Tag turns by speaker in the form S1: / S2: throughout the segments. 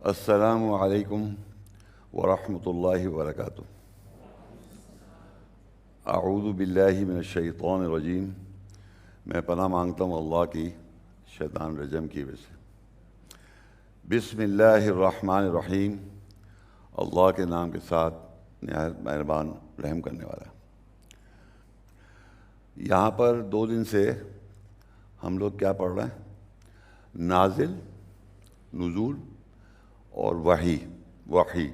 S1: السلام علیکم ورحمۃ اللہ وبرکاتہ۔ اعوذ باللہ من الشیطان الرجیم۔ میں پناہ مانگتا ہوں اللہ کی شیطان رجم کی وجہ سے۔ بسم اللہ الرحمن الرحیم۔ اللہ کے نام کے ساتھ نہایت مہربان رحم کرنے والا۔ یہاں پر 2 دن سے ہم لوگ کیا پڑھ رہے ہیں؟ نازل، نزول اور وحی۔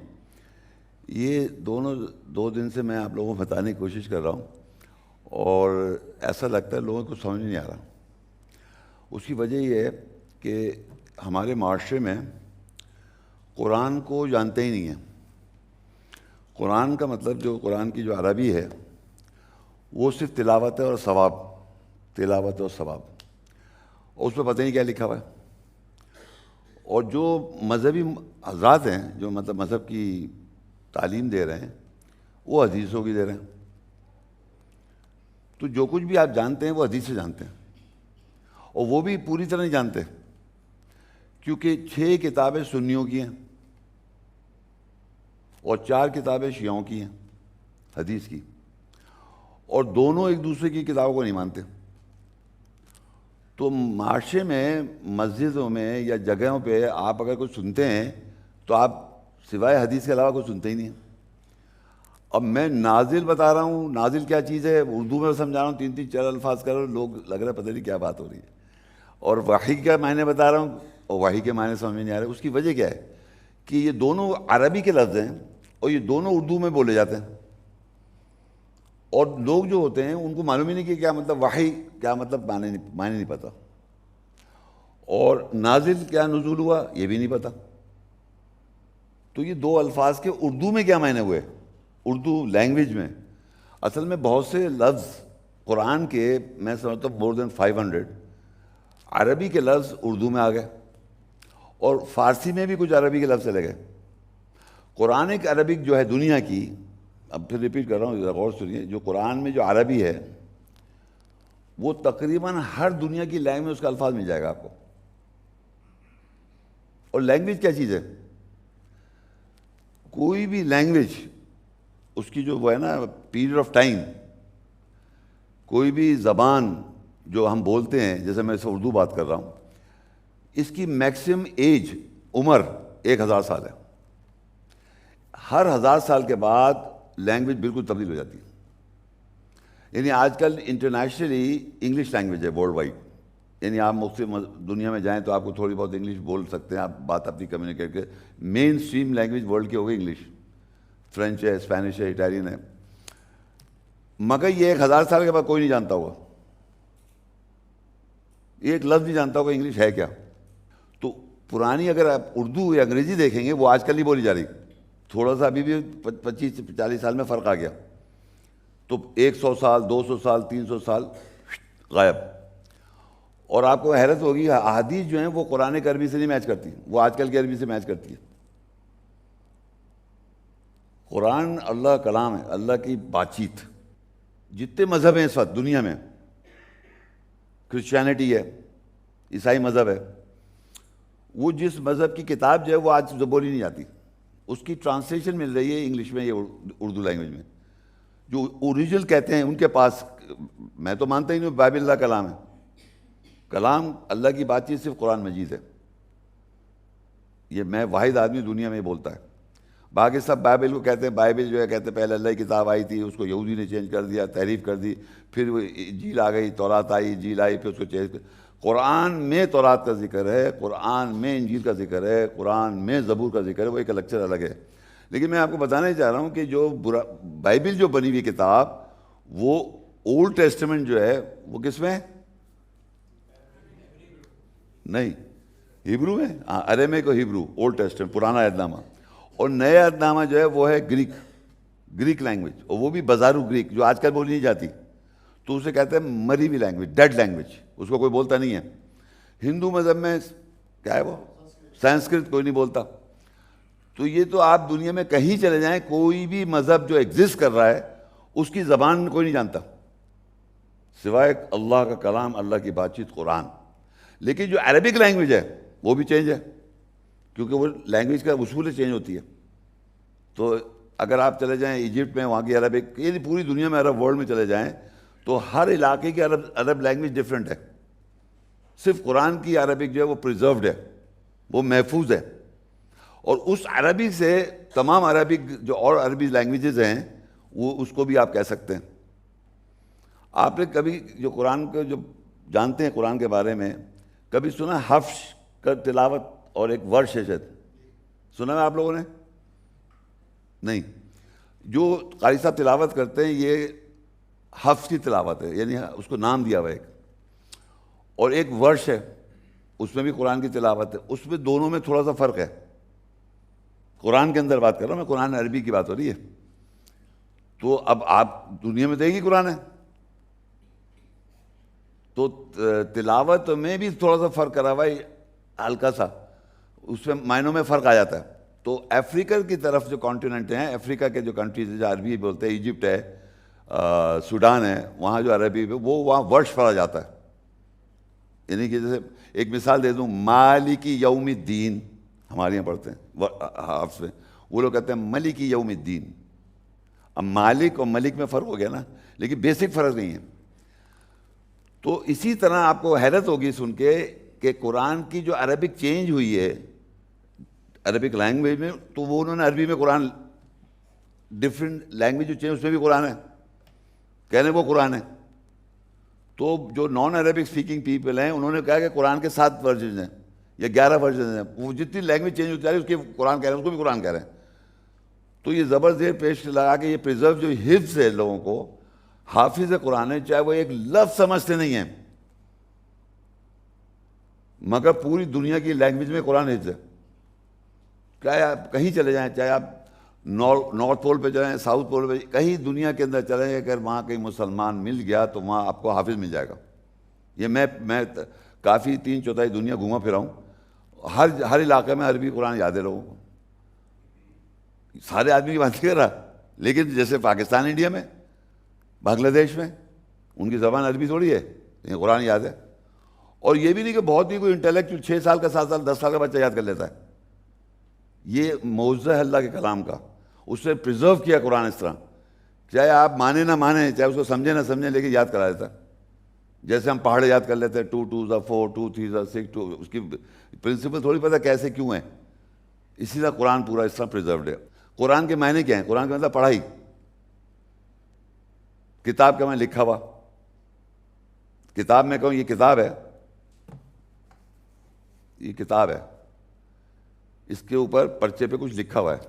S1: یہ دونوں 2 دن سے میں آپ لوگوں کو بتانے کی کوشش کر رہا ہوں، اور ایسا لگتا ہے لوگوں کو سمجھ نہیں آ رہا۔ اس کی وجہ یہ ہے کہ ہمارے معاشرے میں قرآن کو جانتے ہی نہیں ہیں۔ قرآن کا مطلب قرآن کی جو عربی ہے وہ صرف تلاوت ہے اور ثواب، تلاوت اور ثواب، اور اس پہ پتہ نہیں کیا لکھا ہوا ہے۔ اور جو مذہبی حضرات ہیں، جو مذہب کی تعلیم دے رہے ہیں، وہ حدیثوں کی دے رہے ہیں۔ تو جو کچھ بھی آپ جانتے ہیں وہ حدیث سے جانتے ہیں، اور وہ بھی پوری طرح نہیں جانتے، کیونکہ 6 کتابیں سنیوں کی ہیں اور 4 کتابیں شیعوں کی ہیں حدیث کی، اور دونوں ایک دوسرے کی کتابوں کو نہیں مانتے۔ تو معاشرے میں، مسجدوں میں یا جگہوں پہ آپ اگر کچھ سنتے ہیں تو آپ سوائے حدیث کے علاوہ کچھ سنتے ہی نہیں ہیں۔ اب میں نازل بتا رہا ہوں، نازل کیا چیز ہے اردو میں سمجھا رہا ہوں، 3 4 الفاظ کر رہا ہوں، لوگ لگ رہا ہے پتہ نہیں کیا بات ہو رہی ہے۔ اور وحی کا معنی بتا رہا ہوں، اور وحی کے معنی سمجھ میں نہیں آ رہے۔ اس کی وجہ کیا ہے کہ یہ دونوں عربی کے لفظ ہیں اور یہ دونوں اردو میں بولے جاتے ہیں، اور لوگ جو ہوتے ہیں ان کو معلوم ہی نہیں کہ کیا مطلب وحی کیا مطلب، معنی نہیں پتہ، اور نازل کیا نزول ہوا یہ بھی نہیں پتہ۔ تو یہ 2 الفاظ کے اردو میں کیا معنی ہوئے، اردو لینگویج میں اصل میں بہت سے لفظ قرآن کے، میں سمجھتا ہوں more than 500 عربی کے لفظ اردو میں آ گئے، اور فارسی میں بھی کچھ عربی کے لفظ چلے گئے۔ قرآن ایک عربک جو ہے دنیا کی، اب پھر ریپیٹ کر رہا ہوں، ذرا غور سنیے، جو قرآن میں جو عربی ہے وہ تقریباً ہر دنیا کی لینگویج میں اس کا الفاظ مل جائے گا آپ کو۔ اور لینگویج کیا چیز ہے؟ کوئی بھی لینگویج، اس کی جو وہ ہے نا پیریڈ آف ٹائم، کوئی بھی زبان جو ہم بولتے ہیں، جیسے میں اس اردو بات کر رہا ہوں، اس کی میکسیمم ایج، عمر 1000 سال ہے۔ ہر 1000 سال کے بعد لینگویج بالکل تبدیل ہو جاتی ہے۔ یعنی آج کل انٹرنیشنلی انگلش لینگویج ہے ورلڈ وائڈ، یعنی آپ مختلف دنیا میں جائیں تو آپ کو تھوڑی بہت انگلش بول سکتے ہیں، آپ بات اپنی کمیونیکیٹ کے۔ مین اسٹریم لینگویج ورلڈ کی ہوگی انگلش، فرینچ ہے، اسپینش ہے، اٹالین ہے، مگر یہ 1000 سال کے بعد کوئی نہیں جانتا ہوگا، ایک لفظ نہیں جانتا ہوگا انگلش ہے کیا۔ تو پرانی اگر آپ اردو یا انگریزی دیکھیں گے وہ آج کل نہیں بولی جا رہی، تھوڑا سا ابھی بھی 25 سے 40 سال میں فرق آ گیا، تو 100 سال، 200 سال، 300 سال غائب۔ اور آپ کو حیرت ہوگی، احادیث جو ہیں وہ قرآن کے عربی سے نہیں میچ کرتی، وہ آج کل کے عربی سے میچ کرتی ہے۔ قرآن اللہ کا کلام ہے، اللہ کی بات چیت۔ جتنے مذہب ہیں اس وقت دنیا میں، کرسچینٹی ہے، عیسائی مذہب ہے، وہ جس مذہب کی کتاب جو ہے وہ آج بولی نہیں جاتی، اس کی ٹرانسلیشن مل رہی ہے انگلش میں یا اردو لینگویج میں۔ جو اوریجنل کہتے ہیں ان کے پاس، میں تو مانتا ہی نہیں بائبل اللہ کلام ہے، کلام اللہ کی بات چیت صرف قرآن مجید ہے۔ یہ میں واحد آدمی دنیا میں بولتا ہے، باقی سب بائبل کو کہتے ہیں، بائبل جو ہے کہتے ہیں پہلے اللہ کی کتاب آئی تھی، اس کو یہودی نے چینج کر دیا، تحریف کر دی، پھر وہ انجیل آ گئی، تورات آئی، انجیل آئی، پھر اس کو چینج کر۔ قرآن میں تورات کا ذکر ہے، قرآن میں انجیل کا ذکر ہے، قرآن میں زبور کا ذکر ہے، وہ ایک لیکچر الگ ہے۔ لیکن میں آپ کو بتانا ہی چاہ رہا ہوں کہ جو بائبل جو بنی ہوئی کتاب، وہ اولڈ ٹیسٹمنٹ جو ہے وہ کس میں ہے؟ نہیں، ہیبرو میں، اریمیک و ہیبرو، اولڈ ٹیسٹمنٹ پرانا عہد نامہ، اور نیا عہد نامہ جو ہے وہ ہے گریک لینگویج، اور وہ بھی بازارو گریک جو آج کل بولی نہیں جاتی، تو اسے کہتے ہیں مری ہوئی لینگویج، ڈیڈ لینگویج، اس کو کوئی بولتا نہیں ہے۔ ہندو مذہب میں کیا ہے وہ سنسکرت، کوئی نہیں بولتا۔ تو یہ تو آپ دنیا میں کہیں چلے جائیں، کوئی بھی مذہب جو ایگزسٹ کر رہا ہے اس کی زبان کوئی نہیں جانتا سوائے اللہ کا کلام، اللہ کی بات چیت قرآن۔ لیکن جو عربک لینگویج ہے وہ بھی چینج ہے، کیونکہ وہ لینگویج کا اصول چینج ہوتی ہے. تو اگر آپ چلے جائیں ایجپٹ میں، وہاں کی عربک، یہ پوری دنیا میں عرب ورلڈ میں چلے جائیں تو ہر علاقے کی عرب لینگویج ڈفرینٹ ہے. صرف قرآن کی عربک جو ہے وہ پریزروڈ ہے، وہ محفوظ ہے. اور اس عربی سے تمام عربک جو اور عربی لینگویجز ہیں وہ اس کو بھی آپ کہہ سکتے ہیں. آپ نے کبھی جو قرآن کو جو جانتے ہیں قرآن کے بارے میں، کبھی سنا حفظ کا تلاوت اور ایک ورش ہے شاید، سنا ہے آپ لوگوں نے؟ نہیں. جو قاری صاحب تلاوت کرتے ہیں یہ حفظ کی تلاوت ہے، یعنی اس کو نام دیا ہوا ایک. اور ایک ورش ہے، اس میں بھی قرآن کی تلاوت ہے. اس میں دونوں میں تھوڑا سا فرق ہے. قرآن کے اندر بات کر رہا ہوں میں، قرآن عربی کی بات ہو رہی ہے. تو اب آپ دنیا میں دیکھیں قرآن ہے تو تلاوت میں بھی تھوڑا سا فرق کرا ہوا ہے، ہلکا سا، اس میں معنوں میں فرق آ جاتا ہے. تو افریقہ کی طرف جو کانٹیننٹ ہیں، افریقہ کے جو کنٹریز جو عربی بولتے ہیں، ایجپٹ ہے، سوڈان ہے، وہاں جو عربی وہ وہاں ورش پڑھا جاتا ہے. یعنی کہ جیسے ایک مثال دے دوں، مالکی یوم الدین ہمارے یہاں پڑھتے ہیں حفظ میں، وہ لوگ کہتے ہیں ملکی یوم الدین. اب مالک اور ملک میں فرق ہو گیا نا، لیکن بیسک فرق نہیں ہے. تو اسی طرح آپ کو حیرت ہوگی سن کے کہ قرآن کی جو عربک چینج ہوئی ہے عربک لینگویج میں، تو وہ انہوں نے عربی میں قرآن ڈفرینٹ لینگویج جو چینج، اس میں بھی قرآن ہے، کہنے وہ قرآن ہے. تو جو نان عربک اسپیکنگ پیپل ہیں انہوں نے کہا کہ قرآن کے 7 ورژنز ہیں یا 11 ورژنز ہیں. وہ جتنی لینگویج چینج ہوتی جا رہی ہے اس کے قرآن کہہ رہے ہیں، اس کو بھی قرآن کہہ رہے ہیں. تو یہ زبردست پیش لگا کہ یہ پریزرو جو حفظ ہے لوگوں کو، حافظ قرآن ہے، چاہے وہ ایک لفظ سمجھتے نہیں ہیں مگر پوری دنیا کی لینگویج میں قرآن حفظ ہے. چاہے آپ کہیں چلے جائیں، چاہے آپ نارتھ پول پہ جائیں، ساؤتھ پول پہ، کہیں دنیا کے اندر چلیں، اگر وہاں کہیں مسلمان مل گیا تو وہاں آپ کو حافظ مل جائے گا. یہ میں کافی 3/4 دنیا گھوما پھرا ہوں، ہر علاقے میں عربی قرآن یاد ہے لوگوں کو. سارے آدمی کی بات نہیں کر رہا، لیکن جیسے پاکستان، انڈیا میں، بنگلہ دیش میں ان کی زبان عربی تھوڑی ہے، لیکن قرآن یاد ہے. اور یہ بھی نہیں کہ بہت ہی کوئی انٹلیکچوئل 6 سال کا، 7 سال 10 سال کا بچہ یاد کر لیتا ہے. یہ معجزہ ہے اللہ کے کلام کا. اس نے پریزرو کیا قرآن اس طرح، چاہے آپ مانیں نہ مانیں، چاہے اس کو سمجھیں نہ سمجھیں، لیکن یاد کرا دیتا ہے. جیسے ہم پہاڑے یاد کر لیتے ہیں، 2 2 4 2 3 6 2، اس کی پرنسپل تھوڑی پتہ کیسے کیوں ہے. اسی طرح قرآن پورا اس طرح پریزروڈ ہے. قرآن کے معنی کیا ہیں؟ قرآن کا مطلب پڑھائی. کتاب کا معنی لکھا ہوا. کتاب میں کہوں یہ کتاب ہے، یہ کتاب ہے، اس کے اوپر پرچے پہ کچھ لکھا ہوا ہے،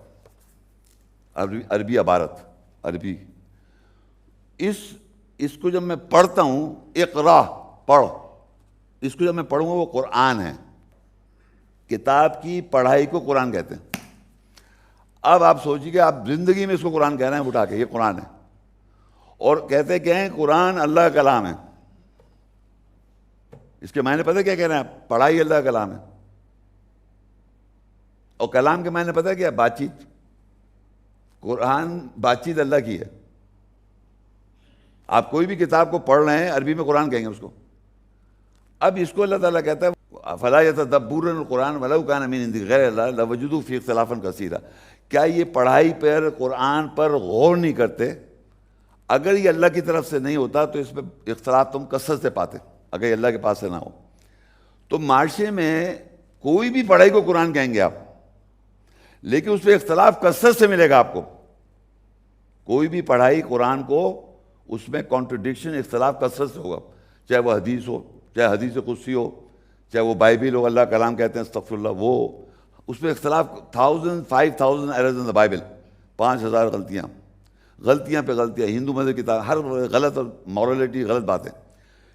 S1: عربی عبارت، عربی. اس کو جب میں پڑھتا ہوں، اقرا، پڑھ، اس کو جب میں پڑھوں گا وہ قرآن ہے. کتاب کی پڑھائی کو قرآن کہتے ہیں. اب آپ سوچیے کہ آپ زندگی میں اس کو قرآن کہہ رہے ہیں اٹھا کے، یہ قرآن ہے. اور کہتے کہ ہیں قرآن اللہ کا کلام ہے. اس کے معنی پتہ کیا کہہ رہے ہیں آپ؟ پڑھائی اللہ کا کلام ہے. اور کلام کے معنی پتہ کیا؟ بات چیت. قرآن بات چیت اللہ کی ہے. آپ کوئی بھی کتاب کو پڑھ رہے ہیں، عربی میں قرآن کہیں گے اس کو. اب اس کو اللہ تعالیٰ کہتا ہے فَلَا يَتَدَبُّرُونَ الْقُرْآنَ وَلَوْ كَانَ مِنْ عِنْدِ غَيْرِ اللَّهِ لَوَجَدُوا فِيهِ اخْتِلَافًا كَثِيرًا. کیا یہ پڑھائی پر، قرآن پر غور نہیں کرتے؟ اگر یہ اللہ کی طرف سے نہیں ہوتا تو اس پہ اختلاف تم کثرت سے پاتے، اگر یہ اللہ کے پاس سے نہ ہو. تو معاشرے میں کوئی بھی پڑھائی کو قرآن کہیں گے آپ، لیکن اس پہ اختلاف کثرت سے ملے گا آپ کو. کوئی بھی پڑھائی قرآن کو، اس میں کانٹرڈکشن، اختلاف کثرت سے ہوگا. چاہے وہ حدیث ہو، چاہے حدیث قدسی ہو، چاہے وہ بائبل ہو، اللہ کلام کہتے ہیں استغفر اللہ، وہ اس میں اختلاف 5,000 ایررز ان دا بائبل، 5,000 غلطیاں پہ غلطیاں. ہندو مذہب کی ہر غلط اور مورالٹی غلط باتیں.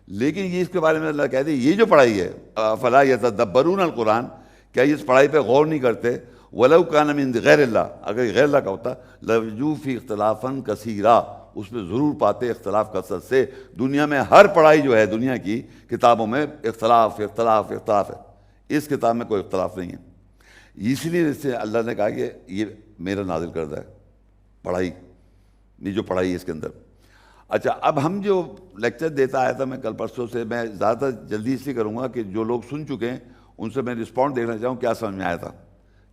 S1: لیکن یہ اس کے بارے میں اللہ کہتے ہیں یہ جو پڑھائی ہے، فَلَا يَتَدَبَّرُونَ الْقُرْآنَ، کیا یہ اس پڑھائی پہ غور نہیں کرتے؟ وَلَوْ كَانَ مِنْ عِنْدِ غَيْرِ اللَّهِ، اگر یہ غیر اللہ کا ہوتا، لَوَجَدُوا فِيهِ اخْتِلَافًا كَثِيرًا، اس میں ضرور پاتے اختلاف کثرت سے. دنیا میں ہر پڑھائی جو ہے دنیا کی کتابوں میں اختلاف ہے. اس کتاب میں کوئی اختلاف نہیں ہے. اس لیے اس سے اللہ نے کہا کہ یہ میرا نازل کردہ ہے پڑھائی، یہ جو پڑھائی ہے اس کے اندر. اچھا، اب ہم جو لیکچر دیتا آیا تھا میں کل پرسوں سے، میں زیادہ جلدی اس لیے کروں گا کہ جو لوگ سن چکے ہیں ان سے میں رسپونڈ دیکھنا چاہوں کیا سمجھ میں آیا تھا.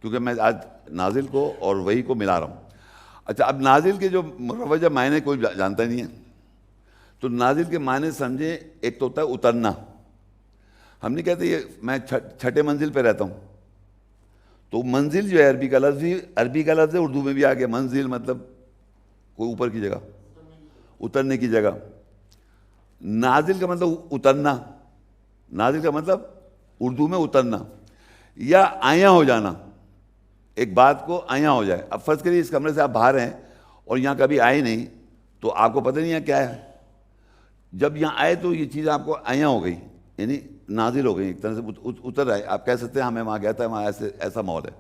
S1: کیونکہ میں آج نازل کو اور وحی کو ملا رہا ہوں. اچھا, اب نازل کے جو مروجہ معنی کوئی جانتا نہیں ہے, تو نازل کے معنی سمجھیں. ایک تو ہوتا ہے اترنا. ہم نہیں کہتے یہ میں چھٹے منزل پہ رہتا ہوں, تو منزل جو ہے عربی کا لفظ ہے, اردو میں بھی آ گیا. منزل مطلب کوئی اوپر کی جگہ, اترنے کی جگہ. نازل کا مطلب اترنا. نازل کا مطلب اردو میں اترنا یا آیا ہو جانا. ایک بات کو آیا ہو جائے. اب فرض کریے اس کمرے سے آپ باہر ہیں اور یہاں کبھی آئے نہیں, تو آپ کو پتہ نہیں ہے کیا ہے. جب یہاں آئے تو یہ چیز آپ کو آیا ہو گئی, یعنی نازل ہو گئی, ایک طرح سے اتر آئے. آپ کہہ سکتے ہیں ہمیں وہاں گیا تھا, وہاں ایسا ماحول ہے.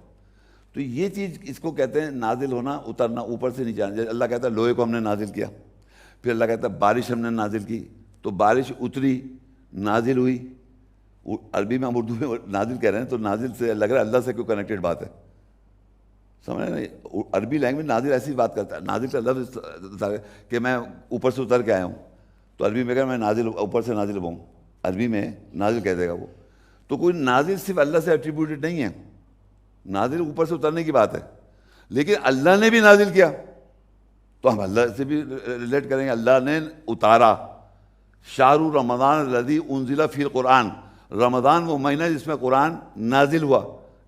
S1: تو یہ چیز اس کو کہتے ہیں نازل ہونا, اترنا, اوپر سے نیچے آنا. جیسے اللہ کہتا ہے لوہے کو ہم نے نازل کیا, پھر اللہ کہتا ہے بارش ہم نے نازل کی, تو بارش اتری, نازل ہوئی. عربی میں ہم اردو میں نازل کہہ رہے ہیں, تو نازل سے لگ رہا ہے اللہ سے کوئی کنیکٹڈ بات ہے. سمجھ رہے ہیں؟ عربی لینگویج نازل ایسی بات کرتا ہے. نازل کا لفظ کہ میں اوپر سے اتر کے آیا ہوں, تو عربی میں اگر میں نازل اوپر سے نازل ہوں, عربی میں نازل کہہ دے گا وہ. تو کوئی نازل صرف اللہ سے ایٹریبیوٹڈ نہیں ہے. نازل اوپر سے اترنے کی بات ہے, لیکن اللہ نے بھی نازل کیا تو ہم اللہ سے بھی ریلیٹ کریں گے. اللہ نے اتارا. شہر رمضان الذی انزل فی القرآن. رمضان وہ مہینہ جس میں قرآن نازل ہوا,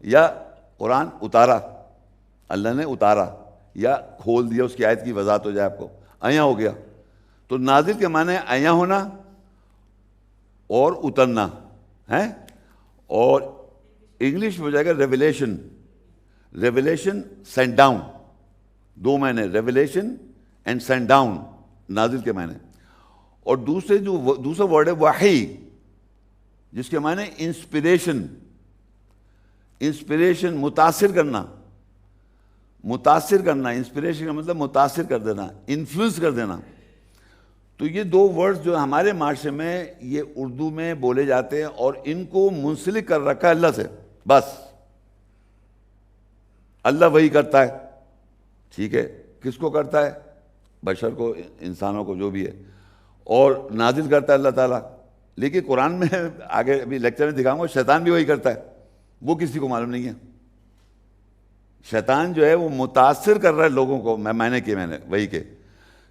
S1: یا قرآن اتارا. اللہ نے اتارا یا کھول دیا, اس کی آیت کی وضاحت ہو جائے آپ کو. آیا ہو گیا. تو نازل کے معنی آیا ہونا اور اترنا ہے. اور انگلش میں ہو جائے گا ریویلیشن. ریویلیشن سینڈ ڈاؤن, دو معنی, ریویلیشن اینڈ سینڈ ڈاؤن نازل کے معنی. اور دوسرا ورڈ ہے وحی, جس کے معنی انسپریشن. انسپریشن متاثر کرنا. متاثر کرنا, انسپریشن کا مطلب متاثر کر دینا, انفلوئنس کر دینا. تو یہ دو ورڈز جو ہمارے معاشرے میں یہ اردو میں بولے جاتے ہیں, اور ان کو منسلک کر رکھا ہے اللہ سے. بس اللہ وہی کرتا ہے, ٹھیک ہے, کس کو کرتا ہے؟ بشر کو, انسانوں کو, جو بھی ہے, اور نازل کرتا ہے اللہ تعالیٰ. لیکن قرآن میں آگے ابھی لیکچر میں دکھاؤں گا, شیطان بھی وہی کرتا ہے. وہ کسی کو معلوم نہیں ہے. شیطان جو ہے وہ متاثر کر رہا ہے لوگوں کو. میں نے وہی کہ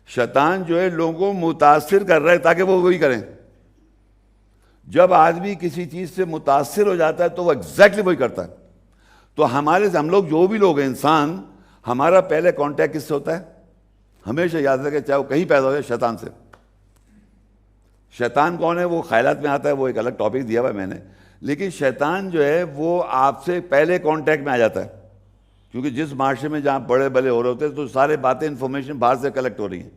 S1: شیطان جو ہے لوگوں کو متاثر کر رہا ہے تاکہ وہ وہی کریں. جب آدمی کسی چیز سے متاثر ہو جاتا ہے تو وہ ایگزیکٹلی وہی کرتا ہے. تو ہم لوگ جو بھی لوگ ہیں انسان, ہمارا پہلے کانٹیکٹ کس سے ہوتا ہے؟ ہمیشہ یاد رکھیں, چاہے وہ کہیں پیدا ہو جائے, شیطان سے. شیطان کون ہے؟ وہ خیالات میں آتا ہے, وہ ایک الگ ٹاپک دیا ہوا ہے میں نے. لیکن شیطان جو ہے وہ آپ سے پہلے کانٹیکٹ میں آ جاتا ہے, کیونکہ جس معاشرے میں جہاں بڑے بڑے ہو رہے ہوتے ہیں تو سارے باتیں انفارمیشن باہر سے کلیکٹ ہو رہی ہیں,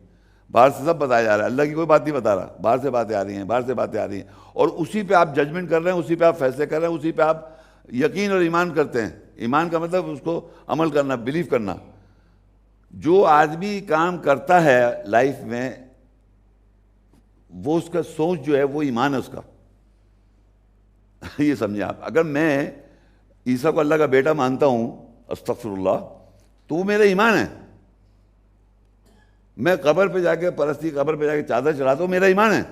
S1: باہر سے سب بتایا جا رہا ہے. اللہ کی کوئی بات نہیں بتا رہا, باہر سے باتیں آ رہی ہیں, اور اسی پہ آپ ججمنٹ کر رہے ہیں, اسی پہ آپ فیصلے کر رہے ہیں, اسی پہ آپ یقین اور ایمان کرتے ہیں. ایمان کا مطلب اس کو عمل کرنا, بلیو کرنا. جو آدمی کام کرتا ہے لائف میں, وہ اس کا سوچ جو ہے وہ ایمان ہے اس کا. یہ سمجھیں آپ. اگر میں عیسیٰ کو اللہ کا بیٹا مانتا ہوں, استغفر اللہ, تو وہ میرا ایمان ہے. میں قبر پہ جا کے قبر پہ جا کے چادر چڑھاتا ہوں, میرا ایمان ہے.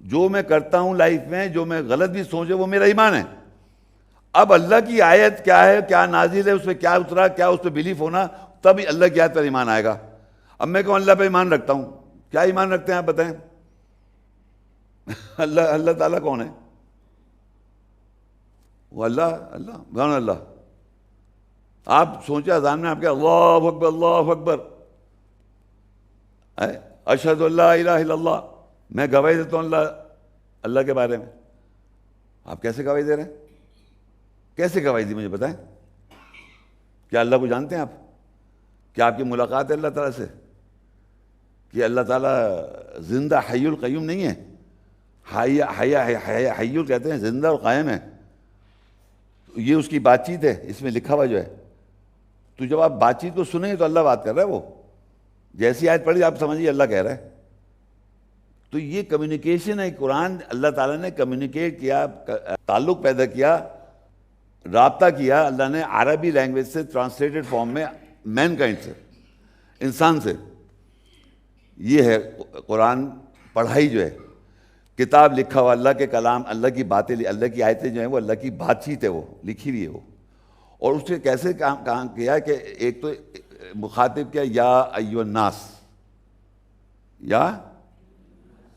S1: جو میں کرتا ہوں لائف میں, جو میں غلط بھی سوچے, وہ میرا ایمان ہے. اب اللہ کی آیت کیا ہے, کیا نازل ہے, اس پہ کیا اترا, کیا اس پہ بلیف ہونا, تب اللہ کی آیت پر ایمان آئے گا. اب میں کہوں اللہ پہ ایمان رکھتا ہوں, کیا ایمان رکھتے ہیں آپ بتائیں؟ اللہ تعالیٰ کون ہے؟ وہ اللہ. آپ سوچیں اذان میں آپ کے اللہ اکبر, اللہ اکبر, اشہد ان لا الہ الا اللہ, میں گواہی دیتا ہوں اللہ کے بارے میں. آپ کیسے گواہی دے رہے ہیں؟ کیسے گواہی دی مجھے بتائیں؟ کیا اللہ کو جانتے ہیں آپ؟ کیا آپ کی ملاقات ہے اللہ تعالیٰ سے؟ کہ اللہ تعالیٰ زندہ حی القیوم نہیں ہے؟ حی کہتے ہیں, زندہ اور قائم ہے. یہ اس کی بات چیت ہے, اس میں لکھا ہوا جو ہے. تو جب آپ بات چیت کو سنیں تو اللہ بات کر رہا ہے. وہ جیسی آیت پڑھی آپ سمجھیے اللہ کہہ رہا ہے. تو یہ کمیونیکیشن ہے. قرآن اللہ تعالیٰ نے کمیونیکیٹ کیا, تعلق پیدا کیا, رابطہ کیا. اللہ نے عربی لینگویج سے ٹرانسلیٹڈ فارم میں مین کائنڈ سے, انسان سے. یہ ہے قرآن پڑھائی جو ہے, کتاب لکھا ہوا, اللہ کے کلام, اللہ کی باتیں, اللہ کی آیتیں جو ہیں وہ اللہ کی بات چیت ہے, وہ لکھی ہوئی ہے وہ. اور اس نے کیسے کام کیا کہ ایک تو مخاطب کیا یا ایھا الناس، یا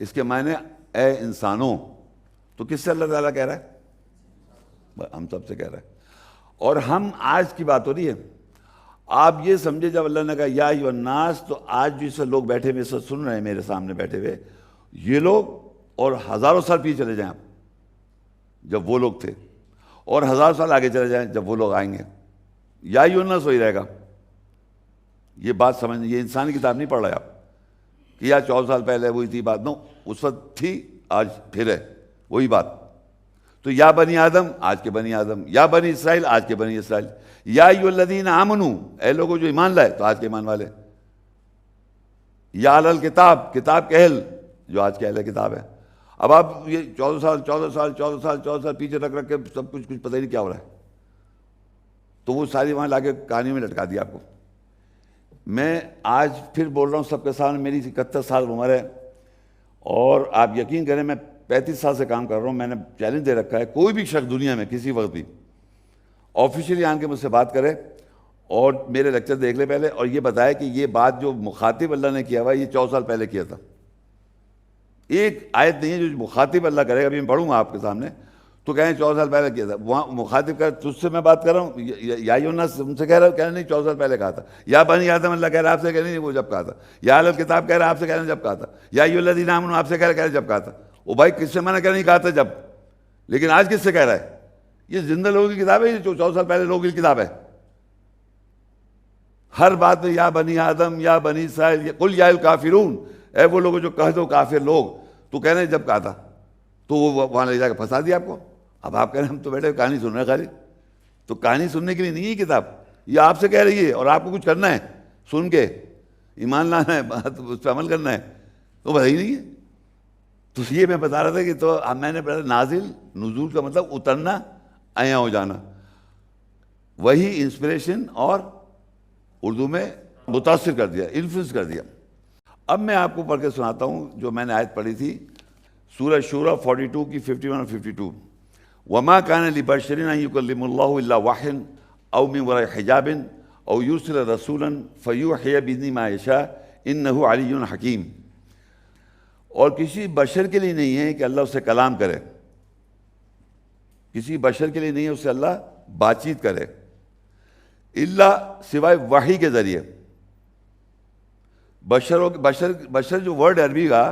S1: اس کے معنی اے انسانوں، تو کس سے اللہ تعالیٰ کہہ رہا ہے؟ ہم سب سے کہہ رہا ہے. اور ہم آج کی بات ہو رہی ہے. آپ یہ سمجھے جب اللہ نے کہا یا ایھا الناس، تو آج جس لوگ بیٹھے ہوئے سب سن رہے ہیں میرے سامنے بیٹھے ہوئے، یہ لوگ اور ہزاروں سال پیچھے چلے جائیں آپ جب وہ لوگ تھے، اور ہزار سال آگے چلے جائیں جب وہ لوگ آئیں گے، یا ایھا الناس وہی رہے گا. یہ بات سمجھیں، یہ انسانی کتاب نہیں پڑھ رہے آپ کہ یا 14 سال پہلے وہی تھی بات. نو، اس وقت تھی، آج پھر ہے وہی بات. تو یا بنی آدم، آج کے بنی آدم، یا بنی اسرائیل، آج کے بنی اسرائیل، یا ایھا الذین آمنوا، اے لوگوں جو ایمان لائے، تو آج کے ایمان والے. یا اہل الکتاب، کتاب کے اہل، جو آج کے اہل کتاب ہے. اب آپ یہ 14 سال پیچھے رکھ کے سب کچھ پتہ ہی نہیں کیا ہو رہا ہے. تو وہ ساری وہاں لا کے کہانی میں لٹکا دیا آپ کو. میں آج پھر بول رہا ہوں سب کے سامنے، میری 71 سال عمر ہے، اور آپ یقین کریں میں 35 سال سے کام کر رہا ہوں. میں نے چیلنج دے رکھا ہے، کوئی بھی شخص دنیا میں کسی وقت بھی آفیشیلی آن کے مجھ سے بات کرے اور میرے لیکچر دیکھ لے پہلے، اور یہ بتائے کہ یہ بات جو مخاطب اللہ نے کیا ہوا یہ 14 سال پہلے کیا تھا. ایک آیت نہیں ہے جو مخاطب اللہ کرے گا. ابھی میں پڑھوں گا آپ کے سامنے تو کہیں 14 سال پہلے کیا تھا. وہاں مخاطب کہہ تجھ سے میں بات کر رہا ہوں، یا ایھا الناس ان سے کہہ رہا ہوں، کہہ نہیں 14 سال پہلے کہا تھا. یا بنی آدم اللہ کہہ رہا آپ سے، کہہ نہیں وہ جب کہا تھا. یا اہل الکتاب کہہ رہا آپ سے، کہہ رہے جب کہا تھا. یا ایھا الذین آمنوا آپ سے کہہ رہے جب کہا تھا. وہ بھائی کس سے منع کر نہیں کہا تھا جب، لیکن آج کس سے کہہ رہا ہے؟ یہ زندہ لوگوں کی کتاب ہے، یہ 14 سال پہلے لوگوں کی کتاب ہے. ہر بات میں یا بنی آدم، یا بنی اسرائیل، قل یا الکافرون، اے وہ لوگ جو کہہ دو کافر لوگ، تو کہہ رہے ہیں جب کہا تھا. تو وہ وہاں لے جا کے پھنسا دیا آپ کو. اب آپ کہہ رہے ہیں ہم تو بیٹھے کہانی سن رہے ہیں خالی. تو کہانی سننے کے لیے نہیں ہے کتاب، یہ آپ سے کہہ رہی ہے اور آپ کو کچھ کرنا ہے، سن کے ایمان لانا ہے، بات اس پہ عمل کرنا ہے. تو بتا ہی نہیں ہے. تو یہ میں بتا رہا تھا کہ تو میں نے پڑھا نازل، نزول کا مطلب اترنا، عیاں ہو جانا. وہی انسپریشن اور اردو میں متاثر کر دیا، انفلوئنس کر دیا. اب میں آپ کو پڑھ کے سناتا ہوں جو میں نے آیت پڑھی تھی، سورہ شورى 42 کی 51 اور 52. وما كان لبشر ان يكلم الله الا وحيا او من وراء حجاب او يرسل رسولا فيوحي باذنه ما يشاء انه علي حكيم. اور کسی بشر کے لیے نہیں ہے کہ اللہ اس سے کلام کرے، کسی بشر کے لیے نہیں ہے اس سے اللہ بات چیت کرے، الا سوائے وحی کے ذریعے. بشر جو ورڈ عربی کا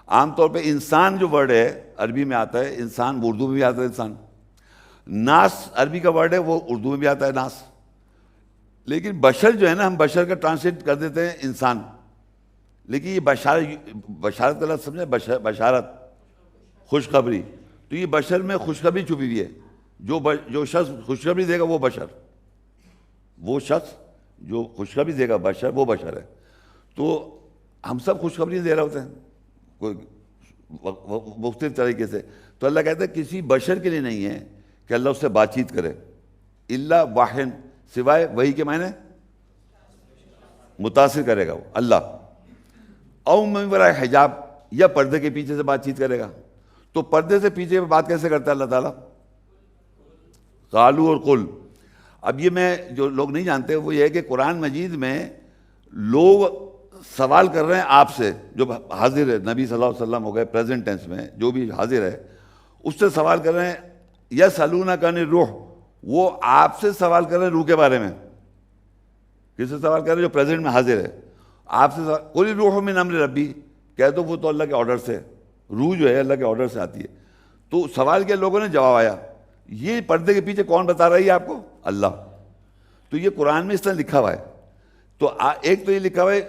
S1: عام طور پہ انسان جو ورڈ ہے عربی میں آتا ہے، انسان اردو میں بھی آتا ہے انسان. ناس عربی کا ورڈ ہے، وہ اردو میں بھی آتا ہے ناس. لیکن بشر جو ہے نا، ہم بشر کا ٹرانسلیٹ کر دیتے ہیں انسان، لیکن یہ بشارت کا لفظ سمجھے، بشارت خوشخبری. تو یہ بشر میں خوشخبری چھپی ہوئی ہے. جو شخص خوشخبری دے گا وہ بشر، وہ شخص جو خوشخبری دے گا بشر، وہ بشر ہے. تو ہم سب خوشخبری دے رہے ہوتے ہیں کوئی مختلف طریقے سے. تو اللہ کہتا ہے کسی بشر کے لیے نہیں ہے کہ اللہ اس سے بات چیت کرے، الا واحد، سوائے وہی کے معنی متاثر کرے گا وہ اللہ، او من وراء حجاب، یا پردے کے پیچھے سے بات چیت کرے گا. تو پردے سے پیچھے بات کیسے کرتا ہے اللہ تعالیٰ؟ قالو اور قل. اب یہ میں جو لوگ نہیں جانتے وہ یہ ہے کہ قرآن مجید میں لوگ سوال کر رہے ہیں آپ سے، جو حاضر ہے، نبی صلی اللہ علیہ وسلم ہو گئے پریزنٹ ٹینس میں، جو بھی حاضر ہے اس سے سوال کر رہے ہیں. یسألونک عن الروح، وہ آپ سے سوال کر رہے ہیں روح کے بارے میں. کس سے سوال کر رہے ہیں؟ جو پریزنٹ میں حاضر ہے. آپ سے قل الروح من امر ربی، کہہ دو وہ تو اللہ کے آرڈر سے، روح جو ہے اللہ کے آرڈر سے آتی ہے. تو سوال کیا لوگوں نے، جواب آیا. یہ پردے کے پیچھے کون بتا رہی ہے آپ کو؟ اللہ. تو یہ قرآن میں اس طرح لکھا ہوا ہے. تو ایک تو یہ لکھا ہوا ہے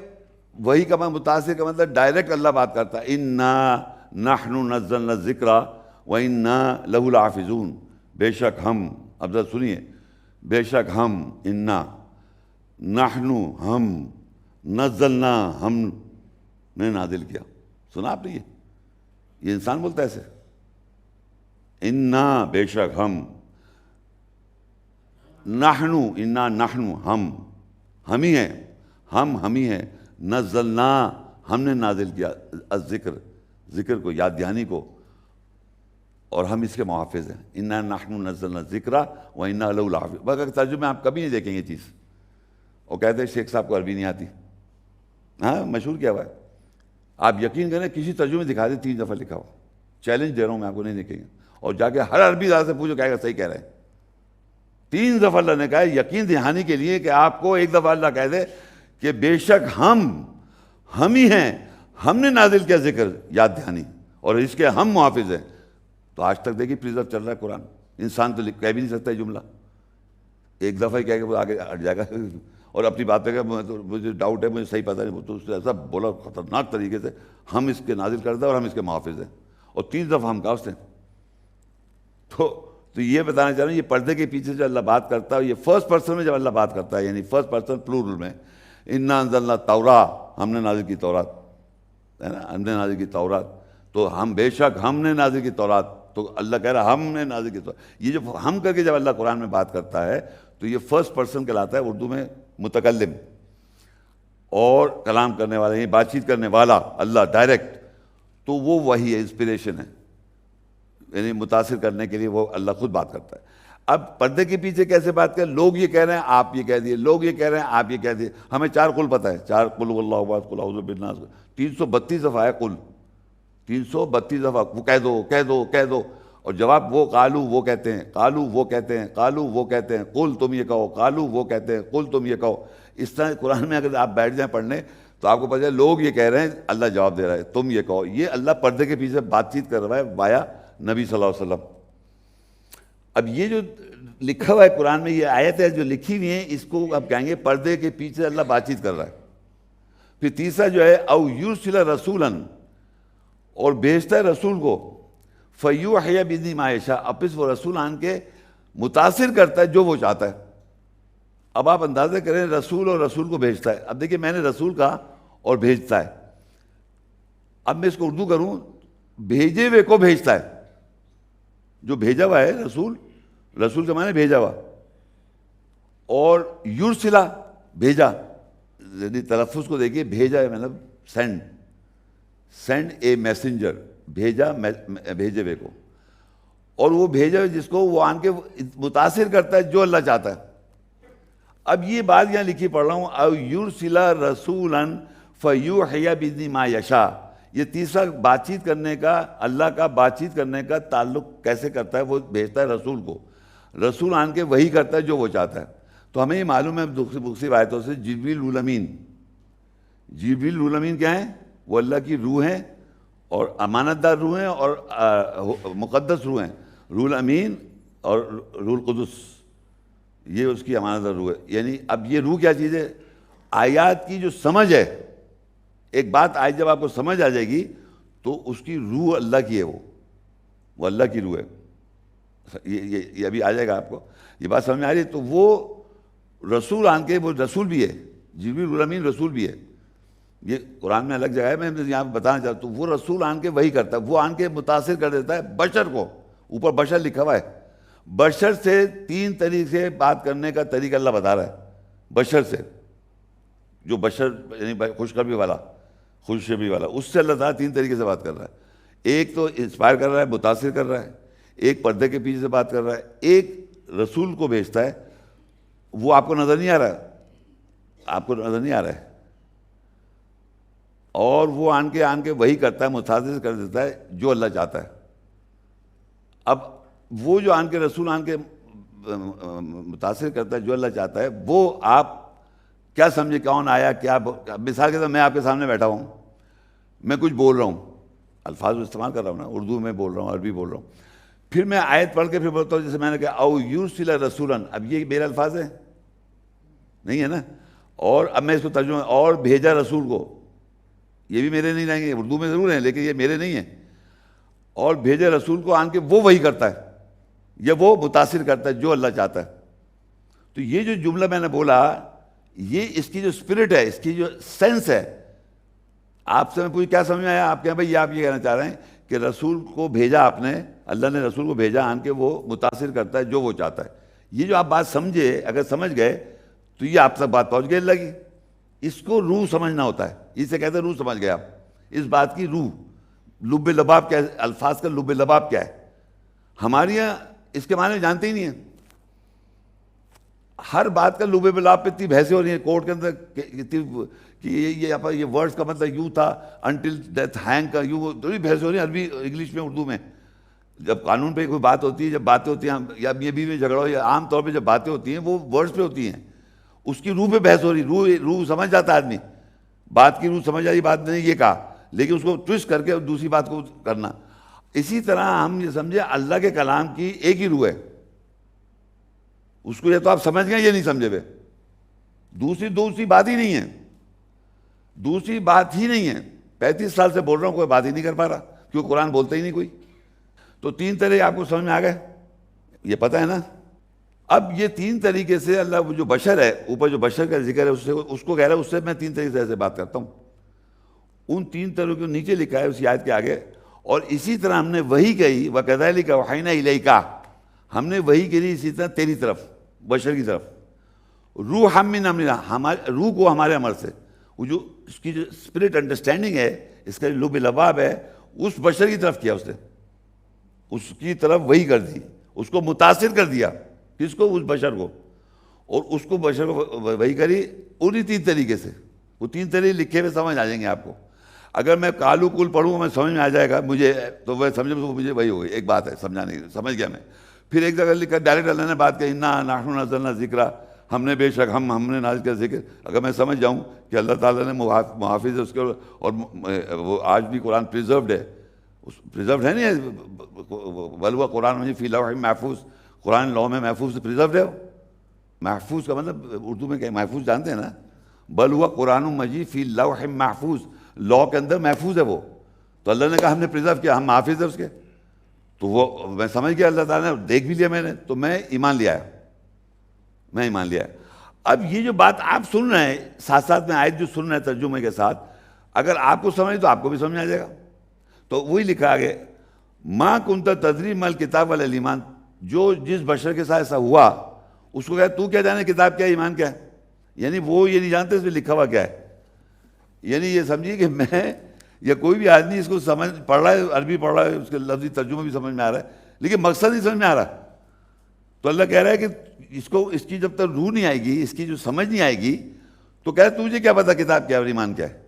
S1: وہی کا متاثر کا مطلب ڈائریکٹ اللہ بات کرتا ہے، انا نحن نزلنا الذکر وانا لہ لحافظون، بے شک ہم، اب ذرا سنیے، بے شک ہم، انا نحن ہم، نزلنا ہم نے نازل کیا. سنا آپ نے؟ یہ انسان بولتا ہے ایسے، انا بے شک ہم، نحن انا نحن ہم ہی ہیں، ہم ہی ہیں، نزلنا ہم نے نازل کیا، الذکر ذکر کو، یاد دہانی کو، اور ہم اس کے محافظ ہیں. انا نحن نزلنا الذکر و انا لہ لحافظ. بس ترجمے آپ کبھی نہیں دیکھیں یہ چیز. وہ کہتے ہیں شیخ صاحب کو عربی نہیں آتی. ہاں مشہور کیا ہوا ہے. آپ یقین کریں کسی ترجمے دکھا دیں 3 دفعہ لکھا ہو. چیلنج دے رہا ہوں میں آپ کو, نہیں دیکھیں گے. اور جا کے ہر عربی دار سے پوچھو کہے گا صحیح کہہ رہے ہیں. 3 دفعہ اللہ نے کہا ہے یقین دہانی کے لیے کہ آپ کو ایک دفعہ اللہ کہہ دے کہ بے شک ہم ہی ہیں, ہم نے نازل کیا ذکر یاد دہانی, اور اس کے ہم محافظ ہیں. تو آج تک دیکھیے پریزرو چل رہا ہے قرآن. انسان تو کہہ بھی نہیں سکتا ہے جملہ, ایک دفعہ ہی کہہ کے وہ آگے ہٹ جائے گا اور اپنی بات پہ کہ مجھے ڈاؤٹ ہے, مجھے صحیح پتہ نہیں. تو اس نے ایسا بولا خطرناک طریقے سے, ہم اس کے نازل کردہ اور ہم اس کے محافظ ہیں, اور 3 دفعہ ہم کہا اس نے. تو یہ بتانا چاہ رہا ہوں, یہ پردے کے پیچھے جو اللہ بات کرتا ہے, یہ فرسٹ پرسن میں جب اللہ بات کرتا ہے, یعنی فرسٹ پرسن پلورل میں, انا انزلنا التوراۃ, ہم نے نازل کی تورات, ہے نا, ہم نے نازل کی تورات. تو ہم بے شک ہم نے نازل کی تورات, تو اللہ کہہ رہا ہم نے نازل کی تورات. یہ جو ہم کر کے جب اللہ قرآن میں بات کرتا ہے تو یہ فرسٹ پرسن کہلاتا ہے. اردو میں متکلم اور کلام کرنے والا, یہ بات چیت کرنے والا اللہ ڈائریکٹ, تو وہ وہی ہے, انسپریشن ہے, یعنی متاثر کرنے کے لیے وہ اللہ خود بات کرتا ہے. اب پردے کے پیچھے کیسے بات کریں؟ لوگ یہ کہہ رہے ہیں آپ یہ کہہ دیے, لوگ یہ کہہ رہے ہیں آپ یہ کہہ دیے. ہمیں 4 قل پتہ ہے, 4 قل هو اللہ احد قل اعوذ بالناس, 332 دفعہ ہے قل, 332 دفعہ وہ کہہ دو کہہ دو کہہ دو. اور جواب وہ قالو وہ کہتے ہیں, قالو وہ کہتے ہیں, قالو وہ کہتے ہیں, قل تم یہ کہو, قالو وہ کہتے ہیں, قل تم یہ کہو. اس طرح قرآن میں اگر آپ بیٹھ جائیں پڑھنے تو آپ کو پتہ ہے لوگ یہ کہہ رہے ہیں, اللہ جواب دے رہا ہے تم یہ کہو. یہ اللہ پردے کے پیچھے بات چیت کر رہا ہے وایا نبی صلی اللہ علیہ وسلم. اب یہ جو لکھا ہوا ہے قرآن میں, یہ آیت ہے جو لکھی ہوئی ہیں, اس کو آپ کہیں گے پردے کے پیچھے اللہ بات چیت کر رہا ہے. پھر تیسرا جو ہے او یرسل رسولا, اور بھیجتا ہے رسول کو, فیوحی باذنہ ما یشاء, اب اس وہ رسول آن کے متاثر کرتا ہے جو وہ چاہتا ہے. اب آپ اندازہ کریں رسول اور رسول کو بھیجتا ہے. اب دیکھیں میں نے رسول کہا اور بھیجتا ہے, اب میں اس کو اردو کروں, بھیجے ہوئے کو بھیجتا ہے. جو بھیجا ہوا ہے رسول, رسول کے معنی بھیجا ہوا, اور یرسلا بھیجا, یعنی تلفظ کو دیکھیے, بھیجا ہے مطلب سینڈ, سینڈ اے میسنجر, بھیجا بھیجے ہوئے کو, اور وہ بھیجا ہوئے جس کو وہ آن کے متاثر کرتا ہے جو اللہ چاہتا ہے. اب یہ بات یہاں لکھی پڑھ رہا ہوں, او یرسلا رسولا فیوحی باذنہ ما یشاء. یہ تیسرا بات چیت کرنے کا, اللہ کا بات چیت کرنے کا تعلق کیسے کرتا ہے؟ وہ بھیجتا ہے رسول کو, رسول آن کے وہی کرتا ہے جو وہ چاہتا ہے. تو ہمیں یہ معلوم ہے دوسری آیتوں سے, جبریل الامین, جبریل الامین کیا ہیں؟ وہ اللہ کی روح ہیں, اور امانت دار روح ہیں, اور مقدس روح ہیں. روح الامین اور روح القدس, یہ اس کی امانت دار روح ہے. یعنی اب یہ روح کیا چیز ہے؟ آیات کی جو سمجھ ہے, ایک بات آج جب آپ کو سمجھ آ جائے گی تو اس کی روح اللہ کی ہے, وہ اللہ کی روح ہے. یہ ابھی آ جائے گا آپ کو, یہ بات سمجھ میں آ رہی ہے. تو وہ رسول آن کے, وہ رسول بھی ہے, جبریل الامین رسول بھی ہے. یہ قرآن میں الگ جگہ ہے, میں یہاں بتانا چاہتا ہوں. وہ رسول آن کے وہی کرتا ہے, وہ آن کے متاثر کر دیتا ہے بشر کو. اوپر بشر لکھا ہوا ہے, بشر سے 3 طریقے سے بات کرنے کا طریقہ اللہ بتا رہا ہے. بشر سے, جو بشر یعنی خوشخبری والا, خوشخبری والا, اس سے اللہ تعالیٰ 3 طریقے سے بات کر رہا ہے. ایک تو انسپائر کر رہا ہے, متاثر کر رہا ہے. ایک پردے کے پیچھے سے بات کر رہا ہے. ایک رسول کو بھیجتا ہے, وہ آپ کو نظر نہیں آ رہا ہے, آپ کو نظر نہیں آ رہا ہے, اور وہ آن کے وہی کرتا ہے, متاثر کر دیتا ہے جو اللہ چاہتا ہے. اب وہ جو آن کے رسول آن کے متاثر کرتا ہے جو اللہ چاہتا ہے, وہ آپ کیا سمجھے کون آیا کیا؟ مثال کے طور میں آپ کے سامنے بیٹھا ہوں, میں کچھ بول رہا ہوں, الفاظ استعمال کر رہا ہوں نا, اردو میں بول رہا ہوں, عربی بول رہا ہوں, پھر میں آیت پڑھ کے پھر بولتا ہوں, جیسے میں نے کہا او یرسل رسولا. اب یہ میرے الفاظ ہیں نہیں ہے نا, اور اب میں اس کو ترجمہ, اور بھیجا رسول کو, یہ بھی میرے نہیں رہیں گے, اردو میں ضرور ہیں لیکن یہ میرے نہیں ہیں. اور بھیجے رسول کو آن کے وہ وہی کرتا ہے, یا وہ متاثر کرتا ہے جو اللہ چاہتا ہے. تو یہ جو جملہ میں نے بولا, یہ اس کی جو اسپرٹ ہے, اس کی جو سینس ہے, آپ سے میں پوچھ کیا سمجھ میں آیا؟ آپ کہیں بھائی آپ یہ کہنا چاہ رہے ہیں کہ رسول کو بھیجا آپ نے, اللہ نے رسول کو بھیجا آن کے وہ متاثر کرتا ہے جو وہ چاہتا ہے. یہ جو آپ بات سمجھے, اگر سمجھ گئے تو یہ آپ تک بات پہنچ گئی اللہ کی. اس کو روح سمجھنا ہوتا ہے, اسے کہتے ہیں روح سمجھ گئے آپ. اس بات کی روح, لب لباب کیا ہے, الفاظ کا لب لباب کیا ہے, ہمارے یہاں اس کے معنی جانتے ہی نہیں ہیں. ہر بات کا لوبے بلاب پہ اتنی بحثیں ہو رہی ہیں کورٹ کے اندر کہ یہ ورڈز کا مطلب یوں تھا, انٹل ڈیتھ ہینگ کا یوں, تھوڑی بحث ہو رہی ہے عربی انگلش میں اردو میں. جب قانون پہ کوئی بات ہوتی ہے, جب باتیں ہوتی ہیں یا یہ بھی میں جھگڑا ہو, یا عام طور پہ جب باتیں ہوتی ہیں وہ ورڈز پہ ہوتی ہیں, اس کی روح پہ بحث ہو رہی, روح سمجھ جاتا ہے آدمی, بات کی روح سمجھ آئی, بات نے یہ کہا, لیکن اس کو ٹوسٹ کر کے دوسری بات کو کرنا. اسی طرح ہم یہ سمجھے اللہ کے کلام کی ایک ہی روح ہے, اس کو یا تو آپ سمجھ گئے یہ نہیں سمجھے ہوئے, دوسری بات ہی نہیں ہے, دوسری بات ہی نہیں ہے. 35 سال سے بول رہا ہوں, کوئی بات ہی نہیں کر پا رہا, کیوں قرآن بولتا ہی نہیں کوئی. تو 3 طرح آپ کو سمجھ میں آ گئے, یہ پتہ ہے نا. اب یہ 3 طریقے سے اللہ وہ جو بشر ہے, اوپر جو بشر کا ذکر ہے اس کو کہہ رہا ہے, اس سے میں 3 طریقے سے ایسے بات کرتا ہوں. ان 3 طرح کو نیچے لکھا ہے اسی آیت کے آگے. اور اسی طرح ہم نے وہی کہی وَكَذَلِكَ أَوْحَيْنَا إِلَيْكَ, ہم نے وہی کہی اسی طرح تیری طرف, بشر کی طرف. روح مِنْ أَمْرِنَا, ہمارے روح کو ہمارے عمر سے, وہ جو اس کی جو اسپرٹ انڈرسٹینڈنگ ہے, اس کا لب لباب ہے, اس بشر کی طرف کیا اس نے, اس کی طرف وہی کر دی, اس کو متاثر کر دیا. کس کو؟ اس بشر کو. اور اس کو بشر کو وہی کری انہی 3 طریقے سے. وہ 3 طریقے لکھے ہوئے سمجھ آ جائیں گے آپ کو. اگر میں کالو کل پڑھوں میں سمجھ میں آ جائے گا مجھے, تو وہ سمجھے مجھے وہی ہوگی, ایک بات ہے سمجھانے کی, سمجھ گیا میں. پھر ایک جگہ لکھا ڈائریکٹ اللہ نے بات کہی, اِنَّا نَحْنُ نَزَّلْنَا الذِّکْرَ, ہم نے بے شک ہم نے نازل کیا ذکر. اگر میں سمجھ جاؤں کہ اللہ تعالیٰ نے محافظ ہے اس کے, اور وہ آج بھی قرآن پریزروڈ ہے, پریزروڈ ہے نہیں, بل ہوا قرآن مجید فی لوح محفوظ, قرآن لوح میں محفوظ سے پریزروڈ ہے. محفوظ کا مطلب اردو میں کہ محفوظ جانتے ہیں نا, بل ہوا قرآن مجید فی لوح محفوظ, لا کے اندر محفوظ ہے وہ. تو اللہ نے کہا ہم نے پریزرو کیا, ہم حافظ ہیں اس کے. تو وہ میں سمجھ گیا اللہ تعالیٰ نے دیکھ بھی لیا میں نے, تو میں ایمان لیا ہے, میں ایمان لیا ہے. اب یہ جو بات آپ سن رہے ہیں ساتھ ساتھ میں آیت جو سن رہے ہیں ترجمے کے ساتھ, اگر آپ کو سمجھ تو آپ کو بھی سمجھ آ جائے گا. تو وہی لکھا آگے, ما کنت تدری ما الکتاب ولا الایمان, جو جس بشر کے ساتھ ایسا ہوا اس کو کہا تو کیا جانے کتاب کیا ہے ایمان کیا ہے. یعنی وہ یہ نہیں جانتے اس میں لکھا ہوا کیا ہے. یعنی یہ سمجھیے کہ میں یا کوئی بھی آدمی اس کو سمجھ پڑھ رہا ہے, عربی پڑھ رہا ہے, اس کے لفظی ترجمہ بھی سمجھ میں آ رہا ہے, لیکن مقصد نہیں سمجھ میں آ رہا. تو اللہ کہہ رہا ہے کہ اس کی جب تک روح نہیں آئے گی, اس کی جو سمجھ نہیں آئے گی, تو کہہ رہا تجھے کیا پتا کتاب کیا ہے اور ایمان کیا ہے.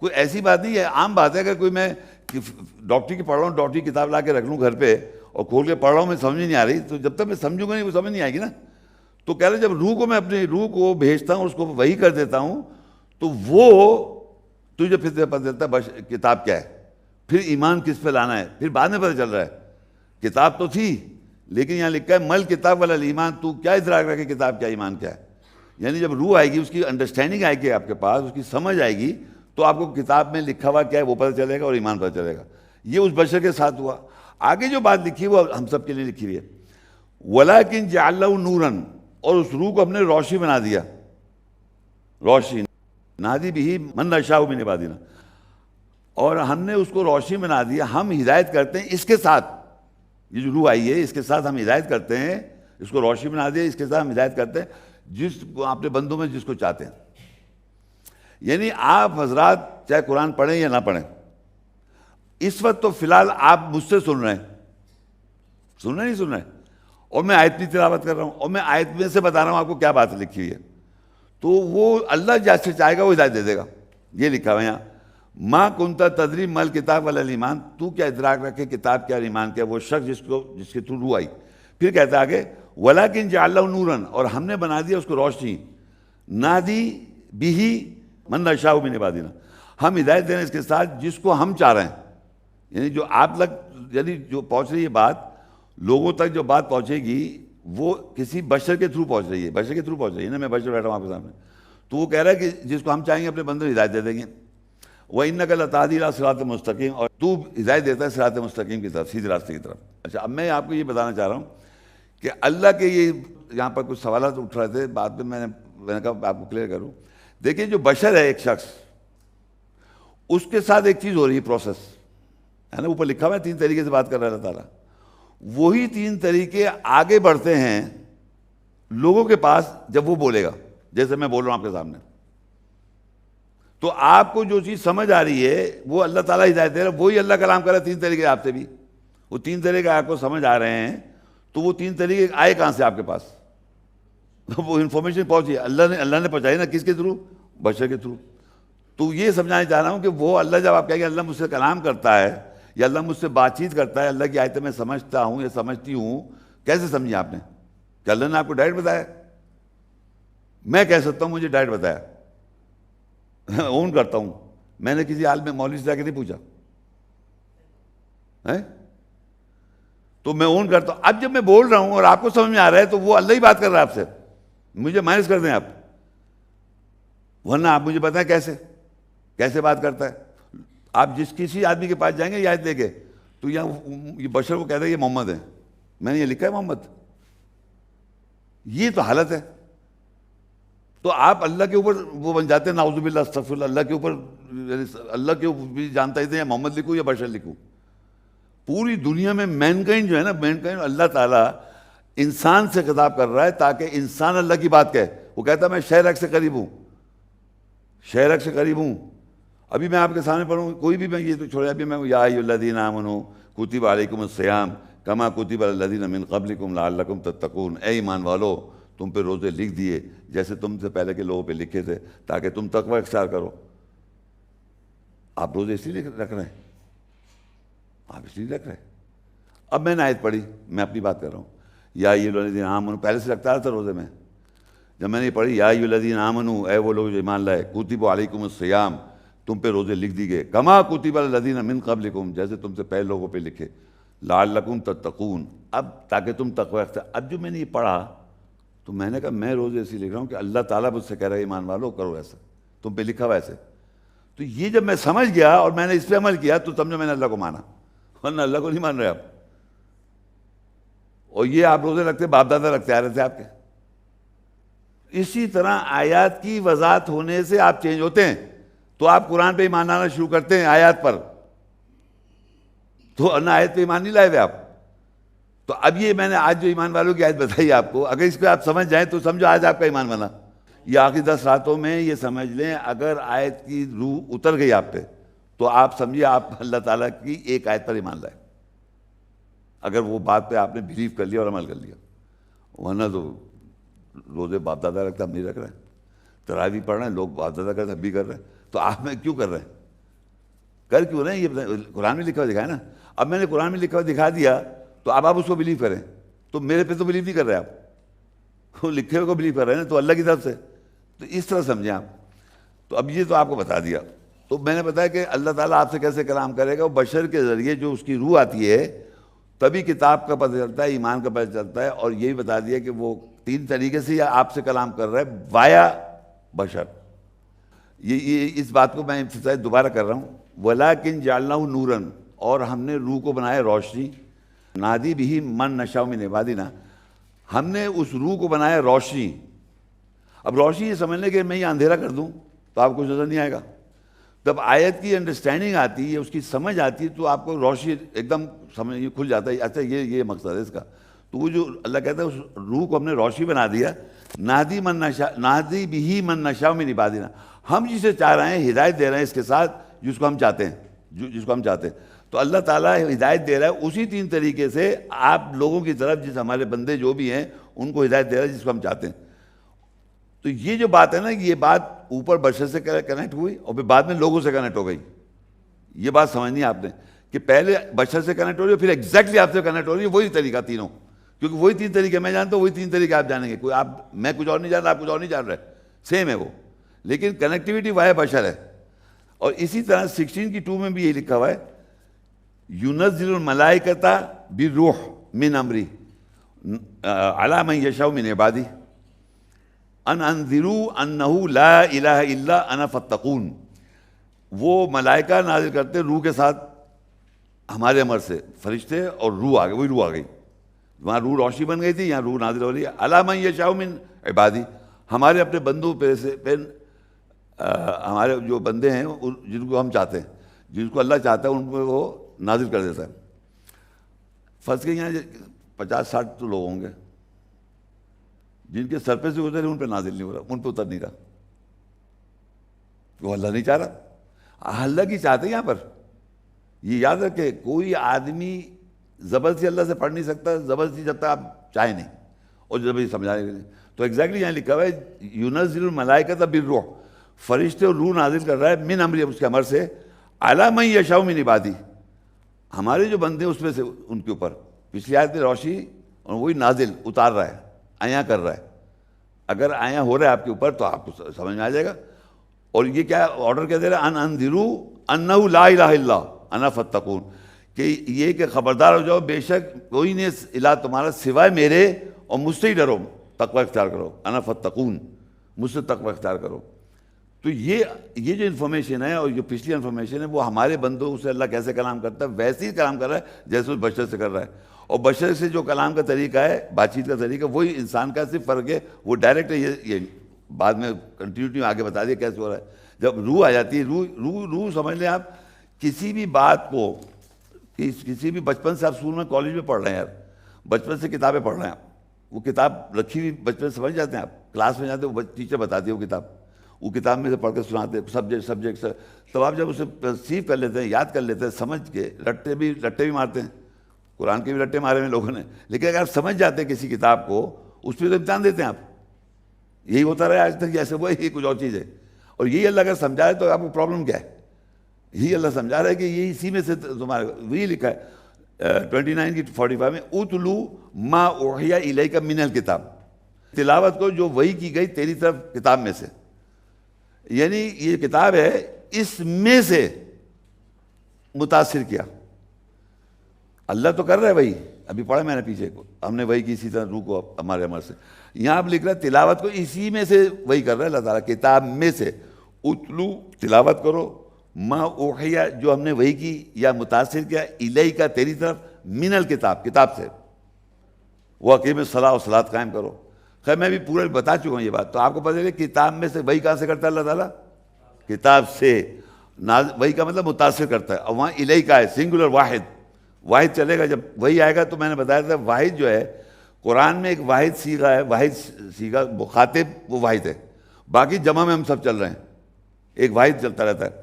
S1: کوئی ایسی بات نہیں ہے, عام بات ہے. اگر کوئی میں ڈاکٹری کی پڑھ رہا ہوں, ڈاکٹری کی کتاب لا کے رکھ لوں گھر پہ اور کھول کے پڑھ رہا ہوں, میں سمجھ نہیں آ رہی, تو جب تک میں سمجھوں گا نہیں وہ سمجھ نہیں آئے گی نا. تو کہہ رہے جب روح کو میں اپنی روح کو بھیجتا ہوں, اس کو وہی کر دیتا ہوں, تو وہ تجھے پھر پتہ چلتا ہے کتاب کیا ہے, پھر ایمان کس پہ لانا ہے, پھر بعد میں پتہ چل رہا ہے. کتاب تو تھی, لیکن یہاں لکھا ہے مل کتاب والا ایمان, تو کیا ادراک رکھے کتاب کیا ایمان کیا ہے. یعنی جب روح آئے گی, اس کی انڈرسٹینڈنگ آئے گی آپ کے پاس, اس کی سمجھ آئے گی, تو آپ کو کتاب میں لکھا ہوا کیا ہے وہ پتہ چلے گا اور ایمان پتہ چلے گا. یہ اس بشر کے ساتھ ہوا. آگے جو بات لکھی وہ ہم سب کے لیے لکھی ہوئی ہے, وَلَٰكِن جَعَلْنَهُ نُورًا, اور اس روح کو ہم نے روشنی بنا دیا. روشنی نَهْدِي بِهِ مَن نَّشَاءُ مِنْ عِبَادِنَا, اور ہم نے اس کو روشنی بنا دیا. ہم ہدایت کرتے ہیں اس کے ساتھ, یہ جو روح آئی ہے اس کے ساتھ ہم ہدایت کرتے ہیں, اس کو روشنی بنا دیا, اس کے ساتھ ہم ہدایت کرتے ہیں جس کو اپنے بندوں میں جس کو چاہتے ہیں. یعنی آپ حضرات چاہے قرآن پڑھیں یا نہ پڑھیں, اس وقت تو فی الحال آپ مجھ سے سن رہے ہیں, سن رہے نہیں سن رہے, اور میں آیت بھی تلاوت کر رہا ہوں, اور میں آیت میں سے بتا رہا ہوں آپ کو کیا بات لکھی ہوئی ہے. تو وہ اللہ جیسے چاہے گا وہ ہدایت دے دے گا. یہ لکھا ہوا ہے یہاں, ما کنت تدری ما الکتاب ولا الایمان, تو کیا ادراک رکھے کتاب کیا اور ایمان کیا, وہ شخص جس کے تھرو روح آئی. پھر کہتا ہے آگے, وَلَٰكِن جَعَلْنَهُ نُورًا, اور ہم نے بنا دیا اس کو روشنی, نَهْدِي بِهِ مَن نَّشَاءُ مِنْ عِبَادِنَا, ہم ہدایت دیں اس کے ساتھ جس کو ہم چاہ رہے ہیں. یعنی جو آپ لگ, یعنی جو پہنچ رہی ہے بات لوگوں تک, جو بات پہنچے گی وہ کسی بشر کے تھرو پہنچ رہی ہے, بشر کے تھرو پہنچ رہی ہے نا, میں بشر بیٹھا ہوں آپ کے سامنے. تو وہ کہہ رہا ہے کہ جس کو ہم چاہیں گے اپنے بندوں ہدایت دے دیں گے. وَإِنَّكَ لَتَهْدِي إِلَىٰ صِرَاطٍ مُسْتَقِيمٍ, اور تو ہدایت دیتا ہے صراط مستقیم کی طرف, سیدھے راستے کی طرف. اچھا, اب میں آپ کو یہ بتانا چاہ رہا ہوں کہ اللہ کے یہ یہاں پر کچھ سوالات اٹھ رہے تھے, بعد میں نے کہا آپ کو کلیئر کروں. دیکھیں جو بشر ہے ایک شخص, اس کے ساتھ ایک چیز ہو رہی ہے, پروسیس ہے نا, اوپر لکھا ہوا ہے 3 طریقے سے بات کر رہا ہے اللہ تعالیٰ. وہی 3 طریقے آگے بڑھتے ہیں لوگوں کے پاس جب وہ بولے گا, جیسے میں بول رہا ہوں آپ کے سامنے. تو آپ کو جو چیز سمجھ آ رہی ہے وہ اللہ تعالیٰ ہدایت دے رہا ہے, وہی اللہ کلام کر رہا ہے 3 طریقے آپ سے بھی. وہ 3 طریقے آپ کو سمجھ آ رہے ہیں تو وہ 3 طریقے آئے کہاں سے آپ کے پاس؟ وہ انفارمیشن پہنچی اللہ نے پہنچائی نا، کس کے تھرو؟ بشر کے تھرو. تو یہ سمجھانا چاہ رہا ہوں کہ وہ اللہ جب آپ کہیں گے اللہ مجھ سے کلام کرتا ہے یا اللہ مجھ سے بات چیت کرتا ہے، اللہ کی آیتیں میں سمجھتا ہوں یا سمجھتی ہوں، کیسے سمجھی آپ نے؟ کہ اللہ نے آپ کو ڈائریکٹ بتایا؟ میں کہہ سکتا ہوں مجھے ڈائریکٹ بتایا، اون کرتا ہوں. میں نے کسی عالم مولوی سے جا کے نہیں پوچھا ہے، تو میں اون کرتا ہوں. اب جب میں بول رہا ہوں اور آپ کو سمجھ میں آ رہا ہے تو وہ اللہ ہی بات کر رہا ہے آپ سے، مجھے مائنس کر دیں آپ، ورنہ آپ مجھے بتائیں کیسے بات کرتا ہے. آپ جس کسی آدمی کے پاس جائیں گے یاد دے کے تو یہ بشر کو کہتا ہے یہ محمد ہے، میں نے یہ لکھا ہے محمد، یہ تو حالت ہے. تو آپ اللہ کے اوپر وہ بن جاتے ہیں، نعوذ باللہ استغفر اللہ، اللہ کے اوپر، اللہ کے اوپر بھی جانتا ہی تھے یا محمد لکھوں یا بشر لکھوں. پوری دنیا میں مینکائنڈ جو ہے نا، مینکائنڈ اللہ تعالیٰ انسان سے خطاب کر رہا ہے تاکہ انسان اللہ کی بات کہے. وہ کہتا ہے میں شہرک سے قریب ہوں، شہرک سے قریب ہوں. ابھی میں آپ کے سامنے پڑھوں، کوئی بھی میں یہ تو چھوڑے، ابھی میں یا ایھا الذین آمنوا کتب علیکم الصیام کما کتب علی الذین من قبلکم لعلکم تتقون. اے ایمان والو، تم پہ روزے لکھ دیے جیسے تم سے پہلے کے لوگوں پہ لکھے تھے تاکہ تم تقوی اختیار کرو. آپ روزے اس لیے رکھ رہے ہیں، آپ اس لیے رکھ رہے ہیں. اب میں نے آیت پڑھی، میں اپنی بات کر رہا ہوں. یا ایھا الذین آمنوا پہلے سے رکھتا تھا روزے میں، جب میں نے پڑھی یا ایھا الذین آمنوا، اے وہ لوگ جو ایمان لائے، کتب علیکم الصیام، تم پہ روزے لکھ دی گئے، کما کتب علی الذین من قبلکم، جیسے تم سے پہلے لوگوں پہ لکھے، لعلکم تتقون، اب تاکہ تم تقوی اختیار. اب جو میں نے یہ پڑھا تو میں نے کہا میں روزے ایسے لکھ رہا ہوں کہ اللہ تعالیٰ مجھ سے کہہ رہا ہے ایمان والو کرو ایسا، تم پہ لکھا ہوا ایسے. تو یہ جب میں سمجھ گیا اور میں نے اس پہ عمل کیا تو سمجھو میں نے اللہ کو مانا، ورنہ اللہ کو نہیں مان رہے آپ. اور یہ آپ روزے رکھتے، باپ دادا رکھتے آ رہے تھے آپ کے. اسی طرح آیات کی وضاحت ہونے سے آپ چینج ہوتے ہیں. تو آپ قرآن پہ ایمان لانا شروع کرتے ہیں آیات پر، تو نہ آیت پہ ایمان نہیں لائے ہوئے آپ. تو اب یہ میں نے آج جو ایمان والوں کی آیت بتائی آپ کو، اگر اس کو آپ سمجھ جائیں تو سمجھو آج آپ کا ایمان بنا. یہ آخری 10 راتوں میں یہ سمجھ لیں، اگر آیت کی روح اتر گئی آپ پہ تو آپ سمجھیے آپ اللہ تعالیٰ کی ایک آیت پر ایمان لائے، اگر وہ بات پہ آپ نے بلیو کر لیا اور عمل کر لیا. ورنہ تو روزے باپ دادا رکھتے ہم نہیں رکھ رہے ہیں، تراویح پڑھ رہے ہیں لوگ، باپ دادا کرتے ہم بھی کر رہے ہیں. تو آپ میں کیوں کر رہے ہیں؟ کر کیوں رہے ہیں؟ یہ قرآن میں لکھا ہوا دکھایا نا. اب میں نے قرآن میں لکھا ہوا دکھا دیا تو اب آپ اس کو بلیو کریں. تو میرے پہ تو بلیو نہیں کر رہے آپ، وہ لکھے ہوئے کو بلیو کر رہے ہیں تو اللہ کی طرف سے. تو اس طرح سمجھیں آپ. تو اب یہ تو آپ کو بتا دیا. تو میں نے بتایا کہ اللہ تعالیٰ آپ سے کیسے کلام کرے گا، وہ بشر کے ذریعے جو اس کی روح آتی ہے تبھی کتاب کا پتہ چلتا ہے، ایمان کا پتہ چلتا ہے. اور یہی بتا دیا کہ وہ 3 طریقے سے آپ سے کلام کر رہا ہے وایا بشر. یہ اس بات کو میں emphasize دوبارہ کر رہا ہوں. وَلَٰكِن جَعَلْنَاهُ نُورًا، اور ہم نے روح کو بنایا روشنی. نادی بھی من نشاء من عبادنا، ہم نے اس روح کو بنایا روشنی. اب روشنی یہ سمجھ لیں کہ میں یہ اندھیرا کر دوں تو آپ کو نظر نہیں آئے گا. جب آیت کی انڈرسٹینڈنگ آتی ہے، اس کی سمجھ آتی ہے تو آپ کو روشنی ایک دم سمجھ کھل جاتا ہے. اچھا یہ مقصد ہے اس کا. تو وہ جو اللہ کہتا ہے اس روح کو ہم نے روشنی بنا دیا. نادی بھی من نشاء من عبادنا، ہم جسے چاہ رہے ہیں ہدایت دے رہے ہیں اس کے ساتھ جس کو ہم چاہتے ہیں، جس کو ہم چاہتے ہیں. تو اللہ تعالیٰ ہدایت دے رہا ہے اسی 3 طریقے سے آپ لوگوں کی طرف، جس ہمارے بندے جو بھی ہیں ان کو ہدایت دے رہا ہے جس کو ہم چاہتے ہیں. تو یہ جو بات ہے نا، یہ بات اوپر بشر سے کنیکٹ ہوئی اور پھر بعد میں لوگوں سے کنیکٹ ہو گئی. یہ بات سمجھنی ہے آپ نے کہ پہلے بشر سے کنیکٹ ہو رہی ہے، پھر ایگزیکٹلی آپ سے کنیکٹ ہو رہی ہے. وہی طریقہ تینوں، کیونکہ وہی 3 طریقے میں جانتا ہوں، وہی 3 طریقے آپ جانیں گے. کوئی میں کچھ اور نہیں جان رہا، آپ کچھ اور نہیں جان رہے، سیم ہے وہ، لیکن کنیکٹیوٹی وایا بشر ہے. اور اسی طرح 16 کی 2 میں بھی یہی لکھا ہوا ہے، یُنَزِّلُ الْمَلَائِکَةَ بِالرُّوحِ مِنْ أَمْرِهِ عَلَىٰ مَنْ يَشَاءُ مِنْ عِبَادِهِ ان انذروا انہ لا الہ الا انا فاتقون. وہ ملائکہ نازل کرتے روح کے ساتھ ہمارے امر سے، فرشتے اور روح آ گئی، وہی روح آ گئی. وہاں روح روشنی بن گئی تھی، یہاں روح نازل ہو رہی ہے. علی من یشاء من عبادی، ہمارے اپنے بندوں پہ سے ہمارے جو بندے ہیں جن کو ہم چاہتے ہیں، جن کو اللہ چاہتا ہے ان پہ وہ نازل کر دیتا ہے. فرض کے یہاں 50-60 تو لوگ ہوں گے جن کے سر پہ سے گزرے ان پہ نازل نہیں ہو رہا، ان پہ اتر نہیں رہا. وہ اللہ نہیں چاہ رہا، اللہ کی چاہتے ہیں. یہاں پر یہ یاد رکھے، کوئی آدمی زبردستی اللہ سے پڑھ نہیں سکتا، زبردستی جب تک آپ چاہیں نہیں، اور زبردستی سمجھانے کے لیے. تو ایگزیکٹلی یہاں لکھا ہوا ہے یونزل الملائکۃ بالروح، فرشتے اور روح نازل کر رہا ہے من امر، اس کے امر سے، علی من یشاء من عبادی، ہمارے جو بندے اس میں سے ان کے اوپر. پچھلی آیت میں روشنی اور وہی نازل اتار رہا ہے، عیاں کر رہا ہے. اگر عیاں ہو رہا ہے آپ کے اوپر تو آپ کو سمجھ میں آ جائے گا. اور یہ کیا آرڈر کیا دے رہا ہے؟ ان انذروا انہ لا الہ الا انا فاتقون، کہ یہ کہ خبردار ہو جاؤ بے شک کوئی نہیں الہ تمہارا سوائے میرے، اور مجھ سے ہی ڈرو، تقوی اختیار کرو، انا فاتقون، مجھ سے تقوی اختیار کرو. تو یہ جو انفارمیشن ہے اور جو پچھلی انفارمیشن ہے وہ ہمارے بندوں سے اللہ کیسے کلام کرتا ہے ویسے ہی کلام کر رہا ہے جیسے اس بشر سے کر رہا ہے. اور بشر سے جو کلام کا طریقہ ہے، بات چیت کا طریقہ، وہی انسان کا صرف فرق ہے، وہ ڈائریکٹ ہے. یہ بعد میں کنٹینیوٹی آگے بتا دیا کیسے ہو رہا ہے. جب روح آ جاتی ہے، روح سمجھ لیں آپ کسی بھی بات کو، کسی بھی بچپن سے آپ اسکول میں کالج میں پڑھ رہے ہیں یار، بچپن سے کتابیں پڑھ رہے ہیں آپ، وہ کتاب رکھی ہوئی بچپن سے سمجھ جاتے ہیں آپ، کلاس میں جاتے ہیں وہ ٹیچر بتاتی ہے وہ کتاب، وہ کتاب میں سے پڑھ کے سناتے ہیں سبجیکٹ. تب آپ جب اسے پرسیو کر لیتے ہیں، یاد کر لیتے ہیں، سمجھ کے رٹے بھی مارتے ہیں، قرآن کے بھی رٹے مارے ہوئے لوگوں نے، لیکن اگر آپ سمجھ جاتے ہیں کسی کتاب کو، اس پہ تو امتحان دیتے ہیں آپ. یہی ہوتا رہا آج تک، جیسے وہ یہ کچھ اور چیز ہے. اور یہی اللہ اگر سمجھا ہے تو آپ کو پرابلم کیا ہے؟ یہی اللہ سمجھا رہا ہے کہ یہ اسی میں سے تمہارے، وہی لکھا ہے 29 کی 45 میں، اتلو ما اوحی الیک من الکتاب، تلاوت کو جو وحی کی گئی تیری طرف کتاب میں سے. یعنی یہ کتاب ہے اس میں سے متاثر کیا. اللہ تو کر رہا ہے وہی، ابھی پڑھا میں نے پیچھے کو، ہم نے وہی کی اسی طرح روح کو ہمارے عمر سے. یہاں آپ لکھ رہا ہے تلاوت کو اسی میں سے وہی کر رہا ہے اللہ تعالیٰ، کتاب میں سے. اتلو تلاوت کرو، ما اوحی جو ہم نے وہی کی یا متاثر کیا، الیک کا تیری طرف، من الکتاب کتاب سے، وہ اقیم الصلاۃ و صلاۃ قائم کرو. خیر میں بھی پورا بتا چکا ہوں یہ بات، تو آپ کو پتہ ہے کتاب میں سے وہی کہاں سے کرتا ہے اللہ تعالیٰ؟ کتاب سے. وہی کا مطلب متاثر کرتا ہے. اور وہاں الیک ہے سنگولر، واحد چلے گا. جب وہی آئے گا تو میں نے بتایا تھا واحد جو ہے قرآن میں ایک واحد صیغہ ہے، واحد صیغہ مخاطب وہ واحد ہے، باقی جمع میں ہم سب چل رہے ہیں، ایک واحد چلتا رہتا ہے.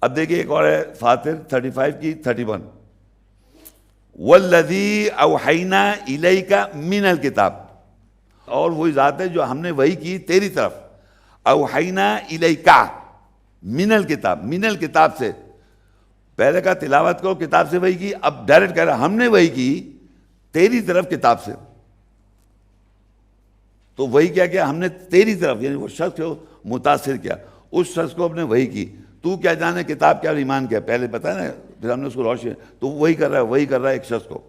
S1: اب دیکھیے ایک اور ہے فاطر 35 کی 31، والذی اوحینا الیک من الکتاب، اور وہی ذات ہے جو ہم نے وحی کی تیری طرف، اوحینا الیک من الکتاب، من الکتاب سے. پہلے کا تلاوت کرو کتاب سے وحی کی، اب ڈائریکٹ کہہ رہا ہم نے وحی کی تیری طرف کتاب سے. تو وہی کیا ہم نے تیری طرف، یعنی وہ شخص کو متاثر کیا، اس شخص کو ہم نے وحی کی. تو کیا جانے کتاب کیا اور ایمان کیا، پہلے پتہ ہے نا، پھر ہم نے اس کو روشن، تو وہی کر رہا ہے ایک شخص کو.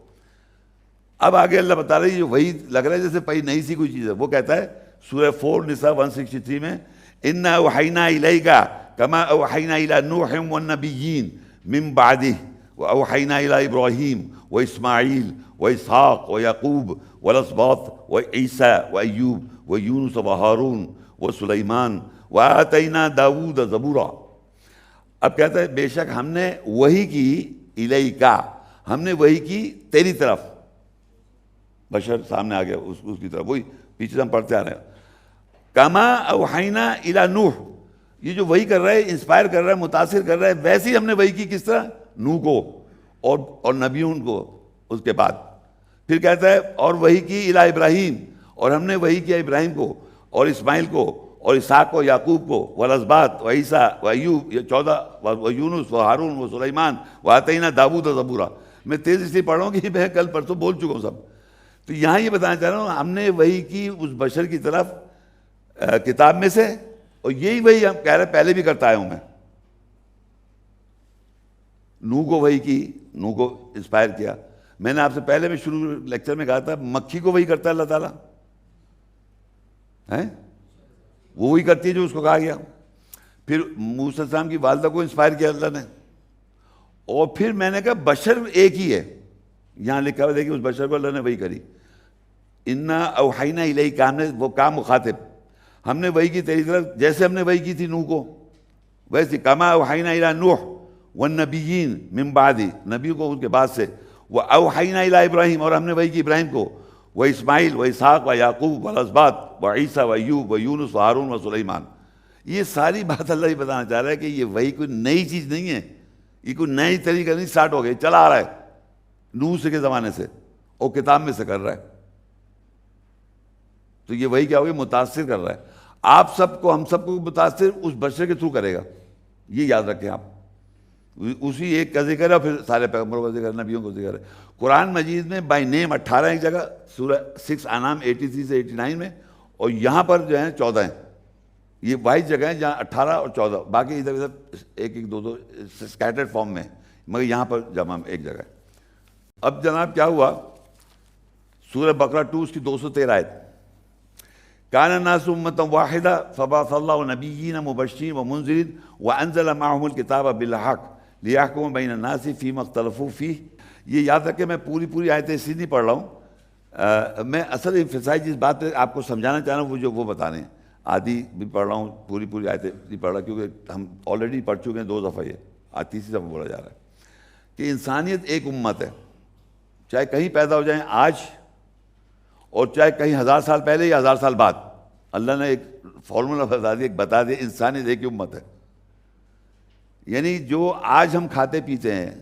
S1: اب آگے اللہ بتا رہا ہے جو وہی لگ رہا ہے جیسے پہلے نئی سی کوئی چیز ہے. وہ کہتا ہے سورہ 4 نساء 163 میں، انا اوحینا الیک کما اوحینا الی نوح والنبیین من بعدہ واوحینا الی ابراہیم واسماعیل واسحاق ویعقوب والاسباط وعیسیٰ وایوب ویونس وہارون وسلیمان وآتینا داود زبورا. اب کہتا ہے بے شک ہم نے وحی کی الیکا، ہم نے وحی کی تیری طرف. بشر سامنے آ گیا اس کی طرف، وہی پیچھے ہم پڑھتے آ رہے ہیں. کما اوحینا الی نوح، یہ جو وحی کر رہا ہے، انسپائر کر رہا ہے، متاثر کر رہا ہے، ویسے ہی ہم نے وحی کی کس طرح؟ نوح کو اور نبیوں کو اس کے بعد. پھر کہتا ہے اور وحی کی الی ابراہیم، اور ہم نے وحی کیا ابراہیم کو اور اسماعیل کو اور اسحاق کو، یعقوب کو، والاسباط وعیسیٰ وایوب، یہ 14، ویونس وہارون وسلیمان وآتینا داود زبورا. میں تیز اس لیے پڑھ رہا ہوں کہ میں کل پرسوں بول چکا ہوں سب. تو یہاں یہ بتانا چاہ رہا ہوں ہم نے وحی کی اس بشر کی طرف کتاب میں سے، اور یہی وحی ہم کہہ رہے پہلے بھی کرتا آیا ہوں میں. نوح کو وحی کی، نوح کو انسپائر کیا. میں نے آپ سے پہلے میں شروع لیکچر میں کہا تھا مکھی کو وحی کرتا ہے اللہ تعالیٰ، وہ وہی کرتی ہے جو اس کو کہا گیا. پھر موسیٰ علیہ السلام کی والدہ کو انسپائر کیا اللہ نے. اور پھر میں نے کہا بشر ایک ہی ہے، یہاں لکھا ہوا دیکھیے اس بشر کو اللہ نے وحی کری. انا اوحینا الیک، ہم نے وہ کام مخاطب، ہم نے وحی کی تیری طرف جیسے ہم نے وحی کی تھی نوح کو، ویسے کما اوحینا الی نوح والنبیین من بعد، نبیوں کو ان کے بعد سے، واوحینا الی ابراہیم، اور ہم نے وحی کی ابراہیم کو، و اسماعیل و اسحاق و یعقوب والاسباط و عیسیٰ و ایوب و یونس و ہارون و سلیمان. یہ ساری بات اللہ ہی بتانا چاہ رہا ہے کہ یہ وحی کوئی نئی چیز نہیں ہے، یہ کوئی نئی طریقہ نہیں اسٹارٹ ہو گئی، چلا آ رہا ہے. نوح سے کے زمانے سے، اور کتاب میں سے کر رہا ہے. تو یہ وہی کیا ہوگی، متاثر کر رہا ہے. آپ سب کو، ہم سب کو متاثر اس بشر کے تھرو کرے گا، یہ یاد رکھیں آپ. اسی ایک کا ذکر ہے، پھر سارے پیغمبروں کا ذکر، نبیوں کا ذکر ہے. قرآن مجید میں بائی نیم 18 ایک جگہ، سورہ 6 انعام 83 سے 89 میں، اور یہاں پر جو ہیں 14 ہیں. یہ وائز جگہ ہیں جہاں 18 اور 14، باقی ادھر ادھر ایک ایک دو دو اسکیٹرڈ فارم میں، مگر یہاں پر جمع ایک جگہ ہے. اب جناب کیا ہوا، سورہ بقرہ 2 اس کی 213 آیت. کان الناس امۃ واحدہ فبعث اللہ نبیین مبشرین ومنذرین وانزل معهم الکتاب بالحق لیحکم بین الناس فیما اختلفوا فیہ. یہ یاد رکھیں، میں پوری آیتیں اس لیے نہیں پڑھ رہا ہوں، میں اصل ایمفیسائز جس بات پہ آپ کو سمجھانا چاہ رہا ہوں وہ بتا رہے ہیں. آدھی بھی پڑھ رہا ہوں، پوری آیتیں نہیں پڑھ رہا کیونکہ ہم آلریڈی پڑھ چکے ہیں 2 دفعہ. یہ آج تیسری دفعہ بولا جا رہا ہے کہ انسانیت ایک امت ہے، چاہے کہیں پیدا ہو جائیں آج، اور چاہے کہیں 1000 سال پہلے یا 1000 سال بعد. اللہ نے ایک فارمولا بتا دیا، انسانیت ایک ہی امت ہے. یعنی جو آج ہم کھاتے پیتے ہیں،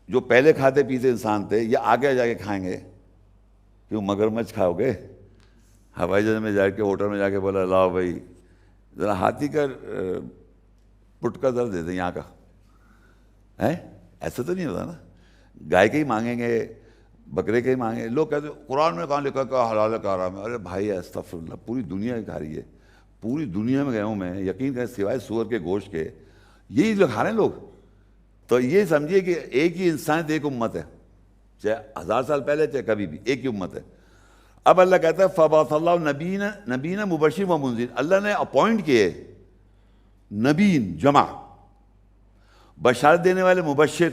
S1: جو پہلے کھاتے پیتے انسان تھے، یہ آگے جا کے کھائیں گے. کیوں مگرمچھ کھاؤ گے؟ ہوائی جہاز میں جا کے ہوٹل میں جا کے بولا لاؤ بھائی ذرا ہاتھی کا پٹ کا درد دے دیں یہاں کا، ہے ایسا تو نہیں ہوتا نا. گائے کے ہی مانگیں گے، بکرے کے ہی مانگیں گے. لوگ کہتے ہیں قرآن میں کہاں لکھا کہ حلال ہے کہ حرام ہے. ارے بھائی استغفر اللہ، پوری دنیا کھا رہی ہے، پوری دنیا میں گیا ہوں میں، یقین کریں سوائے سور کے گوشت کے یہی جو کھا رہے ہیں لوگ. تو یہ سمجھیے کہ ایک ہی انسان ایک امت ہے، چاہے 1000 سال پہلے چاہے کبھی بھی، ایک ہی امت ہے. اب اللہ کہتا ہے فبعث اللہ نبیین مبشرین و منذرین. اللہ نے اپوائنٹ کیے نبیین جمع، بشارت دینے والے مبشر.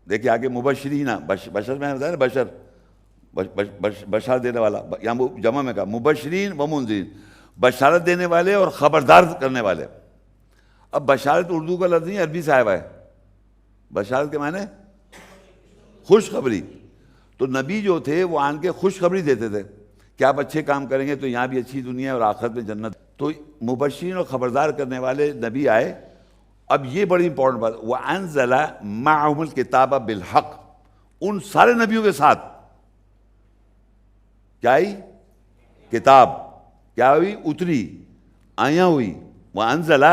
S1: دیکھیے آگے مبشرین، بشر میں بتایا نا، بشارت دینے والا، یہاں جمع میں کہا مبشرین و منذرین، بشارت دینے والے اور خبردار کرنے والے. اب بشارت اردو کا لفظ نہیں، عربی سے آیا ہوا ہے. بشارت کے معنی خوشخبری. تو نبی جو تھے وہ آن کے خوشخبری دیتے تھے کہ آپ اچھے کام کریں گے تو یہاں بھی اچھی دنیا ہے اور آخرت میں جنت. تو مبشرین اور خبردار کرنے والے نبی آئے. اب یہ بڑی امپورٹنٹ بات، وَأَنزَلَ مَعَهُمُ الْكِتَابَ بِالْحَقِّ. ان سارے نبیوں کے ساتھ کیا آئی؟ کتاب. کیا ہوئی؟ اتری، آیاں ہوئی. وَأَنزَلَ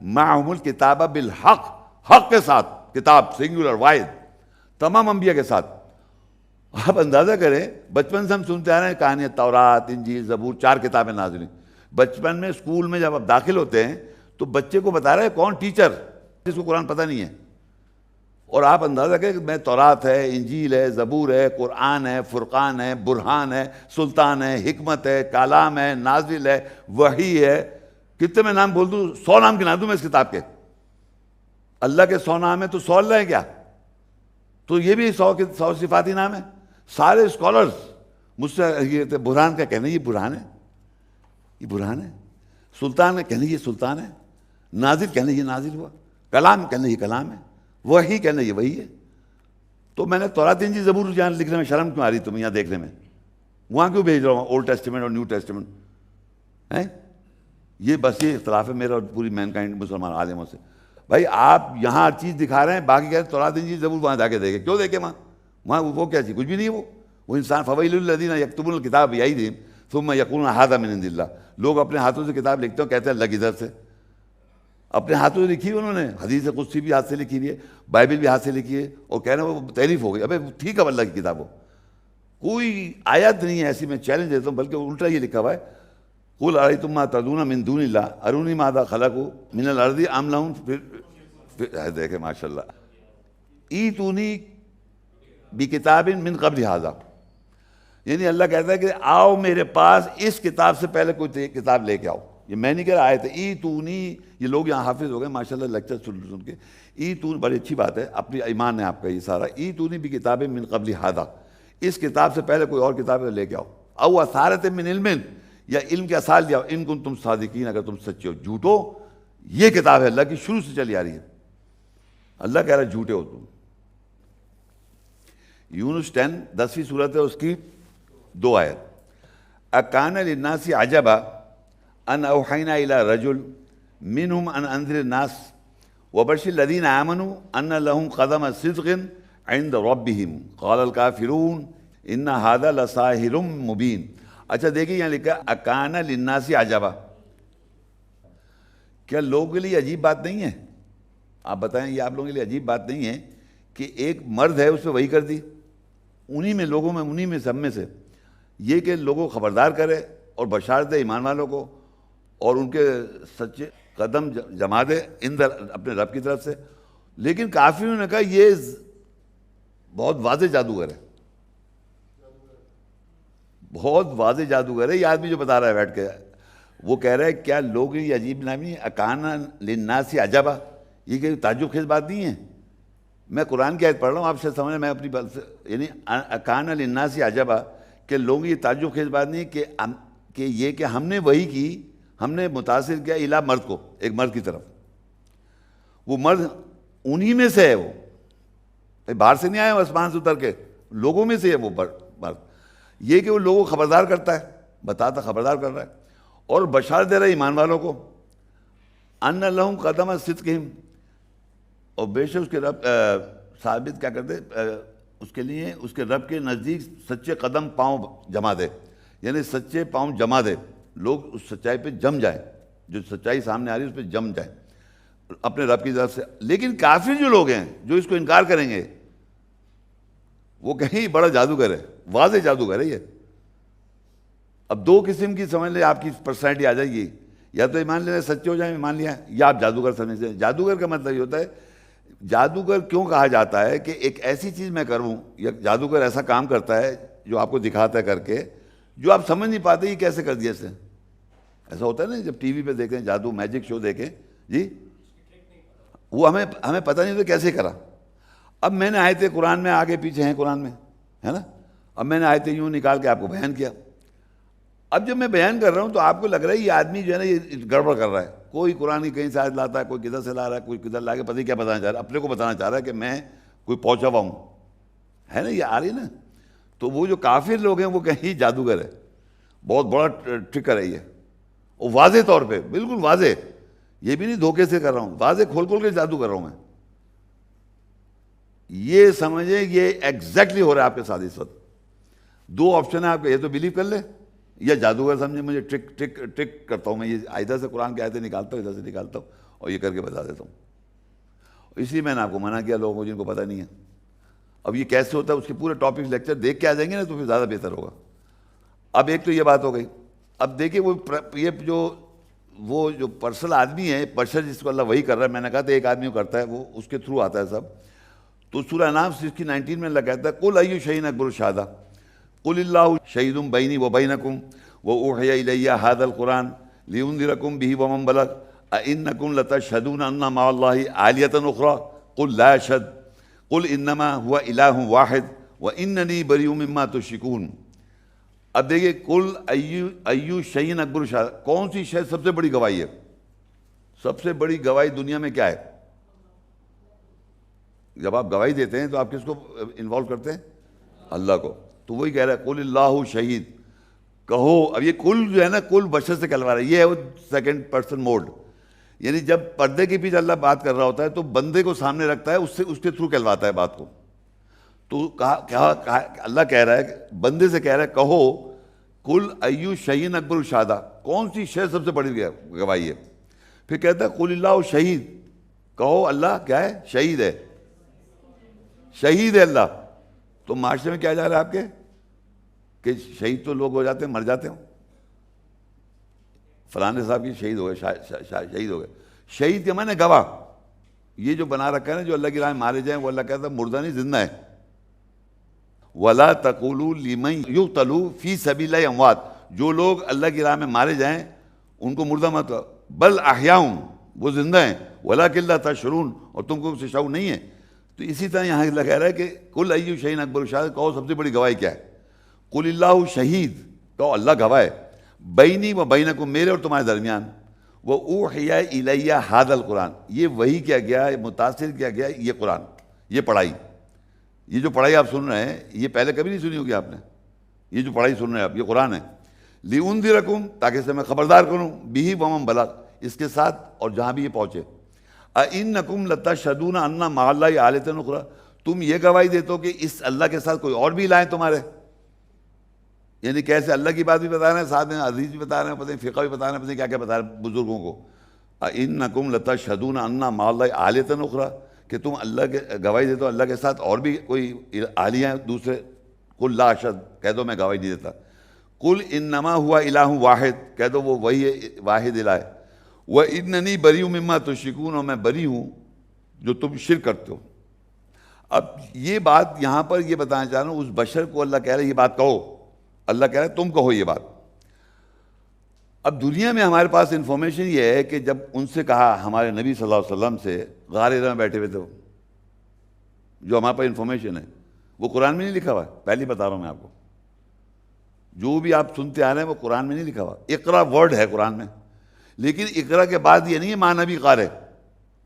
S1: مَعَهُمُ الْكِتَابَ بِالْحَقِّ، حق کے ساتھ کتاب، سنگولر واحد، تمام انبیاء کے ساتھ. آپ اندازہ کریں، بچپن سے ہم سنتے آ رہے ہیں کہانیاں، تورات، انجیل، زبور، 4 کتابیں نازل ہوئیں. بچپن میں اسکول میں جب آپ داخل ہوتے ہیں تو بچے کو بتا رہے ہیں کون ٹیچر، جس کو قرآن پتہ نہیں ہے. اور آپ اندازہ کریں کہ میں تورات ہے، انجیل ہے، زبور ہے، قرآن ہے، فرقان ہے، برہان ہے، سلطان ہے، حکمت ہے، کلام ہے، نازل ہے، وحی ہے. کتنے میں نام بول دوں؟ 100 نام گنا دوں میں اس کتاب کے. اللہ کے 100 نام ہے تو 100 اللہ ہے کیا؟ تو یہ بھی 100 صفاتی نام ہے. سارے اسکالرز مجھ سے یہ برہان کا کہنا یہ برہان ہے، یہ برہان ہے. سلطان کا کہنا یہ سلطان ہے. نازل کہنا یہ نازل ہوا. کلام کہنا یہ کلام ہے. وحی کہنا یہ وہی ہے. تو میں نے تورات انجیل زبور جہاں لکھنے میں شرم کیوں آ رہی تمہیں یہاں دیکھنے میں؟ وہاں کیوں بھیج رہا ہوں اولڈ ٹیسٹیمنٹ اور نیو ٹیسٹیمنٹ ہے؟ یہ بس یہ اختلاف ہے میرا اور پوری مین کائنڈ مسلمان عالموں سے. بھائی آپ یہاں ہر چیز دکھا رہے ہیں، باقی کہتے ہیں تورات انجیل زبور وہاں جا کے دیکھے. کیوں دیکھے وہاں وہ کیا چیز؟ کچھ بھی نہیں ہے. وہ انسان فویل للذین یکتبون الکتاب بایدیہم ثم یقولون ھذا من عند اللہ. لوگ اپنے ہاتھوں سے کتاب لکھتے ہیں، کہتے ہیں اللہ کی طرف سے. اپنے ہاتھوں سے لکھی انہوں نے، حدیث قدسی بھی ہاتھ سے لکھی ہوئی ہے، بائبل بھی ہاتھ سے لکھی ہے، اور کہہ رہے ہیں وہ تحریف ہو گئی. ابے ٹھیک ہے اللہ کی کتاب ہو، کوئی آیت نہیں ہے ایسی. میں چیلنج دیتا ہوں، بلکہ الٹا یہ لکھا ہوا ہے قل ارأیتم ما تدعون من دون اللہ ارونی ماذا خلقوا من الارض ام لهم دیکھیں ماشاء اللہ ایتونی بکتاب من قبل ھذا. یعنی اللہ کہتا ہے کہ آؤ میرے پاس اس کتاب سے پہلے کوئی کتاب لے کے آؤ. یہ میں نہیں کہہ رہا، آیت ہے ایتونی. یہ لوگ یہاں حافظ ہو گئے ماشاءاللہ لیکچر سن کے. ایتون بڑی اچھی بات ہے، اپنی ایمان ہے آپ کا یہ سارا. ایتونی بکتاب من قبل ھذا، اس کتاب سے پہلے کوئی اور کتاب لے کے آؤ. او اثارۃ من علم، یا علم کے اثار لے آؤ. ان کنتم صادقین، اگر تم سچے ہو. جھوٹو، یہ کتاب ہے اللہ کی، شروع سے چلی آ رہی ہے. اللہ کہہ رہا ہے جھوٹے ہو تم. یونس 10 10ویں سورت ہے، اس کی 2 آیت. اکان للناس عجبا ان اوحینا الی رجل منهم ان انذر الناس وبشر الذین آمنوا ان لهم قدم صدق عند ربهم قال الکافرون ان ھذا لساحر مبین. اچھا دیکھیے یہاں لکھا اکان للناس عجبا. کیا لوگوں کے لیے عجیب بات نہیں ہے؟ آپ بتائیں یہ آپ لوگوں کے لیے عجیب بات نہیں ہے کہ ایک مرد ہے اس پہ وحی کر دی انہی میں لوگوں میں انہی میں سب میں سے یہ کہ لوگوں کو خبردار کرے اور بشارت دے ایمان والوں کو اور ان کے سچے قدم جما دے اپنے رب کی طرف سے. لیکن کافروں نے کہا یہ بہت واضح جادوگر ہے, بہت واضح جادوگر ہے یہ آدمی جو بتا رہا ہے بیٹھ کے. وہ کہہ رہا ہے کیا لوگ یہ عجیب نہیں اکان للناس عجبا, یہ کہ تعجب خیز بات نہیں ہے. میں قرآن کی آیت پڑھ رہا ہوں, آپ سے سمجھیں میں اپنی بات سے, یعنی اکان للناس عجبا کہ لوگ یہ تعجب خیز بات نہیں کہ یہ کہ ہم نے وحی کی, ہم نے متاثر کیا الا مرد کو, ایک مرد کی طرف. وہ مرد انہی میں سے ہے, وہ باہر سے نہیں آیا آسمان سے اتر کے, لوگوں میں سے ہے وہ مرد. یہ کہ وہ لوگوں کو خبردار کرتا ہے, بتاتا خبردار کر رہا ہے اور بشارت دے رہا ہے ایمان والوں کو ان لہم قدم صدقہم, اور بے شک اس کے رب ثابت کیا کرتے اس کے لیے اس کے رب کے نزدیک سچے قدم پاؤں جما دے, یعنی سچے پاؤں جما دے, لوگ اس سچائی پہ جم جائیں, جو سچائی سامنے آ رہی ہے اس پہ جم جائیں اپنے رب کی طرف سے. لیکن کافر جو لوگ ہیں جو اس کو انکار کریں گے وہ کہیں بڑا جادوگر ہے, واضح جادوگر ہے یہ. اب دو قسم کی سمجھ لیں آپ کی پرسنالٹی آ جائے گی, یا تو ایمان لینے سچے ہو جائیں ایمان لیا, یا آپ جادوگر سمجھتے ہیں. جادوگر کا مطلب یہ ہوتا ہے, جادوگر کیوں کہا جاتا ہے کہ ایک ایسی چیز میں کروں, یا جادوگر ایسا کام کرتا ہے جو آپ کو دکھاتا ہے کر کے, جو آپ سمجھ نہیں پاتے یہ کیسے کر دیا اس نے. ایسا ہوتا ہے نا جب ٹی وی پہ دیکھیں جادو میجک شو دیکھیں جی, وہ ہمیں پتہ نہیں ہوتا کیسے کرا. اب میں نے آیتیں قرآن میں آگے پیچھے ہیں قرآن میں ہے نا, اب میں نے آیتیں یوں نکال کے آپ کو بیان کیا. اب جب میں بیان کر رہا ہوں تو آپ کو لگ رہا ہے یہ آدمی جو ہے نا یہ گڑبڑ کر رہا ہے, کوئی قرآن کی کہیں سے آیت لاتا ہے, کوئی کدھر سے لا رہا ہے, کوئی کدھر لا کے پتہ نہیں کیا بتانا چاہ رہا ہے, اپنے کو بتانا چاہ رہا ہے کہ میں کوئی پہنچا ہوا ہوں, ہے نا, یہ آ رہی نا. تو وہ جو کافر لوگ ہیں وہ کہیں جادوگر ہے, بہت بڑا ٹرکر ہے یہ, اور واضح طور پہ بالکل واضح, یہ بھی نہیں دھوکے سے کر رہا ہوں, واضح کھول کھول کے جادو کر رہا ہوں میں. یہ سمجھیں یہ ایگزیکٹلی ہو رہا ہے آپ کے ساتھ اس وقت. دو آپشن ہے آپ کے, یہ تو بلیو کر لیں یا جادوگر سمجھیں مجھے ٹرک کرتا ہوں میں, یہ ادھر سے قرآن کی آیتیں نکالتا ہوں, ادھر سے نکالتا ہوں اور یہ کر کے بتا دیتا ہوں. اس لیے میں نے آپ کو منع کیا لوگوں کو جن کو پتہ نہیں ہے. اب یہ کیسے ہوتا ہے اس کے پورے ٹاپک لیکچر دیکھ کے آ جائیں گے نا تو پھر زیادہ بہتر ہوگا. اب ایک تو یہ بات ہو گئی. اب دیکھیے وہ جو پرسنل آدمی ہے, بشر جس کو اللہ وہی کر رہا ہے, میں نے کہا تھا ایک آدمی کو کرتا ہے, وہ اس کے تھرو آتا ہے سب. تو سورہ انعام 19 میں اللہ کہتا ہے قل ای شیء اکبر شہادہ قل اللہ شہید بینی و بینکم واوحی الی ھذا القرآن لینذرکم بہ ومن بلغ ائنکم لتشہدون ان مع اللہ آلیۃ اخری قل لا اشہد قل انما هو الہ واحد واننی بریء مما تشرکون. اب دیکھیے قل ای شیء اکبر شہادہ, کون سی شے سب سے بڑی گواہی ہے؟ سب سے بڑی گواہی دنیا میں کیا ہے؟ جب آپ گواہی دیتے ہیں تو آپ کس کو انوالو کرتے ہیں؟ اللہ کو. تو وہی کہہ رہا ہے قل اللہ شہید, کہو. اب یہ کل جو ہے نا کل بشر سے کہلوا رہا ہے, یہ ہے وہ سیکنڈ پرسن موڈ, یعنی جب پردے کے پیچھے اللہ بات کر رہا ہوتا ہے تو بندے کو سامنے رکھتا ہے, اس کے تھرو کہلواتا ہے بات کو. تو اللہ کہہ رہا ہے بندے سے کہہ رہا ہے کہو قل ای شیء اکبر شہادہ, کون سی شے سب سے بڑی گواہی ہے؟ پھر کہتا ہے قل اللہ شہید, کہو اللہ کیا ہے؟ شہید ہے, شہید ہے اللہ. تو معاشرے میں کیا جا رہا ہے آپ کے کہ شہید تو لوگ ہو جاتے ہیں, مر جاتے ہوں, فلانے صاحب کی شہید ہو گئے, شہید ہو گئے. شہید کے معنی گواہ. یہ جو بنا رکھا ہے نا جو اللہ کی راہ میں مارے جائیں, وہ اللہ کہتا ہے مردہ نہیں زندہ ہے. وَلَا تَقُولُوا لِمَنْ يُقْتَلُوا فِي سَبِيلِ اللَّهِ أَمْوَاتٌ, جو لوگ اللہ کی راہ میں مارے جائیں ان کو مردہ مت, بل احیاء, وہ زندہ ہیں, وَلَٰكِن لَا تَشْعُرُونَ, اور تم کو شعور نہیں ہے. تو اسی طرح یہاں اللہ کہہ رہا ہے کہ قل ای شیء اکبر شہادہ, کہو سب سے بڑی گواہی کیا ہے؟ قل اللہ شہید, کہو اللہ گواہ ہے, بینی و بینکم, میرے اور تمہارے درمیان, واوحی الی ھذا القرآن, یہ وحی کیا گیا, متاثر کیا گیا یہ قرآن, یہ پڑھائی. یہ جو پڑھائی آپ سن رہے ہیں یہ پہلے کبھی نہیں سنی ہوگی آپ نے. یہ جو پڑھائی سن رہے ہیں آپ, یہ قرآن ہے. لینذرکم, تاکہ اسے میں خبردار کروں, بہ ومن بلغ, اس کے ساتھ اور جہاں بھی یہ پہنچے. ائنکم لتشہدون ان مع اللہ آلیۃ اخری, تم یہ گواہی دیتے ہو کہ اس اللہ کے ساتھ کوئی اور بھی الہ ہیں تمہارے؟ یعنی کیسے اللہ کی بات بھی بتا رہے ہیں، ساتھ میں عزیز بھی بتا رہے ہیں، پتہ نہیں فقہ بھی بتا رہے ہیں، پتہ نہیں کیا کیا بتا رہے ہیں بزرگوں کو. اِنَّکُمْ لَتَشْهَدُونَ أَنَّ مَعَ اللَّهِ آلِهَةً أُخْرَىٰ، کہ تم اللہ کے گواہی دیتے ہو اللہ کے ساتھ اور بھی کوئی آلیہ ہیں دوسرے. قُلْ لَا أَشْهَدُ، کہہ دو میں گواہی نہیں دیتا. قُلْ إِنَّمَا هُوَ إِلَٰهٌ وَاحِدٌ، کہہ دو وہ وہی واحد الہ ہے. وَإِنَّنِي بَرِيءٌ مِّمَّا تُشْرِكُونَ، اور میں بری ہوں جو تم شرک کرتے ہو. اب یہ بات یہاں پر یہ بتانا چاہ رہا ہوں، اس بشر کو اللہ کہہ رہا ہے یہ بات کہو، اللہ کہہ رہا ہے تم کہو یہ بات. اب دنیا میں ہمارے پاس انفارمیشن یہ ہے کہ جب ان سے کہا ہمارے نبی صلی اللہ علیہ وسلم سے، غار حرا میں بیٹھے ہوئے تھے، جو ہمارے پاس انفارمیشن ہے وہ قرآن میں نہیں لکھا ہوا ہے. پہلے بتا رہا ہوں میں آپ کو، جو بھی آپ سنتے آ رہے ہیں وہ قرآن میں نہیں لکھا ہوا. اقرا ورڈ ہے قرآن میں، لیکن اقرا کے بعد یہ نہیں ہے ماں نبی قار ہے.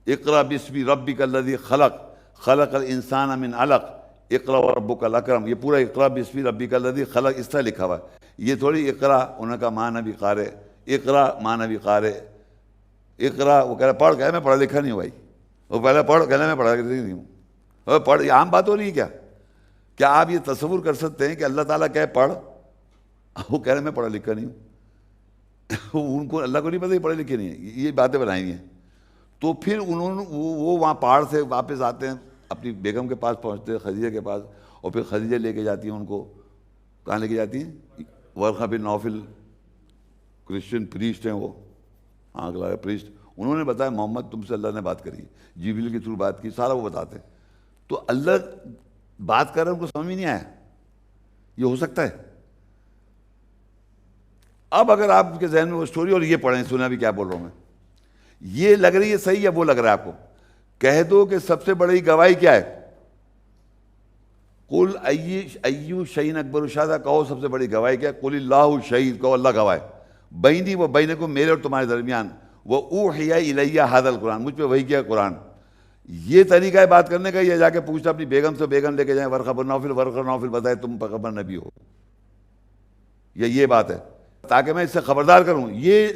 S1: اقرا بسم ربک الذی خلق، خلق الانسان من علق، اقرا وربک الاکرم. یہ پورا اقرا بسم ربک الذی خلق اس طرح لکھا ہوا ہے. یہ تھوڑی اقرا انہوں کا ماں نبی قار ہے، اقرا ماں نبی قار ہے. اقرا وہ کہہ رہا پڑھ، کہ میں پڑھا لکھا نہیں ہوں بھائی. وہ پہلے پڑھ، کہنا میں پڑھا لکھا نہیں ہوں. اور پڑھ یہ عام بات ہو رہی ہے کیا؟ کیا آپ یہ تصور کر سکتے ہیں کہ اللہ تعالیٰ کہے پڑھ، وہ کہہ رہے میں پڑھا لکھا نہیں ہوں؟ ان کو اللہ کو نہیں پتہ یہ پڑھے لکھے نہیں ہیں، یہ باتیں بنائی ہیں. تو پھر انہوں نے وہ وہاں پہاڑ سے واپس آتے ہیں، اپنی بیگم کے پاس پہنچتے ہیں، خدیجہ کے پاس. اور پھر خدیجہ لے کے جاتی ہیں ان کو. کہاں لے کے جاتی ہیں؟ ورقہ بن نوفل، کرسچن پریسٹ ہیں وہ، آنکھ لگا پریسٹ. انہوں نے بتایا محمد تم سے اللہ نے بات کری، جبریل کے تھرو بات کی، سارا وہ بتاتے ہیں. تو اللہ بات کر رہے ہیں، ان کو سمجھ میں نہیں آیا یہ ہو سکتا ہے. اب اگر آپ کے ذہن میں وہ سٹوری اور یہ پڑھیں، سنا بھی کیا بول رہا ہوں میں، یہ لگ رہی ہے صحیح یا وہ لگ رہا ہے آپ کو؟ کہہ دو کہ سب سے بڑی گواہی کیا ہے؟ قل ایو شیء اکبر شہادہ، کہو سب سے بڑی گواہی کیا ہے؟ قل اللہ شہید، کہو اللہ گواہ ہے. بینی و بینکم، میرے اور تمہارے درمیان. وَأُوحِیَ إِلَيَّ هَذَا الْقُرْآنُ، مجھ پہ وحی کیا قرآن. یہ طریقہ ہے بات کرنے کا، یہ جا کے پوچھتا اپنی بیگم سے، بیگم لے کے جائیں ورقہ بن نوفل، ورقہ نوفل بتائے تم پیغمبر نبی ہو. یہ بات ہے تاکہ میں اس سے خبردار کروں. یہ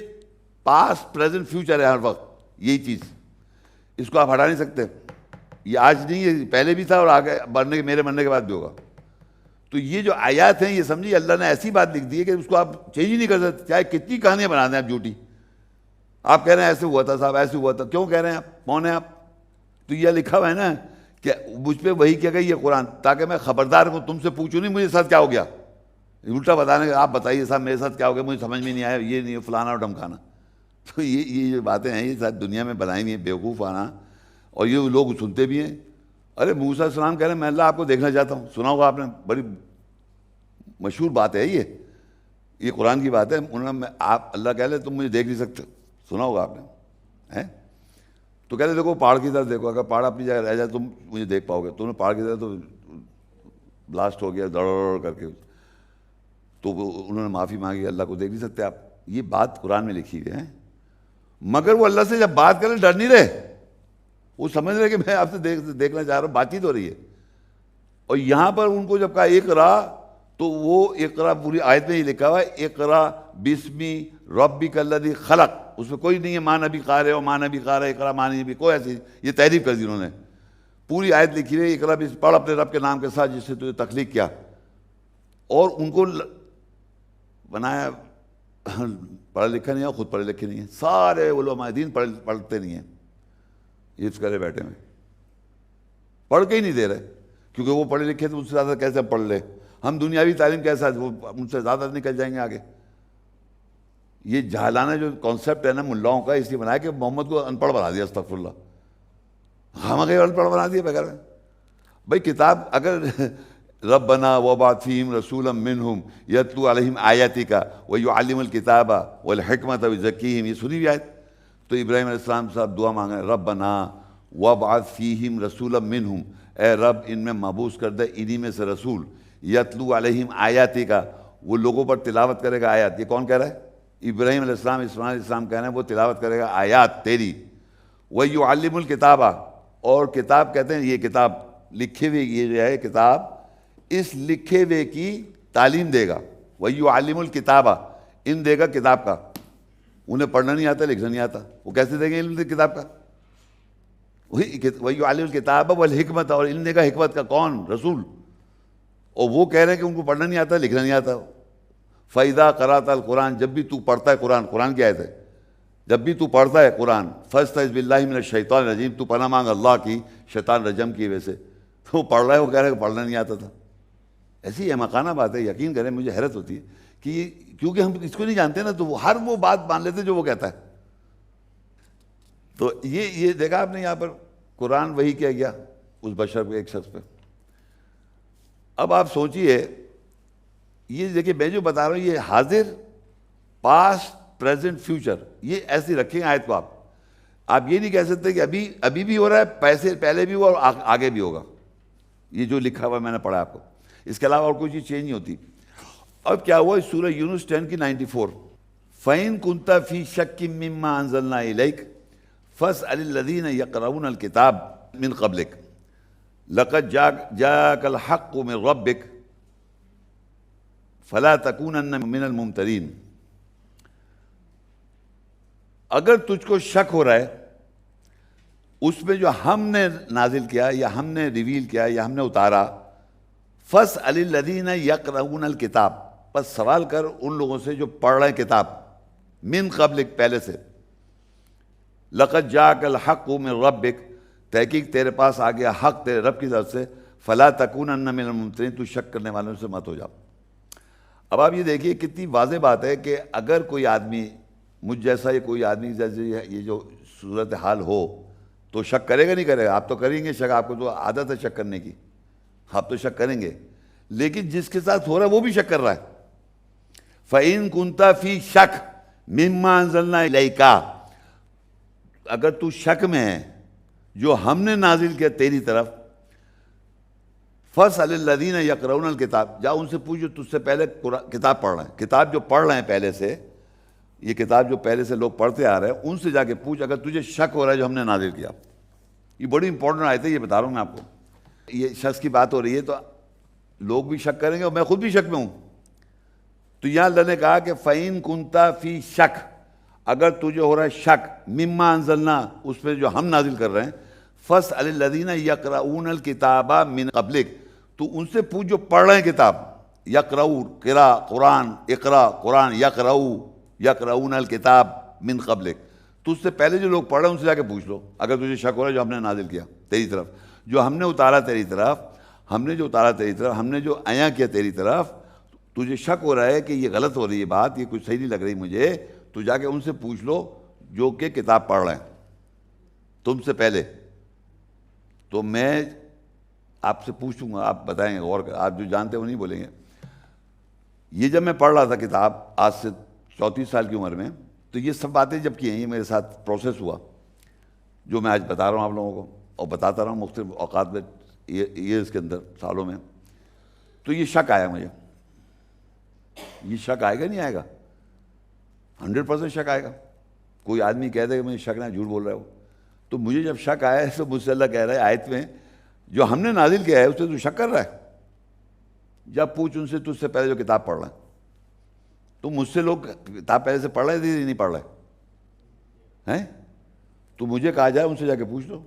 S1: پاسٹ پریزنٹ فیوچر ہے ہر وقت یہی چیز، اس کو آپ ہٹا نہیں سکتے. یہ آج نہیں ہے، پہلے بھی تھا اور آگے میرے مرنے کے بعد بھی ہوگا. تو یہ جو آیات ہیں یہ سمجھیے اللہ نے ایسی بات لکھ دی ہے کہ اس کو آپ چینج ہی نہیں کر سکتے، چاہے کتنی کہانیاں بنا دیں آپ جھوٹی. آپ کہہ رہے ہیں ایسے ہوا تھا صاحب، ایسے ہوا تھا، کیوں کہہ رہے ہیں آپ؟ کون ہیں آپ؟ تو یہ لکھا ہوا ہے نا کہ مجھ پہ وہی کیا گئی یہ قرآن، تاکہ میں خبردار ہوں، تم سے پوچھوں نہیں مجھے ساتھ کیا ہو گیا. الٹا بتانے کا آپ بتائیے صاحب میرے ساتھ کیا ہو گیا، مجھے سمجھ میں نہیں آیا، یہ نہیں فلانا اور ڈھمکانا. تو یہ جو باتیں ہیں یہ ساتھ دنیا میں بنائی ہوئی ہیں بیوقوفانہ، اور یہ لوگ سنتے بھی ہیں. ارے موسیٰ علیہ السلام کہہ رہے ہیں میں اللہ آپ کو دیکھنا چاہتا ہوں. سنا ہوگا آپ نے، بڑی مشہور بات ہے یہ قرآن کی بات ہے. انہوں نے آپ اللہ کہہ لے تم مجھے دیکھ نہیں سکتے، سنا ہوگا آپ نے. تو کہتے دیکھو پہاڑ کی طرف دیکھو، اگر پہاڑ اپنی جگہ رہ جائے تم مجھے دیکھ پاؤ گے. تم نے پہاڑ کی طرف تو بلاسٹ ہو گیا دڑ کر کے، تو انہوں نے معافی مانگی، اللہ کو دیکھ نہیں سکتے آپ. یہ بات قرآن میں لکھی ہوئی ہے. مگر وہ اللہ سے جب بات کریں ڈر نہیں رہے، وہ سمجھ رہے کہ میں آپ سے دیکھنا چاہ رہا ہوں، بات چیت ہو رہی ہے. اور یہاں پر ان کو جب کہا اقرا، تو وہ اقرا پوری آیت میں ہی لکھا ہوا ہے اقرا بسمی ربک الذی خلق. اس میں کوئی نہیں ہے ماں نبی قار ہے اور ماں نبی قار ہے، اقرا ماں نبی، کوئی ایسی یہ تحریف کر دی انہوں نے. پوری آیت لکھی ہوئی ہے اقرا پڑھ اپنے رب کے نام کے ساتھ جس سے تجھے تخلیق کیا. اور ان کو بنایا پڑھا لکھا نہیں ہے، خود پڑھے لکھے نہیں ہیں. سارے علماء دین پڑھتے نہیں ہیں، یہ کرے بیٹھے میں پڑھ کے ہی نہیں دے رہے، کیونکہ وہ پڑھے لکھے تو ان سے زیادہ کیسے پڑھ لے. ہم دنیاوی تعلیم کیسا ہے، وہ ان سے زیادہ نکل جائیں گے آگے. یہ جہلانہ جو کانسیپٹ ہے نا ملاؤں کا، اس لیے بنایا کہ محمد کو ان پڑھ بنا دیا، استغفر اللہ، ہم اگر ان پڑھ بنا دیا بغیر میں. بھائی کتاب اگر ربنا وابعث فیہم رسولا منہم یتلو علیہم آیاتک ویعلمهم الکتاب والحکمۃ ویزکیہم، یہ سنی ہوئی آیت. تو ابراہیم علیہ السلام صاحب دعا مانگ رہے ہیں ربنا وابعث فیہم رسولا منہم، اے رب ان میں مبعوث کر دے انہی میں سے رسول، یتلو علیہم آیاتک، وہ لوگوں پر تلاوت کرے گا آیات. یہ کون کہہ رہا ہے؟ ابراہیم علیہ السلام، اسماعیل علیہ السلام کہہ رہے ہیں وہ تلاوت کرے گا آیات تیری. ویعلم الکتاب، اور کتاب کہتے ہیں یہ کتاب لکھے ہوئے، یہ جو ہے کتاب اس لکھے ہوئے کی تعلیم دے گا. ویعلم الکتاب، علم دے گا کتاب کا. انہیں پڑھنا نہیں آتا، لکھنا نہیں آتا، وہ کیسے دیں گے علم کتاب کا؟ وہی عالم الکتاب والحکمت، اور علم کا حکمت کا کون؟ رسول. اور وہ کہہ رہے ہیں کہ ان کو پڑھنا نہیں آتا، لکھنا نہیں آتا. فَإِذَا قَرَأْتَ الْقُرْآنَ، جب بھی تو پڑھتا ہے قرآن کی آیت ہے، جب بھی تو پڑھتا ہے قرآن، فَاسْتَعِذْ بِاللَّهِ مِنَ الشَّيْطَانِ الرَّجِيمِ، تو پناہ مانگ اللہ کی شیطان رجم کی وجہ سے. تو پڑھ رہا ہے، وہ کہہ رہا ہے کہ پڑھنا نہیں آتا تھا. ایسی احمقانہ بات ہے، یقین کریں مجھے حیرت ہوتی ہے کہ کیونکہ ہم اس کو نہیں جانتے نا، تو وہ ہر وہ بات مان لیتے جو وہ کہتا ہے. تو یہ دیکھا آپ نے یہاں پر قرآن وہی کیا گیا اس بشر پہ، ایک شخص پہ. اب آپ سوچئے، یہ دیکھیں میں جو بتا رہا ہوں یہ حاضر، پاسٹ، پریزنٹ، فیوچر، یہ ایسی رکھیں آیت کو. آپ یہ نہیں کہہ سکتے کہ ابھی بھی ہو رہا ہے، پہلے بھی ہوا اور آگے بھی ہوگا. یہ جو لکھا ہوا میں نے پڑھا آپ کو، اس کے علاوہ اور کوئی چیز چینج نہیں ہوتی. اب کیا ہوا اس سورہ یونس 10 کی 94، فَإِن كُنْتَ فِي شَكٍّ مِّمَّا أَنزَلْنَا إِلَيْكَ فَاسْأَلِ الَّذِينَ يَقْرَؤُونَ الْكِتَابَ مِنْ قَبْلِكَ لَقَدْ جَاءَكَ الْحَقُّ مِنْ رَبِّكَ فَلَا تَكُونَنَّ مِنَ الْمُمْتَرِينَ. اگر تجھ کو شک ہو رہا ہے اس میں جو ہم نے نازل کیا یا ہم نے ریویل کیا یا ہم نے اتارا، فَاسْأَلِ الَّذِينَ يَقْرَؤُونَ الْكِتَابَ، بس سوال کر ان لوگوں سے جو پڑھ رہے ہیں کتاب، من قبلک، پہلے سے. لَقَدْ جَاءَكَ الْحَقُّ مِنْ رَبِّكَ، تحقیق تیرے پاس آ گیا حق تیرے رب کی طرف سے. فَلَا تَكُونَنَّ مِنَ الْمُمْتَرِينَ، تو شک کرنے والوں سے مت ہو جا. اب آپ یہ دیکھیے کتنی واضح بات ہے کہ اگر کوئی آدمی مجھ جیسا یا کوئی آدمی جیسے یہ جو صورتحال ہو تو شک کرے گا نہیں کرے گا؟ آپ تو کریں گے شک، آپ کو تو عادت ہے شک کرنے کی، آپ تو شک کریں گے. لیکن جس کے ساتھ ہو رہا ہے وہ بھی شک کر رہا ہے. فَإِن كُنْتَ فِي شَكٍّ مِّمَّا أَنزَلْنَا إِلَيْكَ، اگر تو شک میں ہے جو ہم نے نازل کیا تیری طرف، فَاسْأَلِ الَّذِينَ يَقْرَؤُونَ الْكِتَابَ، جا ان سے پوچھ جو تجھ سے پہلے کتاب پڑھ رہے ہیں. کتاب جو پڑھ رہے ہیں پہلے سے، یہ کتاب جو پہلے سے لوگ پڑھتے آ رہے ہیں، ان سے جا کے پوچھ اگر تجھے شک ہو رہا ہے جو ہم نے نازل کیا. یہ بڑی امپورٹنٹ آیت ہے، یہ بتا رہا ہوں میں آپ کو. یہ شخص کی بات ہو رہی ہے تو لوگ بھی شک کریں گے اور میں خود بھی شک میں ہوں. تو یہاں اللہ نے کہا کہ فَإِن كُنْتَ فِي شَكٍّ، اگر تجھے ہو رہا ہے شک، مِمَّا أَنزَلْنَا، اس پہ جو ہم نازل کر رہے ہیں، فَاسْأَلِ الَّذِينَ يَقْرَؤُونَ الْكِتَابَ مِنْ قَبْلِكَ، تو ان سے پوچھ جو پڑھ رہے ہیں کتاب. یقرؤ، قرا، قرآن، اقرا، قرآن، یقرؤون الکتاب من قبلک، تو اس سے پہلے جو لوگ پڑھ رہے ہیں ان سے جا کے پوچھ لو اگر تجھے شک ہو رہا ہے جو ہم نے نازل کیا تیری طرف، جو ہم نے اتارا تیری طرف، ہم نے جو اتارا تیری طرف، ہم نے جو عیاں کیا تیری طرف. تجھے شک ہو رہا ہے کہ یہ غلط ہو رہی ہے بات، یہ کچھ صحیح نہیں لگ رہی مجھے، تو جا کے ان سے پوچھ لو جو کہ کتاب پڑھ رہے ہیں تم سے پہلے. تو میں آپ سے پوچھوں گا، آپ بتائیں گے، غور کر، آپ جو جانتے ہیں وہ نہیں بولیں گے. یہ جب میں پڑھ رہا تھا کتاب آج سے 34 سال کی عمر میں، تو یہ سب باتیں جب کی ہیں، یہ میرے ساتھ پروسیس ہوا جو میں آج بتا رہا ہوں آپ لوگوں کو، اور بتاتا رہا ہوں مختلف اوقات میں، ایئرس کے اندر، سالوں میں. تو یہ شک آیا مجھے، یہ شک آئے گا نہیں آئے گا؟ 100% شک آئے گا. کوئی آدمی کہہ دے کہ مجھے شک نہ، جھوٹ بول رہا ہے وہ. تو مجھے جب شک آیا ہے تو مجھ سے اللہ کہہ رہا ہے آیت میں جو ہم نے نازل کیا ہے اس سے تو شک کر رہا ہے. جب پوچھ ان سے تجھ سے پہلے جو کتاب پڑھ رہا ہے. تو مجھ سے لوگ کتاب پہلے سے پڑھ رہے تھے نہیں پڑھ رہے ہیں؟ تو مجھے کہا جائے ان سے جا کے پوچھ لو،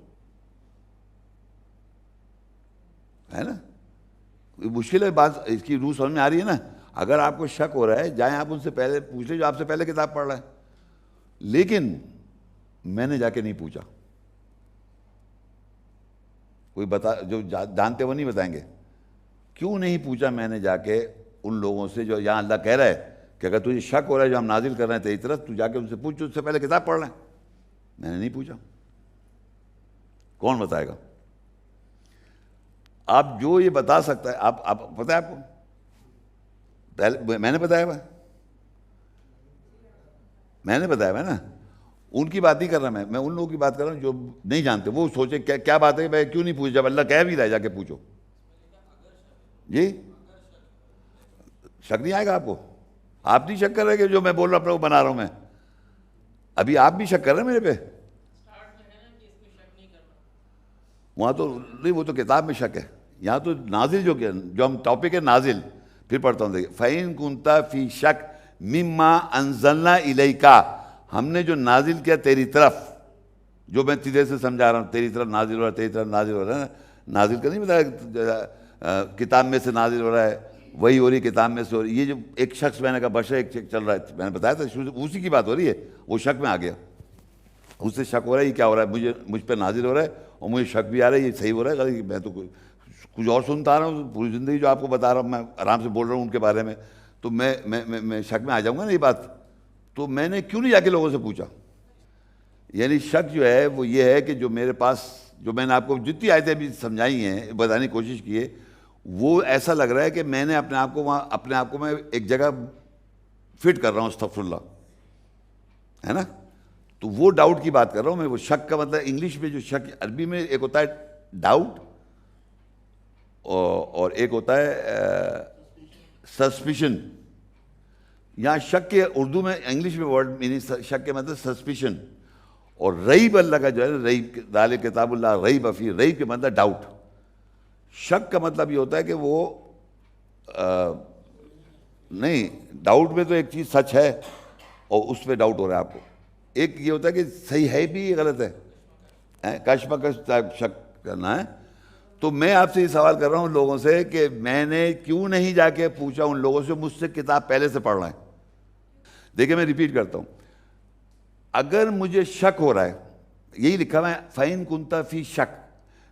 S1: ہے نا؟ مشکل ہے بات، اس کی روح سمجھ میں آ رہی ہے نا؟ اگر آپ کو شک ہو رہا ہے جائیں آپ ان سے پہلے پوچھ لیں جو آپ سے پہلے کتاب پڑھ رہے ہیں. لیکن میں نے جا کے نہیں پوچھا. کوئی جو جانتے وہ نہیں بتائیں گے کیوں نہیں پوچھا میں نے جا کے ان لوگوں سے جو یہاں اللہ کہہ رہا ہے کہ اگر تجھے شک ہو رہا ہے جو ہم نازل کر رہے ہیں تیری طرف، تو جا کے ان سے پوچھ جو اس سے پہلے کتاب پڑھ رہے ہیں. میں نے نہیں پوچھا. کون بتائے گا؟ آپ جو یہ بتا سکتا ہے، آپ پتہ ہے آپ کو میں نے بتایا ہوا ہے، میں نے بتایا ہوا ہے نا. ان کی بات نہیں کر رہا میں ان لوگوں کی بات کر رہا ہوں جو نہیں جانتے. وہ سوچے کیا بات ہے بھائی کیوں نہیں پوچھ، جب اللہ کہہ بھی رہا ہے جا کے پوچھو. جی شک نہیں آئے گا آپ کو؟ آپ نہیں شک کر رہے کہ جو میں بول رہا ہوں اپنا وہ بنا رہا ہوں میں؟ ابھی آپ بھی شک کر رہے ہیں میرے پہ؟ وہاں تو نہیں، وہ تو کتاب میں شک ہے. یہاں تو نازل جو ہم ٹاپک ہے نازل. پھر پڑھتا ہوں دیکھیں، فَإِن كُنْتَ فِي شَكٍّ مِّمَّا أَنزَلْنَا إِلَيْكَ، ہم نے جو نازل کیا تیری طرف، جو میں تیرے سے سمجھا رہا ہوں، تیری طرف نازل ہو رہا ہے، تیری طرف نازل ہو رہا ہے نا. نازل کا نہیں بتایا کتاب میں سے نازل ہو رہا ہے، وہی ہو رہی کتاب میں سے ہو رہی. یہ جو ایک شخص میں نے کہا بشر ایک چل رہا ہے، میں نے بتایا تھا اسی کی بات ہو رہی ہے. وہ شک میں آ گیا، اس سے شک ہو رہا ہے یہ کیا ہو رہا ہے، مجھ پہ نازل ہو رہا ہے اور مجھے شک بھی آ رہا ہے یہ صحیح ہو رہا ہے غلط. میں تو کچھ اور سنتا آ رہا ہوں پوری زندگی، جو آپ کو بتا رہا ہوں میں آرام سے بول رہا ہوں ان کے بارے میں، تو میں شک میں آ جاؤں گا نا یہ بات. تو میں نے کیوں نہیں جا کے لوگوں سے پوچھا؟ یعنی شک جو ہے وہ یہ ہے کہ جو میرے پاس، جو میں نے آپ کو جتنی آیتیں بھی سمجھائی ہیں، بتانے کی کوشش کی ہے، وہ ایسا لگ رہا ہے کہ میں نے اپنے آپ کو وہاں، اپنے آپ کو میں ایک جگہ فٹ کر رہا ہوں، استغفر اللہ، ہے نا. تو وہ ڈاؤٹ کی بات کر رہا ہوں میں. وہ شک کا مطلب انگلش میں جو شک، عربی میں ایک ہوتا ہے ڈاؤٹ اور ایک ہوتا ہے سسپیشن. یہاں شک کے اردو میں، انگلش میں ورڈ میننگ شک کے مطلب سسپیشن. اور ریب اللہ کا جو ہے نا، ریب دال کتاب اللہ ریب فیہ، ریب کے مطلب ڈاؤٹ. شک کا مطلب یہ ہوتا ہے کہ وہ نہیں، ڈاؤٹ میں تو ایک چیز سچ ہے اور اس پہ ڈاؤٹ ہو رہا ہے آپ کو. ایک یہ ہوتا ہے کہ صحیح ہے بھی یہ غلط ہے، کش مکش شک کرنا ہے. تو میں آپ سے یہ سوال کر رہا ہوں لوگوں سے کہ میں نے کیوں نہیں جا کے پوچھا ان لوگوں سے مجھ سے کتاب پہلے سے پڑھ رہے ہیں. دیکھیں میں ریپیٹ کرتا ہوں، اگر مجھے شک ہو رہا ہے، یہی لکھا ہوا ہے فَإِن كُنْتَ فِي شک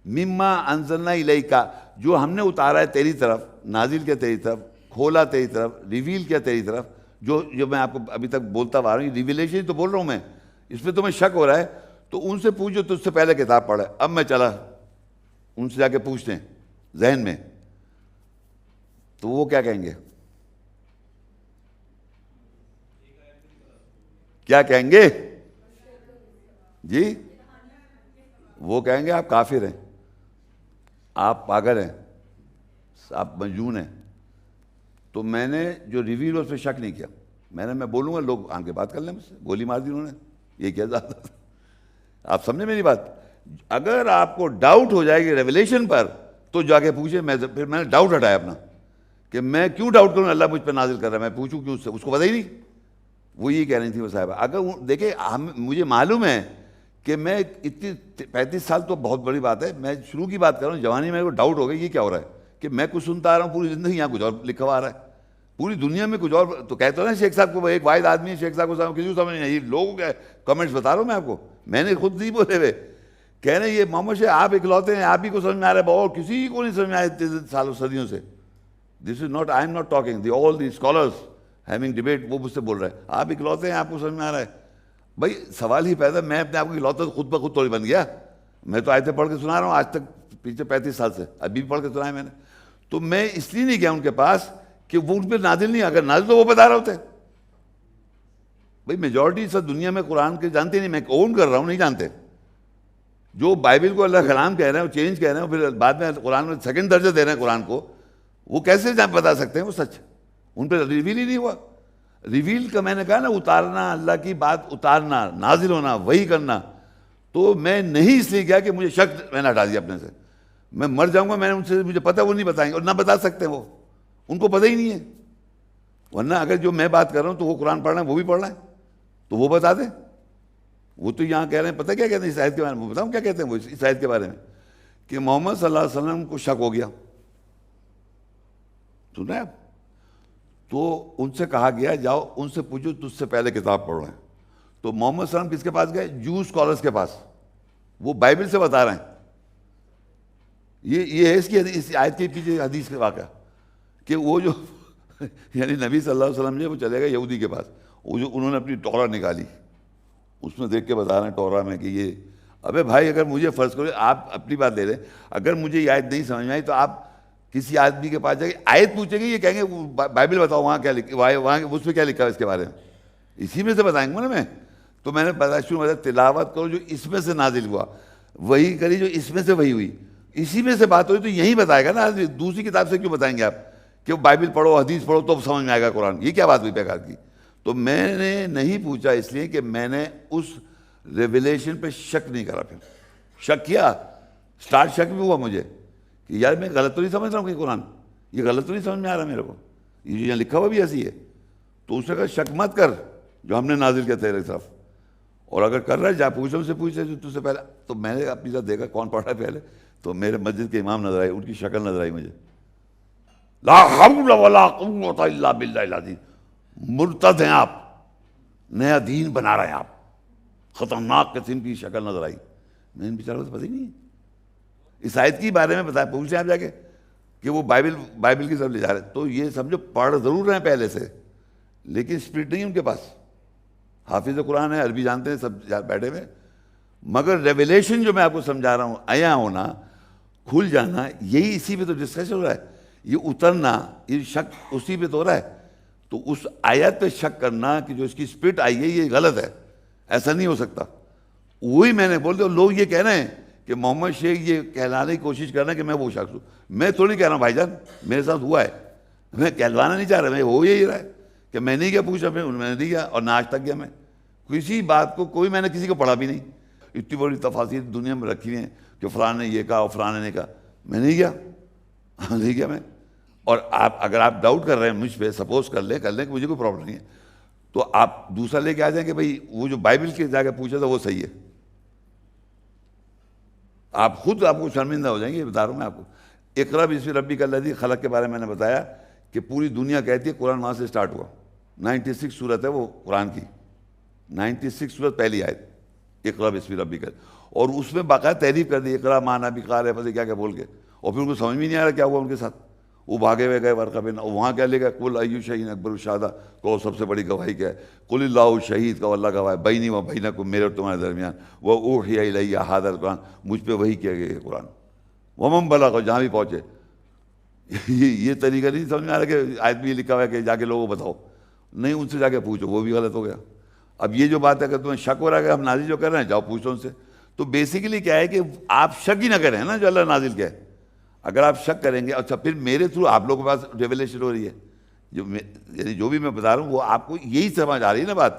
S1: مما انزلنا الیکا، جو ہم نے اتارا ہے تیری طرف، نازل کیا تیری طرف، کھولا تیری طرف، ریویل کیا تیری طرف، جو میں آپ کو ابھی تک بولتا آ رہا ہوں، ریویلیشن تو بول رہا ہوں میں، اس پہ تمہیں شک ہو رہا ہے تو ان سے پوچھو تجھ سے پہلے کتاب پڑھا ہے. اب میں چلا ان سے جا کے پوچھتے ہیں ذہن میں، تو وہ کیا کہیں گے؟ کیا کہیں گے جی؟ وہ کہیں گے آپ کافر ہیں، آپ پاگل ہیں، آپ مجنون ہیں. تو میں نے جو ریویل اس پہ شک نہیں کیا. میں بولوں گا لوگ آن کے بات کر لیں مجھ سے، گولی مار دی انہوں نے، یہ کیا زیادہ. آپ سمجھے میری بات؟ اگر آپ کو ڈاؤٹ ہو جائے گی ریویلیشن پر تو جا کے پوچھے. پھر میں نے ڈاؤٹ ہٹایا اپنا کہ میں کیوں ڈاؤٹ کروں، اللہ مجھ پہ نازل کر رہا ہے، میں پوچھوں کیوں اس کو پتہ ہی نہیں. وہ یہ کہہ رہی تھی وہ صاحبہ. اگر دیکھیں مجھے معلوم ہے کہ میں اتنی 35 سال تو بہت بڑی بات ہے، میں شروع کی بات کر رہا ہوں، جوانی میں ڈاؤٹ ہو گئی یہ کیا ہو رہا ہے کہ میں کچھ سنتا آ رہا ہوں پوری زندگی، یہاں کچھ اور لکھا ہوا آ رہا ہے، پوری دنیا میں کچھ اور. تو کہتے ہو نا شیخ صاحب کو، ایک واحد آدمی ہے شیخ صاحب کو کسی کو سمجھ نہیں آئی. لوگوں کے کمنٹس بتا رہا ہوں میں آپ کو، میں نے خود نہیں بولے ہوئے. کہہ رہے ہیں یہ محمد شیخ آپ اکلوتے ہیں، آپ ہی کو سمجھ میں آ رہا ہے، اور کسی کو نہیں سمجھ میں آیا اتنے سالوں صدیوں سے. This is not, I am not talking, all the scholars having debate, وہ مجھ سے بول رہے ہیں آپ اکلوتے ہیں، آپ کو سمجھ میں آ رہا ہے. بھائی سوال ہی پیدا، میں اپنے آپ کو اکلوتا خود بخود تھوڑی بن گیا. میں تو آیتیں پڑھ کے سنا رہا ہوں آج تک، پیچھے 35 سال سے، ابھی بھی پڑھ کے سنائے میں نے. تو میں اس لیے نہیں گیا ان کے پاس کہ وہ ان پہ نازل نہیں، اگر نازل تو وہ بتا رہے ہوتے. بھائی میجورٹی سب دنیا میں قرآن کے جانتے نہیں، میں اون کر رہا ہوں، نہیں جانتے. جو بائبل کو اللہ کلام کہہ رہے ہیں، وہ چینج کہہ رہے ہیں، پھر بعد میں قرآن میں سیکنڈ درجہ دے رہے ہیں قرآن کو، وہ کیسے بتا سکتے ہیں وہ سچ؟ ان پہ ریویل ہی نہیں ہوا. ریویل کا میں نے کہا نا، اتارنا، اللہ کی بات اتارنا، نازل ہونا، وہی کرنا. تو میں نہیں اس لیے کیا کہ مجھے شک میں نے ہٹا دیا اپنے سے. میں مر جاؤں گا، میں نے ان سے، مجھے پتہ وہ نہیں بتائیں گے اور نہ بتا سکتے وہ، ان کو پتہ ہی نہیں ہے. ورنہ اگر جو میں بات کر رہا ہوں تو وہ قرآن پڑھ رہے ہیں، وہ بھی پڑھ رہے ہیں، تو وہ بتا دیں. وہ تو یہاں کہہ رہے ہیں، پتہ کیا کہتے ہیں اس آیت کے بارے میں؟ بتاؤں کیا کہتے ہیں وہ اس آیت کے بارے میں؟ کہ محمد صلی اللہ علیہ وسلم کو شک ہو گیا. سنا ہے آپ؟ تو ان سے کہا گیا جاؤ ان سے پوچھو تجھ سے پہلے کتاب پڑھ رہے ہیں. تو محمد صلی اللہ علیہ وسلم کس کے پاس گئے؟ جو اسکالرس کے پاس. وہ بائبل سے بتا رہے ہیں. یہ ہے اس کی اس آیت کے پیچھے حدیث کا واقعہ کہ وہ جو یعنی نبی صلی اللہ علیہ وسلم جو وہ چلے گئے یہودی کے پاس، وہ جو انہوں نے اپنی ٹورا نکالی، اس میں دیکھ کے بتا رہے ہیں ٹورا میں کہ یہ، ابے بھائی اگر مجھے فرض کرو، آپ اپنی بات لے رہے ہیں، اگر مجھے یہ آیت نہیں سمجھ میں آئی تو آپ کسی آدمی کے پاس جائیں گے، آیت پوچھیں گے، یہ کہیں گے بائبل بتاؤ وہاں کیا لکھا، وہاں اس میں کیا لکھا ہے اس کے بارے میں، اسی میں سے بتائیں گے نا میں. تو میں نے بتا شروع میں تلاوت کرو جو اس میں سے نازل ہوا، وہی کری جو اس میں سے وہی ہوئی، اسی میں سے بات ہوئی تو یہی بتائے گا نا. دوسری کتاب سے کیوں بتائیں گے آپ کہ بائبل پڑھو، حدیث پڑھو تو سمجھ میں آئے گا قرآن؟ یہ کیا بات ہوئی بیکار کی. تو میں نے نہیں پوچھا اس لیے کہ میں نے اس ریویلیشن پہ شک نہیں کرا. پھر شک کیا، سٹارٹ شک بھی ہوا مجھے کہ یار میں غلط تو نہیں سمجھ رہا ہوں کہ قرآن یہ غلط تو نہیں سمجھ میں آ رہا میرے کو، یہ جو یہاں لکھا ہوا بھی ایسی ہے. تو اس نے کہا شک مت کر جو ہم نے نازل کیا تیرے طرف، اور اگر کر رہا ہے جا پوچھو ان سے، پوچھ لے تجھ سے پہلے. تو میں نے اپنی طرف دیکھا کون پڑھ رہا ہے پہلے، تو میرے مسجد کے امام نظر آئے، ان کی شکل نظر آئی مجھے. لا حول ولا قوت الا باللہ العظیم. مرتد ہیں آپ، نیا دین بنا رہے ہیں آپ. خطرناک قسم کی شکل نظر آئی. میں ان بیچاروں سے پتہ ہی نہیں ہے. اس آیت کے بارے میں بتایا، پوچھیں آپ جا کے کہ وہ بائبل کی طرف لے جا رہے ہیں. تو یہ سمجھو پڑھ ضرور رہے ہیں پہلے سے، لیکن اسپرٹ نہیں ان کے پاس. حافظ قرآن ہے، عربی جانتے ہیں سب بیٹھے ہوئے، مگر ریویلیشن جو میں آپ کو سمجھا رہا ہوں، عیاں ہونا، کھل جانا، یہی اسی پہ تو ڈسکس ہو رہا ہے. یہ اترنا، یہ شک اسی پہ تو ہو رہا ہے. تو اس آیت پہ شک کرنا کہ جو اس کی اسپرٹ آئی ہے یہ غلط ہے، ایسا نہیں ہو سکتا. وہی میں نے بول دیا. لوگ یہ کہہ رہے ہیں کہ محمد شیخ یہ کہلانے کی کوشش کر رہے ہیں کہ میں وہ شخص ہوں. میں تھوڑی کہہ رہا ہوں بھائی جان، میرے ساتھ ہوا ہے. میں کہلوانا نہیں چاہ رہا، میں ہو یہی رہا ہے کہ میں نہیں گیا پوچھا، میں نے نہیں گیا اور نہ آج تک گیا. میں کسی بات کو کوئی، میں نے کسی کو پڑھا بھی نہیں. اتنی بڑی تفاصیر دنیا میں رکھی ہوئی ہیں کہ فلاں نے یہ کہا اور فلاں نے کہا. میں نہیں گیا، نہیں گیا میں. اور اگر آپ ڈاؤٹ کر رہے ہیں مجھ پہ، سپوز کر لیں کہ مجھے کوئی پرابلم نہیں ہے، تو آپ دوسرا لے کے آ جائیں کہ بھائی وہ جو بائبل کے جا کے پوچھا تھا وہ صحیح ہے. آپ خود آپ کو شرمندہ ہو جائیں گے. بتا رہا ہوں میں آپ کو. اقرأ باسم ربک الذی خلق کے بارے میں نے بتایا کہ پوری دنیا کہتی ہے قرآن وہاں سے سٹارٹ ہوا. 96 سورت ہے وہ قرآن کی، 96 سورت پہلی آیت اقرأ باسم ربک. اور اس میں باقاعدہ تعریف کر دی، اقرأ ما انا بقارئ، پتہ کیا کیا بول کے. اور پھر ان کو سمجھ میں نہیں آ رہا کیا ہوا ان کے ساتھ. وہ بھاگے ہوئے گئے ورقہ بن، وہاں کیا لے گئے، قل ای شیء اکبر الشہادہ، کو سب سے بڑی گواہی کیا ہے. قل اللہ شہید، کو اللہ گواہ ہے، بینی و بینکم، میرے اور تمہارے درمیان. واوحی الی ھذا القرآن، مجھ پہ وحی کیا گیا یہ قرآن. ومن بلغ، جہاں بھی پہنچے. یہ طریقہ نہیں سمجھ میں آ رہا کہ آیت میں یہ لکھا ہوا ہے کہ جا کے لوگوں کو بتاؤ. نہیں، ان سے جا کے پوچھو، وہ بھی غلط ہو گیا. اب یہ جو بات ہے کہ تمہیں شک ہو رہا ہے کہ ہم نازل جو کر رہے ہیں، جاؤ پوچھو ان سے. تو بیسیکلی کیا ہے کہ آپ شک ہی نہ کریں نا جو اللہ نازل کیا ہے. اگر آپ شک کریں گے، اچھا پھر میرے تھرو آپ لوگوں کے پاس ریویلیشن ہو رہی ہے، یعنی جو بھی میں بتا رہا ہوں وہ آپ کو یہی سمجھ آ رہی ہے نا بات.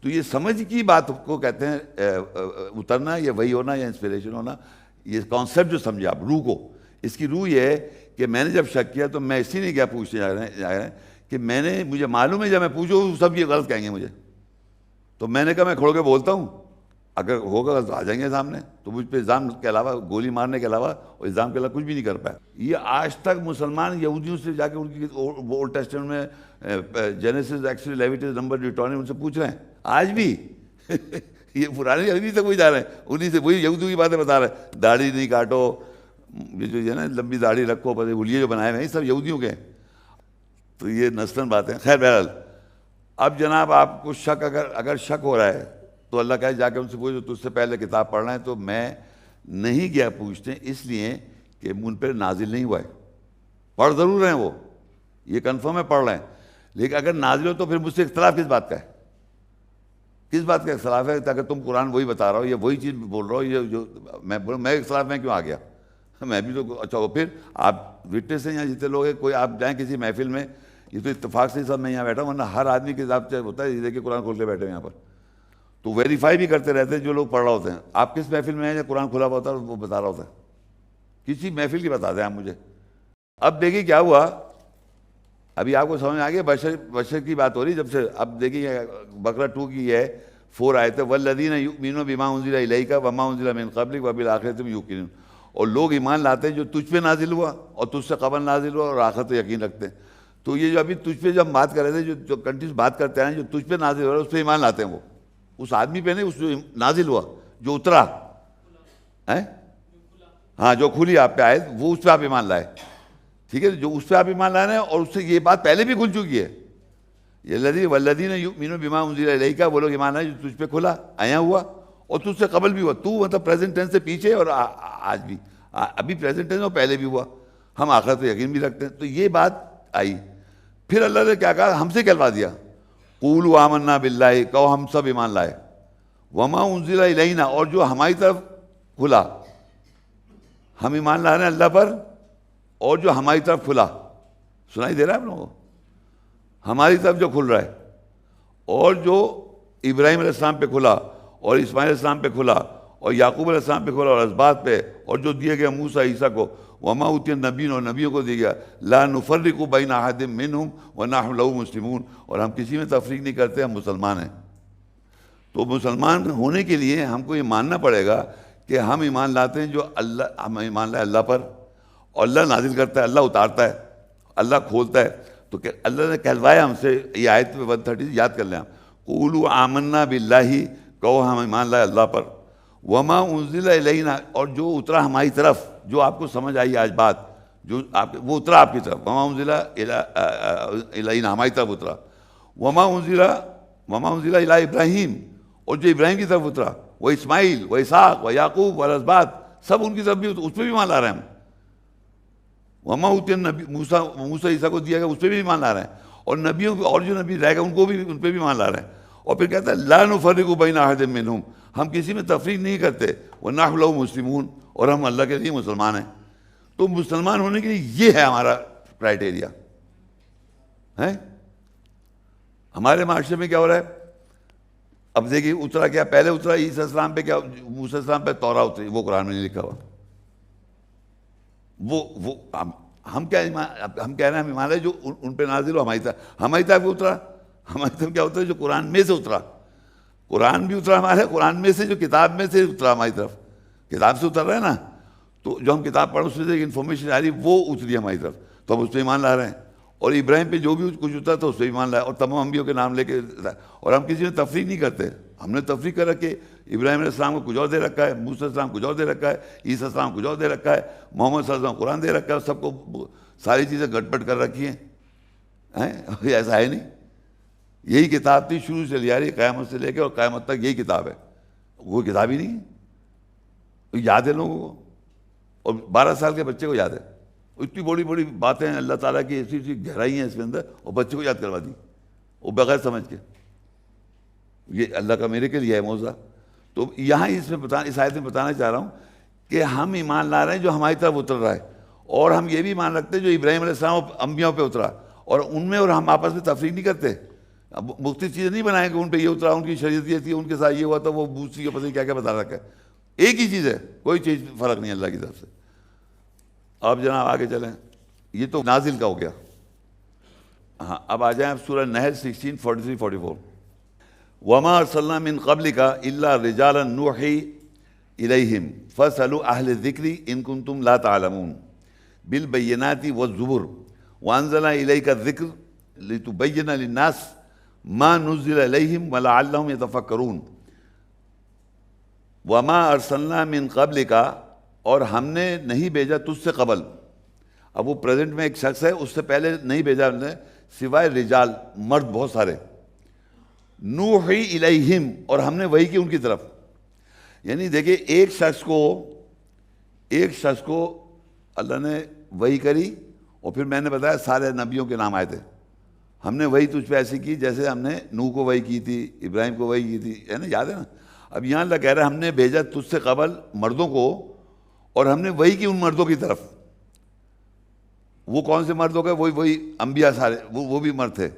S1: تو یہ سمجھ کی بات کو کہتے ہیں اترنا، یا وہی ہونا، یا انسپریشن ہونا. یہ کانسیپٹ جو سمجھے آپ، روح کو، اس کی روح یہ ہے کہ میں نے جب شک کیا تو میں اسی نہیں کیا پوچھنے جا رہے ہیں کہ میں نے، مجھے معلوم ہے جب میں پوچھوں سب یہ غلط کہیں گے مجھے. تو میں نے کہا میں کھڑ کے بولتا ہوں، اگر ہوگا تو آ جائیں گے سامنے. تو مجھ پہ الزام کے علاوہ، گولی مارنے کے علاوہ اور الزام کے علاوہ کچھ بھی نہیں کر پایا. یہ آج تک مسلمان یہودیوں سے جا کے ان کی اولڈ ٹیسٹمنٹ میں جینیسس، ایکسوڈس، لیویٹس، نمبر، ڈیوٹرانومی، ان سے پوچھ رہے ہیں آج بھی. یہ پرانے ابھی تک وہی جا رہے ہیں، انہیں سے وہی یہودیوں کی باتیں بتا رہے ہیں. داڑھی نہیں کاٹو، یہ جو ہے نا لمبی داڑھی رکھو، پتہ ہولیے جو بنائے ہوئے ہیں یہ سب یہودیوں کے ہیں. تو یہ نسلاً باتیں. خیر بہرحال، اب جناب آپ کو شک، اگر شک ہو رہا ہے تو اللہ کہے جا کے ان سے پوچھو تجھ سے پہلے کتاب پڑھ رہے ہیں. تو میں نہیں گیا پوچھتے، اس لیے کہ ان پہ نازل نہیں ہوا ہے. پڑھ ضرور رہے ہیں وہ، یہ کنفرم ہے پڑھ رہے ہیں، لیکن اگر نازل ہو تو پھر مجھ سے اختلاف کس بات کا ہے؟ کس بات کا اختلاف ہے؟ اگر تم قرآن وہی بتا رہا ہو یا وہی چیز بول رہا ہو، یہ جو میں بولوں میں اختلاف میں کیوں آ گیا؟ میں بھی تو اچھا ہو. پھر آپ وٹنس ہیں یہاں جتنے لوگ ہیں، کوئی آپ جائیں کسی محفل میں، یہ تو اتفاق سے سب میں یہاں بیٹھا ہوں، ورنہ ہر آدمی کے حساب سے ہوتا ہے یہ دیکھیں قرآن کھول کے بیٹھے ہیں یہاں پر، تو ویریفائی بھی کرتے رہتے ہیں جو لوگ پڑھ رہے ہوتے ہیں. آپ کس محفل میں ہیں یا قرآن کھلا ہوا ہوتا ہے وہ بتا رہا ہوتا ہے؟ کسی محفل کی بتا دیں آپ مجھے. اب دیکھیے کیا ہوا، ابھی آپ کو سمجھ آ گیا بشر کی بات ہو رہی جب سے. اب دیکھیے بقرہ 2 کی ہے 4 آیت ہے، والذین یؤمنون بما انزل الیک وما انزل من قبلک وبالآخرۃ هم یوقنون. اور لوگ ایمان لاتے ہیں جو تجھ پہ نازل ہوا اور تجھ سے قبل نازل ہوا، اور آخرت پہ یقین رکھتے ہیں. تو یہ جو ابھی تجھ پہ جب بات کر رہے تھے، جو کنٹریز بات کرتے ہیں جو تجھ پہ نازل ہو رہا ہے اس پہ ایمان لاتے ہیں. وہ اس آدمی پہ نہیں، اس جو نازل ہوا، جو اترا ہے، ہاں جو کھلی آپ پہ آئے وہ، اس پہ آپ ایمان لائے. ٹھیک ہے، جو اس پہ آپ ایمان لائے ہیں، اور اس سے یہ بات پہلے بھی کھل چکی ہے. یہ والذین یؤمنون بما انزل الیک، وہ لوگ ایمان لائے جو تجھ پہ کھلا، آیا ہوا اور تجھ سے قبل بھی ہوا. تو مطلب پریزنٹ ٹینس سے پیچھے، اور آج بھی، ابھی پریزنٹ ٹینس اور پہلے بھی ہوا. ہم آخرت پہ یقین بھی رکھتے ہیں. تو یہ بات آئی. پھر اللہ نے کیا کہا، ہم سے کہلوا دیا، قولوا آمنا باللہ، کہو ہم سب ایمان لائے، وما انزل الینا، اور جو ہماری طرف کھلا. ہم ایمان لا رہے ہیں اللہ پر، اور جو ہماری طرف کھلا. سنائی دے رہا ہے آپ لوگوں کو؟ ہماری طرف جو کھل رہا ہے، اور جو ابراہیم علیہ السلام پہ کھلا، اور اسماعیل علیہ السلام پہ کھلا، اور یعقوب علیہ السلام پہ کھلا، اور اسباط پہ، اور جو دیے گئے موسیٰ عیسیٰ کو، وما اوتی النبیون، اور نبیوں کو دیا گیا، لا نفرق بین احد منہم ونحن لہ مسلمون، اور ہم کسی میں تفریق نہیں کرتے، ہم مسلمان ہیں. تو مسلمان ہونے کے لیے ہم کو یہ ماننا پڑے گا کہ ہم ایمان لاتے ہیں جو اللہ، ہم ایمان لائے اللہ پر، اور اللہ نازل کرتا ہے، اللہ اتارتا ہے، اللہ کھولتا ہے. تو کہ اللہ نے کہلوایا ہم سے، یہ آیت پہ 130 یاد کر لیں آپ، قولوا آمنا باللہ، کہو ہم ایمان لائے اللہ پر، وما انزل الینا، اور جو اترا ہماری طرف، جو آپ کو سمجھ آئی آج بات، جو آپ وہ اترا آپ کی طرف، وما انزل الینا ہماری طرف اترا، وما انزل الی ابراہیم، اور جو ابراہیم کی طرف اترا، وہ اسماعیل و اسحاق و یعقوب و الاسباط، سب ان کی طرف بھی، اس پہ بھی ایمان لا رہے ہیں ہم. وما اوتی النبی، موسیٰ عیسیٰ کو دیا گیا، اس پہ بھی ایمان لا رہے ہیں، اور نبیوں پہ، اور جو نبی رہ گئے ان کو بھی، ان پہ بھی ایمان لا رہے ہیں. اور پھر کہتا ہے لا نفرق بین احد منہم، ہم کسی میں تفریق نہیں کرتے، ونحن لہ مسلمون، اور ہم اللہ کے لیے مسلمان ہیں. تو مسلمان ہونے کے لیے یہ ہے ہمارا کرائٹیریا ہے. ہمارے معاشرے میں کیا ہو رہا ہے؟ اب دیکھیے اترا کیا، پہلے اترا عیسیٰ السلام پہ، کیا موسیٰ السلام پہ تورا اتری، وہ قرآن میں نہیں لکھا ہوا. وہ ہم کیا ہم کہہ رہے ہیں ہم ایمان لائے جو ان پہ نازل ہو ہماری طرف اترا. ہماری طرف کیا ہوتا ہے؟ جو قرآن میں سے اترا. قرآن بھی اترا ہمارے، قرآن میں سے، جو کتاب میں سے اترا ہماری طرف، کتاب سے اتر رہا ہے نا، تو جو ہم کتاب پڑھ اس سے ایک انفارمیشن آ رہی ہے، وہ اتری ہماری طرف، تو ہم اس پہ ایمان لا رہے ہیں. اور ابراہیم پہ جو بھی کچھ اترا تھا اس پہ ایمان لایا، اور تمام انبیاء کے نام لے کے. اور ہم کسی میں تفریق نہیں کرتے. ہم نے تفریق کر رکھے، ابراہیم علیہ السلام کو کچھ اور دے رکھا ہے، موسیٰ علیہ السلام کچھ اور دے رکھا ہے، عیسیٰ علیہ السلام کچھ اور دے رکھا ہے، محمد صلی اللہ علیہ وسلم قرآن دے رکھا ہے، سب کو ساری چیزیں گٹ پٹ کر رکھی ہیں. ایسا ہے نہیں. یہی کتاب تھی شروع سے لے آ رہی، قیامت سے لے کے اور قیامت تک یہی کتاب ہے. وہ کتاب ہی نہیں ہے، یاد ہے لوگوں کو، اور 12 سال کے بچے کو یاد ہے. اتنی بڑی بڑی باتیں ہیں اللہ تعالیٰ کی، ایسی ایسی گہرائی ہیں اس کے اندر، اور بچے کو یاد کروا دی وہ بغیر سمجھ کے. یہ اللہ کا میرے کے لیے ہے معجزہ. تو یہاں اس آیت میں بتانا چاہ رہا ہوں کہ ہم ایمان لا رہے ہیں جو ہماری طرف اتر رہا ہے، اور ہم یہ بھی ایمان رکھتے ہیں جو ابراہیم علیہ السلام انبیاء پہ اترا، اور ان میں اور ہم آپس میں تفریق نہیں کرتے. اب مختلف چیزیں نہیں بنائیں کہ ان پہ یہ اترا، ان کی شریعت یہ تھی، ان کے ساتھ یہ ہوا تھا، وہ بوسی کا پتہ نہیں کیا کیا بتا رکھا ہے. ایک ہی چیز ہے، کوئی چیز فرق نہیں اللہ کی طرف سے. اب جناب آگے چلیں. یہ تو نازل کا ہو گیا. ہاں اب آ جائیں سورہ نحل 16:43-44. وما ارسلنا من قبلک الا رجالا نوحی الیہم فاسألوا اہل الذکر ان کنتم لا تعلمون بالبینات والزبر وانزل الیک الذکر لتبین للناس ما نزل الیہم ولعلہم یتفکرون. وما ارسلنا من قبلک، اور ہم نے نہیں بھیجا تجھ سے قبل. اب وہ پریزنٹ میں ایک شخص ہے، اس سے پہلے نہیں بھیجا ہم نے، سوائے رجال، مرد بہت سارے. نوحی الیہم، اور ہم نے وحی کی ان کی طرف. یعنی دیکھیں ایک شخص کو اللہ نے وحی کری، اور پھر میں نے بتایا سارے نبیوں کے نام آئے تھے. ہم نے وحی تجھ پہ ایسی کی جیسے ہم نے نوح کو وحی کی تھی، ابراہیم کو وحی کی تھی، ہے نا، یاد ہے نا. اب یہاں اللہ کہہ رہا ہے ہم نے بھیجا تجھ سے قبل مردوں کو، اور ہم نے وحی کی ان مردوں کی طرف. وہ کون سے مرد ہو گئے؟ وہی انبیاء سارے، وہ بھی مرد تھے.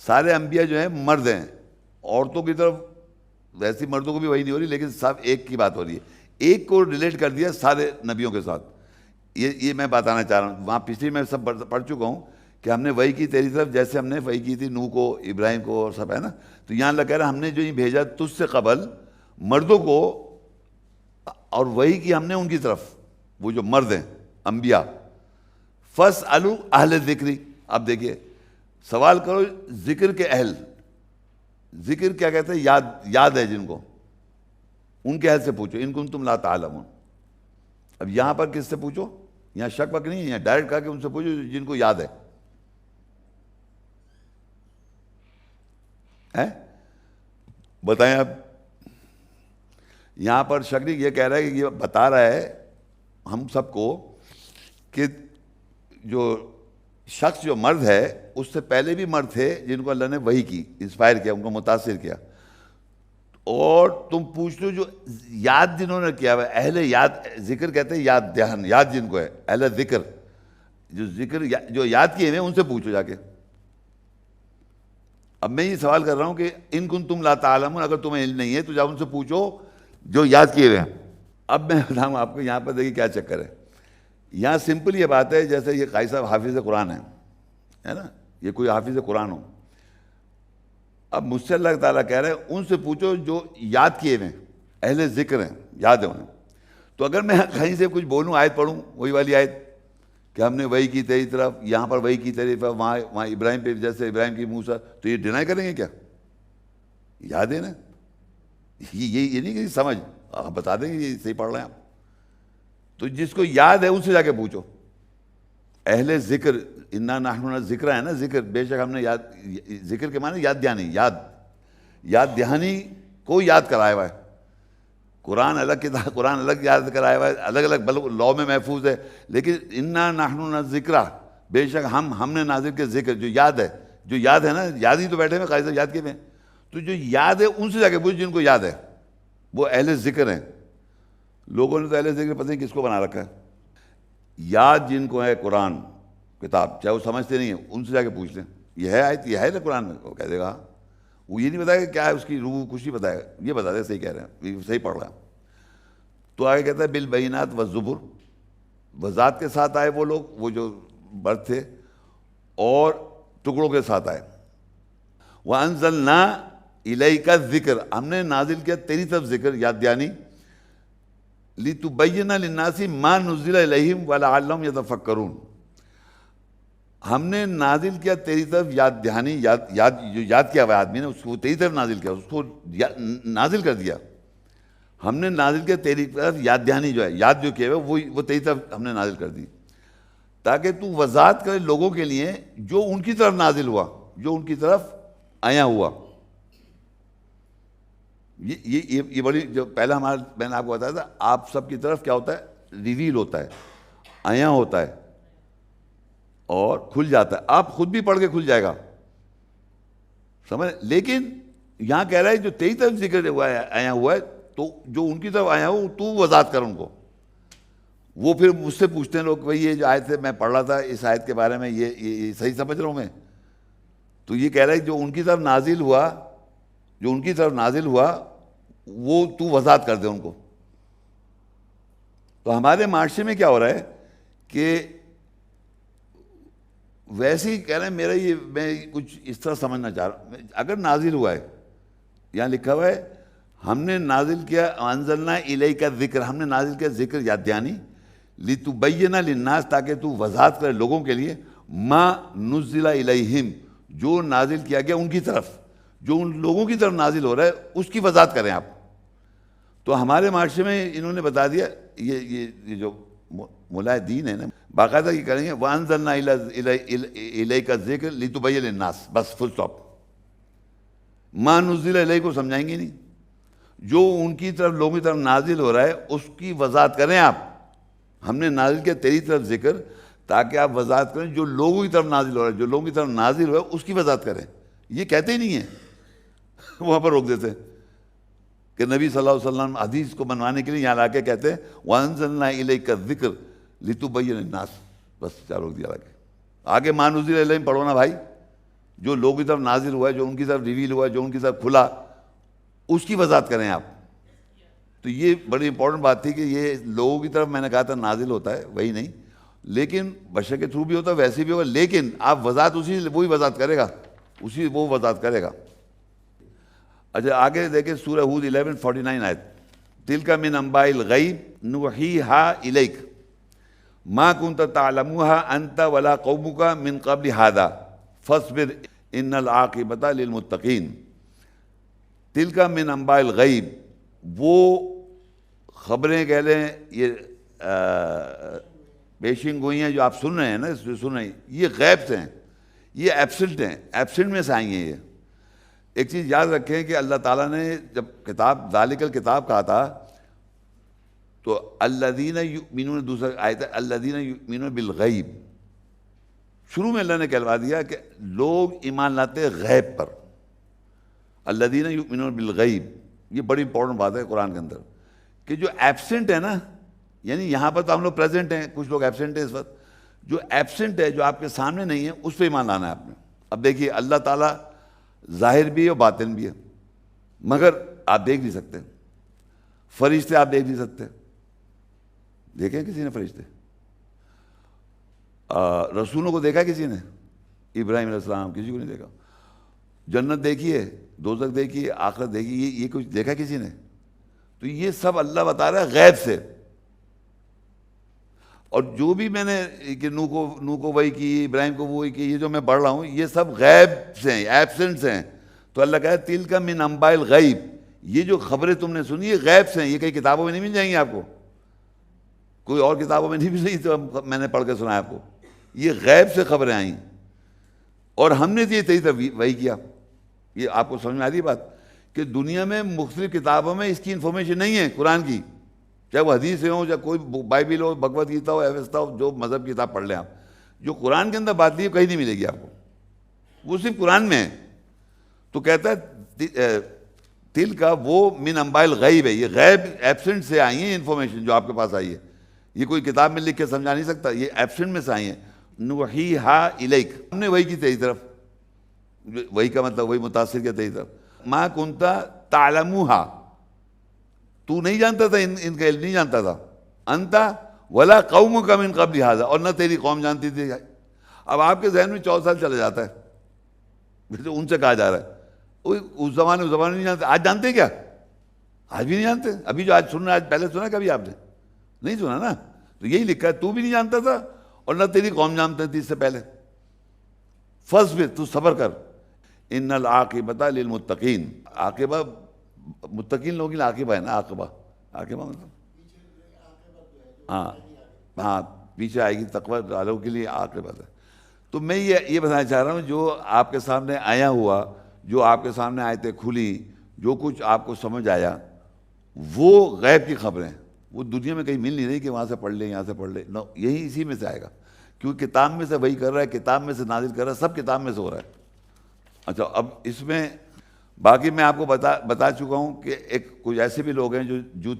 S1: سارے انبیاء جو ہیں مرد ہیں. عورتوں کی طرف ویسی مردوں کو بھی وہی نہیں ہو رہی، لیکن سب ایک کی بات ہو رہی ہے. ایک کو ریلیٹ کر دیا سارے نبیوں کے ساتھ. یہ میں بتانا چاہ رہا ہوں. وہاں پچھلی میں سب پڑھ چکا ہوں کہ ہم نے وحی کی تیری طرف جیسے ہم نے وحی کی تھی نوح کو، ابراہیم کو، اور سب، ہے نا. تو یہاں اللہ کہہ رہا ہے ہم نے جو ہی بھیجا تجھ سے قبل مردوں کو، اور وحی کی ہم نے ان کی طرف، وہ جو مرد ہیں انبیاء. فاسألوا اہل الذکر. اب دیکھیے سوال کرو ذکر کے اہل. ذکر کیا کہتے ہیں؟ یاد ہے جن کو، ان کے اہل سے پوچھو. ان کنتم لا تعلمون. اب یہاں پر کس سے پوچھو؟ یہاں شک وک نہیں ہے، یہاں ڈائریکٹ کہا کہ ان سے پوچھو جن کو یاد ہے. بتائیں اب یہاں پر شک نہیں، یہ کہہ رہا ہے کہ یہ بتا رہا ہے ہم سب کو کہ جو شخص جو مرد ہے اس سے پہلے بھی مرد تھے جن کو اللہ نے وحی کی، انسپائر کیا، ان کو متاثر کیا. اور تم پوچھ لو جو یاد جنہوں نے کیا ہوا ہے، اہل یاد. ذکر کہتے ہیں یاد دہن، یاد جن کو ہے، اہل ذکر، جو یاد کیے ہوئے ان سے پوچھو جا کے. اب میں یہ سوال کر رہا ہوں کہ ان کنتم لا تعلمون، اگر تمہیں علم نہیں ہے تو جا ان سے پوچھو جو یاد کیے ہوئے ہیں. اب میں بتاؤں آپ کو یہاں پر دیکھیے کیا چکر ہے. یہاں سمپل یہ بات ہے، جیسے یہ قاضی صاحب حافظ قرآن ہے نا، یہ کوئی حافظ قرآن ہو، اب مجھ سے اللہ تعالیٰ کہہ رہے ہیں ان سے پوچھو جو یاد کیے ہوئے ہیں، اہل ذکر ہیں، یاد ہے انہیں. تو اگر میں کہیں سے کچھ بولوں، آیت پڑھوں، وہی والی آیت کہ ہم نے وہی کی تیری طرف، یہاں پر وہی کی تیری طرف، وہاں ابراہیم پہ جیسے ابراہیم کی موسیٰ، تو یہ ڈینائی کریں گے کیا؟ یاد ہے نا، یہ نہیں کہ سمجھ آپ بتا دیں گے یہ صحیح پڑھ رہے ہیں آپ. تو جس کو یاد ہے ان سے جا کے پوچھو. اہل ذکر، انا نحن ذکر ہے نا، ذکر، بے شک ہم نے یاد، ذکر کے معنی یاد دہانی، یاد دہانی کو یاد کرایا ہوا ہے. قرآن الگ کتاب، قرآن الگ یاد کرایا ہوا ہے، الگ الگ بلکہ لاء میں محفوظ ہے. لیکن انا نحن ذکر، بے شک ہم نے نازل کے ذکر، جو یاد ہے نا، یاد ہی تو بیٹھے ہوئے قاعدہ یاد کے میں. تو جو یاد ہے ان سے جا کے پوچھ جن کو یاد ہے، وہ اہل ذکر ہیں. لوگوں نے تو اہل ذکر پتہ نہیں کس کو بنا رکھا ہے. یاد جن کو ہے قرآن کتاب، چاہے وہ سمجھتے نہیں ہیں، ان سے جا کے پوچھ لیں یہ ہے آیت، یہ ہے نا قرآن میں. وہ کہہ دے گا. وہ یہ نہیں بتائے گا کیا ہے اس کی روح، کچھ نہیں بتائے گا، یہ بتا دے صحیح کہہ رہے ہیں، یہ صحیح پڑھ رہا ہے. تو آگے کہتا ہے بالبینات والزبر، وضاحت کے ساتھ آئے وہ لوگ، وہ جو برد تھے، اور ٹکڑوں کے ساتھ آئے. وَأَنزَلْنَا إِلَيْكَ الذِّكْرَ، ہم نے نازل کیا تیری طرف ذکر، یاد دہانی. لِتُبَيِّنَ لِلنَّاسِ مَا نُزِّلَ إِلَيْهِمْ وَلَعَلَّهُمْ يَتَفَكَّرُونَ، ہم نے نازل کیا تیری طرف یاد دہانی، جو یاد کیا ہوا آدمی نے اس کو تیری طرف نازل کیا، اس کو نازل کر دیا. ہم نے نازل کیا تیری طرف یاد دہانی، جو ہے یاد جو کیا ہوا وہ تیری طرف ہم نے نازل کر دی، تاکہ تو وضاحت کرے لوگوں کے لیے جو ان کی طرف نازل ہوا، جو ان کی طرف آیا ہوا. یہ بڑی، جو پہلا ہمارا میں نے آپ کو بتایا تھا، آپ سب کی طرف کیا ہوتا ہے، ریویل ہوتا ہے، آیا ہوتا ہے اور کھل جاتا ہے. آپ خود بھی پڑھ کے کھل جائے گا، سمجھ. لیکن یہاں کہہ رہا ہے جو تیری طرف ذکر ہوا ہے، آیا ہوا ہے، تو جو ان کی طرف آیا ہو تو وضاحت کر ان کو. وہ پھر مجھ سے پوچھتے ہیں لوگ، بھائی یہ جو آیت ہے میں پڑھ رہا تھا، اس آیت کے بارے میں یہ صحیح سمجھ رہا ہوں میں. تو یہ کہہ رہا ہے جو ان کی طرف نازل ہوا، جو ان کی طرف نازل ہوا وہ تو وضاحت کر دے ان کو. تو ہمارے معاشرے میں کیا ہو رہا ہے کہ ویسے ہی کہہ رہے ہیں میرا یہ، میں کچھ اس طرح سمجھنا چاہ رہا ہوں. اگر نازل ہوا ہے، یہاں لکھا ہوا ہے ہم نے نازل کیا، انزلنا الیک الذکر، ہم نے نازل کیا ذکر، یاد دہانی، لتبین للناس، تاکہ تو وضاحت کرے لوگوں کے لیے، ما نزل الیہم، جو نازل کیا گیا ان کی طرف، جو ان لوگوں کی طرف نازل ہو رہا ہے اس کی وضاحت کریں آپ. تو ہمارے معاشرے میں انہوں نے بتا دیا، یہ جو مولائے دین ہے نا، باقاعدہ یہ کریں گے وَأَنزَلْنَا إِلَيْكَ الذِّكْرَ لِتُبَيِّنَ لِلنَّاسِ، بس فل اسٹاپ. مَا نُزِّلَ إِلَيْكَ کو سمجھائیں گے نہیں، جو ان کی طرف لوگوں کی طرف نازل ہو رہا ہے اس کی وضاحت کریں آپ. ہم نے نازل کیا تیری طرف ذکر، تاکہ آپ وضاحت کریں جو لوگوں کی طرف نازل ہو رہا ہے، جو لوگوں کی طرف نازل ہوا ہے اس کی وضاحت کریں. یہ کہتے ہی نہیں ہیں وہاں پر روک دیتے کہ نبی صلی اللہ علیہ وسلم حدیث کو منوانے کے لیے یہاں لا کے کہتے ہیں وَأَنزَلْنَا إِلَيْكَ الذِّكْرَ لِتُبَيِّنَ لِلنَّاسِ، بس چار روک دیا آگے. مَا نُزِّلَ إِلَيْهِمْ پڑھو نا بھائی، جو لوگوں کی طرف نازل ہوا ہے، جو ان کی طرف ریویل ہوا ہے، جو ان کی طرف کھلا، اس کی وضاحت کریں آپ. تو یہ بڑی امپورٹنٹ بات تھی کہ یہ لوگوں کی طرف میں نے کہا تھا نازل ہوتا ہے، وہی نہیں، لیکن بشر کے تھرو بھی ہوتا ہے، ویسے بھی ہوگا، لیکن آپ وضاحت وہی وضاحت کرے گا، وہ وضاحت کرے گا. اچھا آگے دیکھیں سورہ ہود 11:49 آیت، تِلْکَ مِنْ أَنْبَاءِ الْغَیْبِ نُوحِیہَا إِلَیْکَ مَا كُنْتَ تَعْلَمُوهَا أَنْتَ وَلَا قَوْمُكَ مِنْ قَبْلِ هَذَا فَاصْبِرْ إِنَّ الْعَاقِبَةَ لِلْمُتَّقِينَ. تِلْکَ مِنْ أَنْبَاءِ الْغَیْبِ، وہ خبریں کہہ لیں، یہ پیشین گوئیاں جو آپ سن رہے ہیں نا، سن رہے ہیں، یہ غیب سے ہیں، یہ ایبسنٹ ہیں، ایبسنٹ میں سے آئی ہیں. یہ ایک چیز یاد رکھیں کہ اللہ تعالیٰ نے جب کتاب ذالک الکتاب کہا تھا تو الذین یؤمنون، دوسرا آیت ہے الذین یؤمنون بالغیب، شروع میں اللہ نے کہلوا دیا کہ لوگ ایمان لاتے غیب پر. الذین یؤمنون بالغیب، یہ بڑی امپورٹنٹ بات ہے قرآن کے اندر، کہ جو ایبسنٹ ہے نا، یعنی یہاں پر تو ہم لوگ پریزنٹ ہیں، کچھ لوگ ایبسنٹ ہیں اس وقت، جو ایبسنٹ ہے، جو آپ کے سامنے نہیں ہے، اس پہ ایمان لانا ہے آپ نے. اب دیکھیے اللہ تعالیٰ ظاہر بھی ہے اور باطن بھی ہے، مگر آپ دیکھ نہیں سکتے. فرشتے آپ دیکھ نہیں سکتے، دیکھیں کسی نے فرشتے؟ رسولوں کو دیکھا کسی نے؟ ابراہیم علیہ السلام کسی کو نہیں دیکھا. جنت دیکھی ہے، دوزخ دیکھی ہے، آخرت دیکھی ہے، یہ کچھ دیکھا کسی نے؟ تو یہ سب اللہ بتا رہا ہے غیب سے. اور جو بھی میں نے کہ نو کو وہی کی، ابراہیم کو وہی کی، یہ جو میں پڑھ رہا ہوں یہ سب غیب سے ہیں، ایبسنٹ سے ہیں. تو اللہ کہا ہے تِلْکَ مِنْ أَنْبَاءِ الْغَیْبِ، یہ جو خبریں تم نے سنی یہ غیب سے ہیں، یہ کئی کتابوں میں نہیں مل جائیں گی آپ کو، کوئی اور کتابوں میں نہیں مل رہی تو میں نے پڑھ کے سنا ہے آپ کو. یہ غیب سے خبریں آئیں اور ہم نے یہ تیری طرف وہی کیا. یہ آپ کو سمجھ میں آ رہی ہے بات کہ دنیا میں مختلف کتابوں میں اس کی انفارمیشن نہیں ہے قرآن کی، چاہے وہ حدیثیں ہوں، چاہے کوئی بائبل ہو، بھگوت گیتا ہو، ایوستا ہو، جو مذہب کی کتاب پڑھ لیں آپ، جو قرآن کے اندر بات نہیں ہے کہیں نہیں ملے گی آپ کو، وہ صرف قرآن میں ہے. تو کہتا ہے تل کا وہ من انباء الغیب ہے، یہ غیب ایبسنٹ سے آئی ہیں انفارمیشن جو آپ کے پاس آئی ہے، یہ کوئی کتاب میں لکھ کے سمجھا نہیں سکتا، یہ ایبسنٹ میں سے آئی ہیں. نوحیہا الیک، ہم نے وہی کی تیری طرف، وہی کا مطلب وہی متاثر کیا تیری طرف. ما کنتا تعلموہا، تو نہیں جانتا تھا، ان کا علم نہیں جانتا تھا. انتا ولا قومک من قبل ھذا، اور نہ تیری قوم جانتی تھی. اب آپ کے ذہن میں 14 سال چلا جاتا ہے، ان سے کہا جا رہا ہے اس زمانے نہیں جانتے، آج جانتے ہیں کیا؟ آج بھی نہیں جانتے. ابھی جو آج سن رہے ہیں، آج پہلے سنا کبھی آپ نے؟ نہیں سنا نا. تو یہی لکھا ہے تو بھی نہیں جانتا تھا اور نہ تیری قوم جانتے تھی اس سے پہلے. فاصبر، تو صبر کر. ان العاقبۃ للمتقین، عاقبہ متقین لوگوں کے لیے عاقبہ ہے نا، عاقبہ مطلب ہاں پیچھے آئے گی، تقوی والوں کے لیے عاقبت ہے. تو میں یہ بتانا چاہ رہا ہوں جو آپ کے سامنے آیا ہوا، جو آپ کے سامنے آیتیں کھلی، جو کچھ آپ کو سمجھ آیا، وہ غیب کی خبریں، وہ دنیا میں کہیں مل نہیں رہی کہ وہاں سے پڑھ لیں یہاں سے پڑھ لیں. نو، یہی اسی میں سے آئے گا، کیونکہ کتاب میں سے وہی کر رہا ہے، کتاب میں سے نازل کر رہا ہے، سب کتاب میں سے ہو رہا ہے. اچھا اب اس میں باقی میں آپ کو بتا چکا ہوں کہ کچھ ایسے بھی لوگ ہیں جو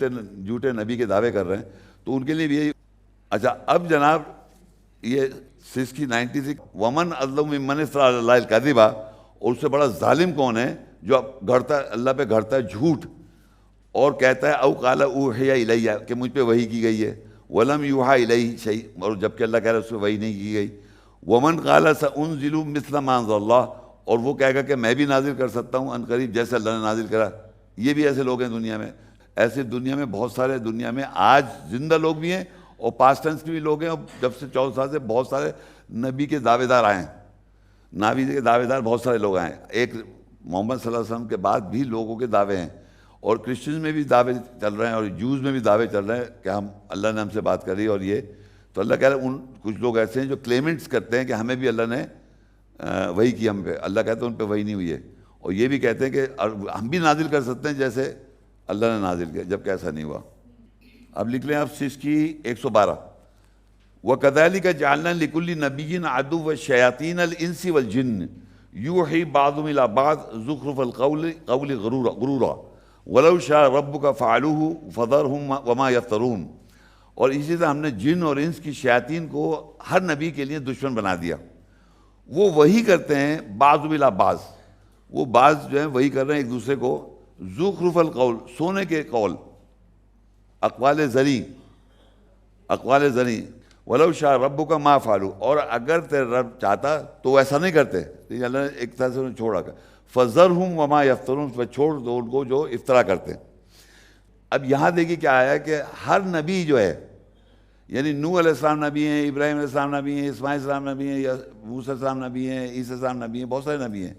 S1: جھوٹے نبی کے دعوے کر رہے ہیں، تو ان کے لیے بھی یہی. اچھا اب جناب یہ 96 ومن اظلم ممن افتری علی اللہ الکذب، اور اس سے بڑا ظالم کون ہے جو گھڑتا ہے اللہ پہ گھڑتا ہے جھوٹ اور کہتا ہے او قال اوحی الیہ، کہ مجھ پہ وحی کی گئی ہے، ولم یوحی الیہ شیء، اور جبکہ اللہ کہہ رہا ہے اس پہ وحی نہیں کی گئی. ومن قال سانزل مثل ما انزل اللہ، اور وہ کہے گا کہ میں بھی نازل کر سکتا ہوں عنقریب جیسے اللہ نے نازل کرا. یہ بھی ایسے لوگ ہیں دنیا میں، ایسے دنیا میں بہت سارے، دنیا میں آج زندہ لوگ بھی ہیں اور پاسٹ ٹینس کے بھی لوگ ہیں. اور جب سے 14 سال سے بہت سارے نبی کے دعوے دار آئے ہیں، نبی کے دعوے دار بہت سارے لوگ آئے ہیں. ایک محمد صلی اللہ علیہ وسلم کے بعد بھی لوگوں کے دعوے ہیں، اور کرسچنز میں بھی دعوے چل رہے ہیں اور جوز میں بھی دعوے چل رہے ہیں کہ اللہ نے ہم سے بات کری. اور یہ تو اللہ کہہ رہا ہے کچھ لوگ ایسے ہیں جو کلیمنٹس کرتے ہیں کہ ہمیں بھی اللہ نے وہی کی ہم پہ. اللہ کہتا ہے ان پہ وہی نہیں ہوئی ہے، اور یہ بھی کہتے ہیں کہ ہم بھی نازل کر سکتے ہیں جیسے اللہ نے نازل کیا، جبکہ ایسا نہیں ہوا. اب لکھ لیں آپ 112 وَكَذَلِكَ جَعَلْنَا لِكُلِّ نَبِيٍّ عَدُوًّا شَيَاطِينَ الْإِنسِ وَالْجِنِّ يُوحِي بَعْضُهُمْ إِلَىٰ بَعْضٍ زُخْرُفَ الْقَوْلِ غُرُورًا وَلَوْ شَاءَ رَبُّكَ فَعَلُوهُ فَذَرْهُمْ وَمَا يَفْتَرُونَ. اور اسی طرح ہم نے جن اور انس کی شیاطین کو ہر نبی کے لیے دشمن بنا دیا. وہ وہی کرتے ہیں بعض بلا بعض، وہ بعض جو ہیں وہی کر رہے ہیں ایک دوسرے کو. زخرف القول، سونے کے قول، اقوال زری، ولو شاء ربک ما فعلوا، اور اگر تیرے رب چاہتا تو ایسا نہیں کرتے. اللہ نے ایک طرح سے انہیں چھوڑا کر فذرہم وما یفترون، چھوڑ دو ان کو جو افطرا کرتے ہیں. اب یہاں دیکھیے کیا آیا کہ ہر نبی جو ہے، یعنی نوح علیہ السلام نبی ہیں، ابراہیم علیہ السلام نبی ہیں، اسماعیل علیہ السلام نبی ہیں، یا موسیٰ علیہ السلام نبی ہیں، عیسیٰ علیہ السلام نبی ہیں، بہت سارے نبی ہیں.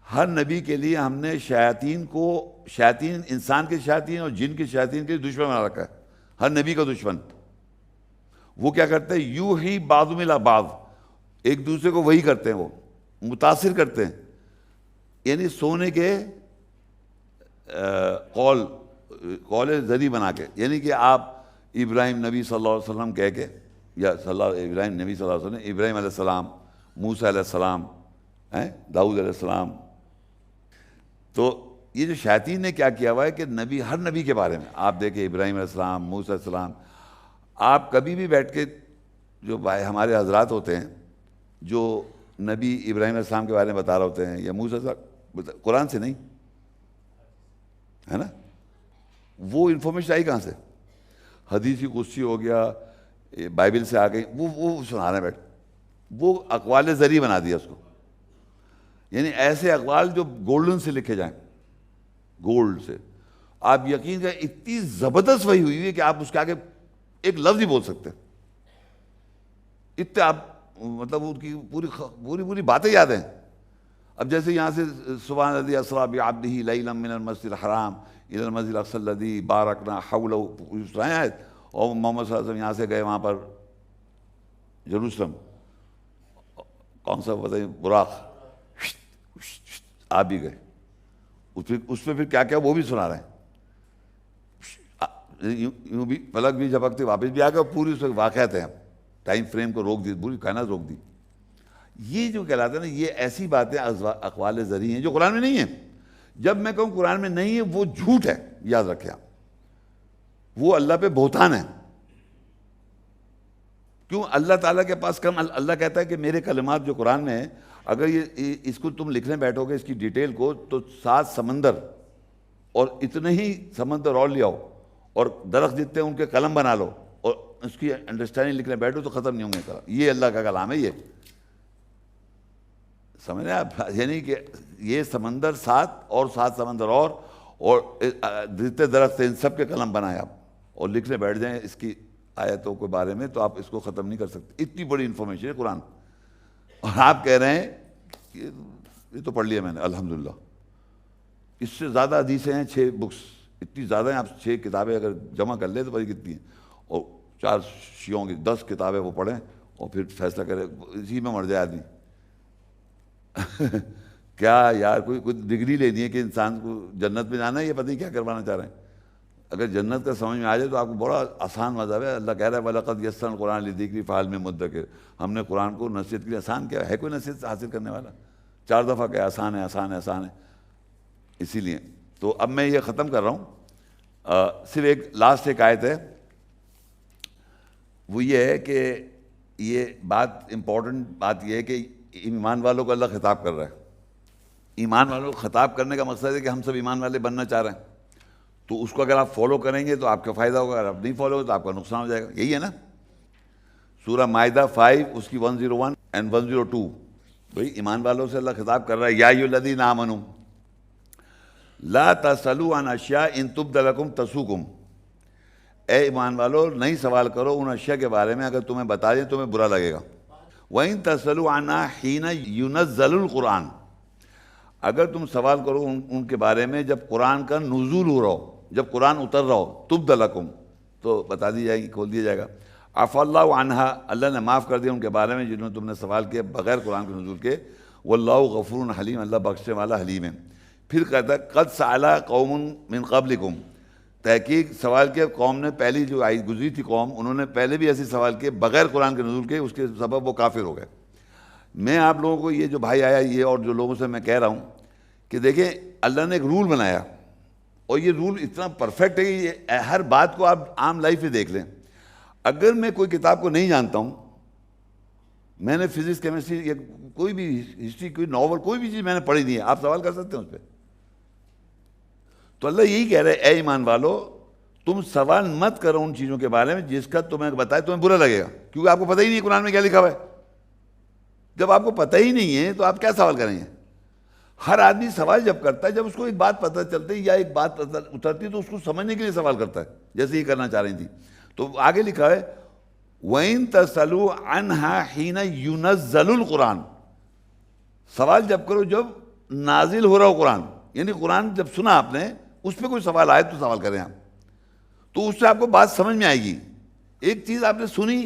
S1: ہر نبی کے لیے ہم نے شیاطین، انسان کے شیاطین اور جن کے شیاطین کے لیے دشمن بنا رکھا ہے. ہر نبی کا دشمن. وہ کیا کرتے ہیں؟ یوحی بعضهم الی بعض، ایک دوسرے کو وہی کرتے ہیں، وہ متاثر کرتے ہیں. یعنی سونے کے قول ذریعہ بنا کے، یعنی کہ آپ ابراہیم نبی صلی اللہ علیہ وسلم کہہ کے، یا ابراہیم نبی صلی اللہ علیہ وسلم، ابراہیم علیہ السلام، موسیٰ علیہ السلام، داؤد علیہ السلام. تو یہ جو شیاطین نے کیا کیا ہوا ہے کہ ہر نبی کے بارے میں آپ دیکھیں، ابراہیم علیہ السلام، موسیٰ علیہ السلام، آپ کبھی بھی بیٹھ کے جو ہمارے حضرات ہوتے ہیں جو نبی ابراہیم علیہ السلام کے بارے میں بتا رہے ہوتے ہیں یا موسیٰ علیہ السلام، قرآن سے نہیں ہے نا، وہ انفارمیشن آئی کہاں سے؟ حدیث قدسی ہو گیا، بائبل سے آ گئی، وہ سنا رہے ہیں بیٹھ، وہ اقوال ذریعہ بنا دیا اس کو. یعنی ایسے اقوال جو گولڈن سے لکھے جائیں، گولڈ سے. آپ یقین کریں اتنی زبردست وحی ہوئی ہے کہ آپ اس کے آگے ایک لفظ ہی بول سکتے ہیں، اتنے آپ مطلب ان کی پوری باتیں یاد ہیں. اب جیسے یہاں سے سبحان الذی اسری بعبدہ لیلا من المسجد الحرام الی المسجد الاقصی الذی بارکنا حولہ، سنائے. اور محمد صلی اللہ علیہ وسلم یہاں سے گئے وہاں پر جروسلم، کون سا بتائیں، براق، آپ بھی گئے اس پہ پھر کیا کیا وہ بھی سنا رہے ہیں. یوں بھی فلک بھی جھپکتے واپس بھی آ گئے، پوری اس وقت واقعات ہیں، ٹائم فریم کو روک دی، پوری کائنات روک دی. یہ جو کہلاتا ہے نا، یہ ایسی باتیں اقوال زرعی ہیں جو قرآن میں نہیں ہیں. جب میں کہوں قرآن میں نہیں ہے وہ جھوٹ ہے، یاد رکھیں آپ، وہ اللہ پہ بہتان ہے. کیوں؟ اللہ تعالیٰ کے پاس کم، اللہ کہتا ہے کہ میرے کلمات جو قرآن میں ہیں، اگر یہ اس کو تم لکھنے بیٹھو گے اس کی ڈیٹیل کو، تو 7 سمندر اور اتنے ہی سمندر اور لے آؤ اور درخت جتنے ان کے قلم بنا لو اور اس کی انڈرسٹینڈنگ لکھنے بیٹھو تو ختم نہیں ہوں گے. یہ اللہ کا کلام ہے. یہ سمجھ رہے ہیں آپ؟ یعنی کہ یہ سمندر 7 اور 7 سمندر اور جتنے درخت ہیں ان سب کے قلم بنائے آپ اور لکھنے بیٹھ جائیں اس کی آیتوں کے بارے میں، تو آپ اس کو ختم نہیں کر سکتے. اتنی بڑی انفارمیشن ہے قرآن. اور آپ کہہ رہے ہیں کہ یہ تو پڑھ لیا میں نے الحمدللہ. اس سے زیادہ حدیثیں ہیں، 6 بکس، اتنی زیادہ ہیں. آپ 6 کتابیں اگر جمع کر لیں تو پتہ کتنی ہیں. اور 4 شیعوں کی 10 کتابیں وہ پڑھیں اور پھر فیصلہ کریں. اسی میں مر جائے آدمی. کیا یار، کوئی ڈگری لینی ہے کہ انسان کو جنت میں جانا ہے، یہ پتہ نہیں کیا کروانا چاہ رہے ہیں. اگر جنت کا سمجھ میں آ جائے تو آپ کو بڑا آسان مذہب ہے. اللہ کہہ رہا ہے وَلَقَدْ يَسَّرْنَا الْقُرْآنَ لِلذِّكْرِ فَهَلْ مِن مُدَّكِرٍ. ہم نے قرآن کو نصیحت کے لیے آسان کیا ہے. کوئی نصیحت حاصل کرنے والا؟ 4 دفعہ کہ آسان ہے آسان ہے آسان ہے. اسی لیے تو اب میں یہ ختم کر رہا ہوں. صرف ایک لاسٹ ایک آیت ہے، وہ یہ ہے کہ یہ بات امپورٹنٹ بات یہ ہے کہ ایمان والوں کو اللہ خطاب کر رہا ہے. ایمان والوں کو خطاب کرنے کا مقصد ہے کہ ہم سب ایمان والے بننا چاہ رہے ہیں. تو اس کو اگر آپ فالو کریں گے تو آپ کا فائدہ ہوگا، اگر آپ نہیں فالو ہوگا تو آپ کا نقصان ہو جائے گا. یہی ہے نا سورہ مائدہ 5 اس کی 101 and 102. بھائی ایمان والوں سے اللہ خطاب کر رہا ہے، یا ایھا الذین آمنوا لا تسألوا عن اشیاء ان تبد لکم تسؤکم. اے ایمان والو نہیں سوال کرو ان اشیاء کے بارے میں اگر تمہیں بتا دیں تمہیں برا لگے گا. وَإِن تَسْأَلُوا عَنْهَا حِينَ يُنَزَّلُ الْقُرْآنُ. اگر تم سوال کرو ان کے بارے میں جب قرآن کا نزول ہو رہا ہو، جب قرآن اتر رہا ہو، تبد لکم، تو بتا دی جائے گی، کھول دیا جائے گا. عفا اللہ عنہا، اللہ نے معاف کر دیا ان کے بارے میں جنہوں نے تم نے سوال کیا بغیر قرآن کے نزول کے. واللہ غفور حلیم، اللہ بخشنے والا حلیم ہے. پھر کہتا ہے قد سأل قوم من قبلکم. تحقیق سوال کیا قوم نے، پہلی جو آئی گزری تھی قوم، انہوں نے پہلے بھی ایسے سوال کیے بغیر قرآن کے نزول کے، اس کے سبب وہ کافر ہو گئے. میں آپ لوگوں کو یہ جو بھائی آیا یہ اور جو لوگوں سے میں کہہ رہا ہوں کہ دیکھیں اللہ نے ایک رول بنایا اور یہ رول اتنا پرفیکٹ ہے کہ یہ ہر بات کو آپ عام لائف میں دیکھ لیں. اگر میں کوئی کتاب کو نہیں جانتا ہوں، میں نے فزکس کیمسٹری یا کوئی بھی ہسٹری کوئی ناول کوئی بھی چیز میں نے پڑھی نہیں ہے، آپ سوال کر سکتے ہیں اس پہ. تو اللہ یہی کہہ رہے اے ایمان والو تم سوال مت کرو ان چیزوں کے بارے میں جس کا تمہیں بتائے تمہیں برا لگے گا، کیونکہ آپ کو پتہ ہی نہیں قرآن میں کیا لکھا ہوا ہے. جب آپ کو پتہ ہی نہیں ہے تو آپ کیا سوال کریں گے؟ ہر آدمی سوال جب کرتا ہے جب اس کو ایک بات پتہ چلتی ہے یا ایک بات اترتی ہے تو اس کو سمجھنے کے لیے سوال کرتا ہے، جیسے یہ کرنا چاہ رہی تھی. تو آگے لکھا ہے وَإِن تَسْأَلُوا عَنْهَا حِينَ يُنَزَّلُ الْقُرْآنُ. سوال جب کرو جب نازل ہو رہا ہو قرآن، یعنی قرآن جب سنا آپ نے اس پہ کوئی سوال آئے تو سوال کریں آپ، تو اس سے آپ کو بات سمجھ میں آئے گی. ایک چیز آپ نے سنی،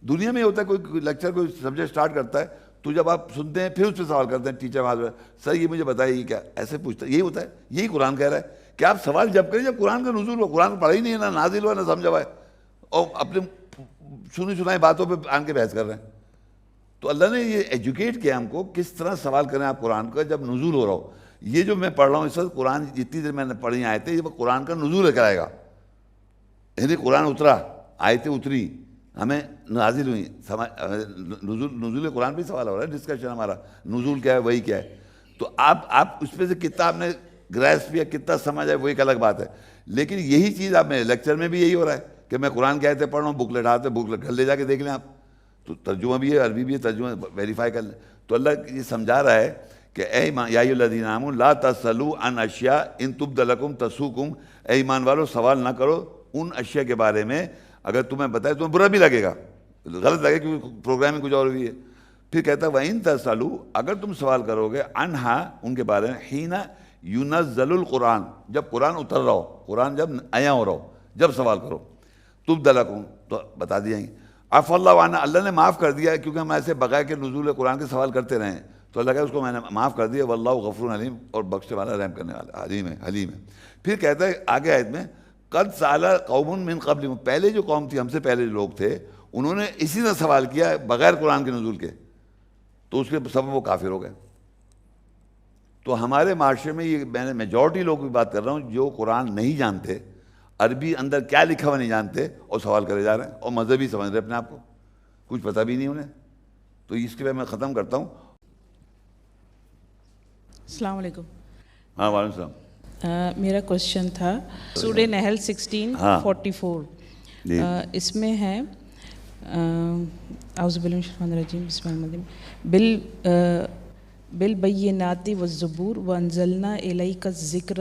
S1: دنیا میں ہوتا ہے کوئی لیکچر کوئی سبجیکٹ سٹارٹ کرتا ہے تو جب آپ سنتے ہیں پھر اس پہ سوال کرتے ہیں ٹیچر وہاں سر یہ مجھے بتائیے یہ کیا، ایسے پوچھتا ہے. یہی ہوتا ہے، یہی قرآن کہہ رہا ہے کہ آپ سوال جب کریں جب قرآن کا نزول ہو. قرآن پڑھا ہی نہیں ہے، نہ نازل ہوا نہ سمجھا ہوا ہے، اور اپنے سنی سنائی باتوں پہ آن کے بحث کر رہے ہیں. تو اللہ نے یہ ایجوکیٹ کیا ہم کو کس طرح سوال کریں آپ قرآن کا جب نزول ہو رہا ہو. یہ جو میں پڑھ رہا ہوں اس وقت قرآن جتنی دیر میں نے پڑھی آیتیں یہ قرآن کا نزول کرائے گا. یعنی قرآن اترا، آیتیں اتری، ہمیں نازل ہوئی. نزول قرآن پہ سوال ہو رہا ہے، ڈسکشن ہمارا نزول کیا ہے وہی کیا ہے. تو آپ اس پہ سے کتنا آپ نے گریسپ یا کتنا سمجھا ہے وہ ایک الگ بات ہے. لیکن یہی چیز آپ میرے لیکچر میں بھی یہی ہو رہا ہے کہ میں قرآن کی آیتیں پڑھ رہا ہوں، بک لٹاتے بک گھر لے جا کے دیکھ لیں آپ، تو ترجمہ بھی ہے، عربی بھی ہے، ترجمہ ویریفائی کر لیں. تو اللہ یہ سمجھا رہا ہے کہ اے ایمان یا ایھا الذین آمنوا لا تسألوا عن اشیاء ان تبد لکم تسؤکم، اے ایمان والو سوال نہ کرو ان اشیاء کے بارے میں اگر تمہیں بتائے تمہیں برا بھی لگے گا، غلط لگے کیونکہ پروگرامنگ کچھ اور ہوئی ہے. پھر کہتا ہے وَإِن تَسْأَلُوا، اگر تم سوال کرو گے عنہا ان کے بارے میں، حین يُنَزَّلُ القرآن، جب قرآن اتر رہا ہو، قرآن جب عیاں ہو رہا ہو، جب سوال کرو تبد لکم تو بتا دیا گے. عفا اللہ عنہ، اللہ نے معاف کر دیا ہے، کیونکہ ہم ایسے بغیر کے نزول قرآن کے سوال کرتے رہے ہیں تو اللہ کہا اس کو میں نے معاف کر دیا. واللہ غفور حلیم، اور بخشنے والا رحم کرنے والا حلیم ہے. پھر کہتا ہے آگے آیت میں قد سأل قوم من قبلکم، پہلے جو قوم تھی ہم سے پہلے جو لوگ تھے انہوں نے اسی طرح سوال کیا بغیر قرآن کے نزول کے، تو اس کے سبب وہ کافر ہو گئے. تو ہمارے معاشرے میں یہ میں نے میجورٹی لوگوں کی بات کر رہا ہوں جو قرآن نہیں جانتے، عربی اندر کیا لکھا ہوا نہیں جانتے اور سوال کرے جا رہے ہیں اور مذہبی سمجھ رہے اپنے آپ کو، کچھ پتہ بھی نہیں انہیں. تو اس کے بعد میں ختم کرتا ہوں.
S2: السلام علیکم.
S1: ہاں وعلیکم السلام.
S2: میرا کوشچن تھا سورہ نحل 16:44، اس میں ہے اعوذ باللہ من الشیطان الرجیم بسم اللہ الرحمن الرحیم بالبینات والزبور وانزلنا الیک الذکر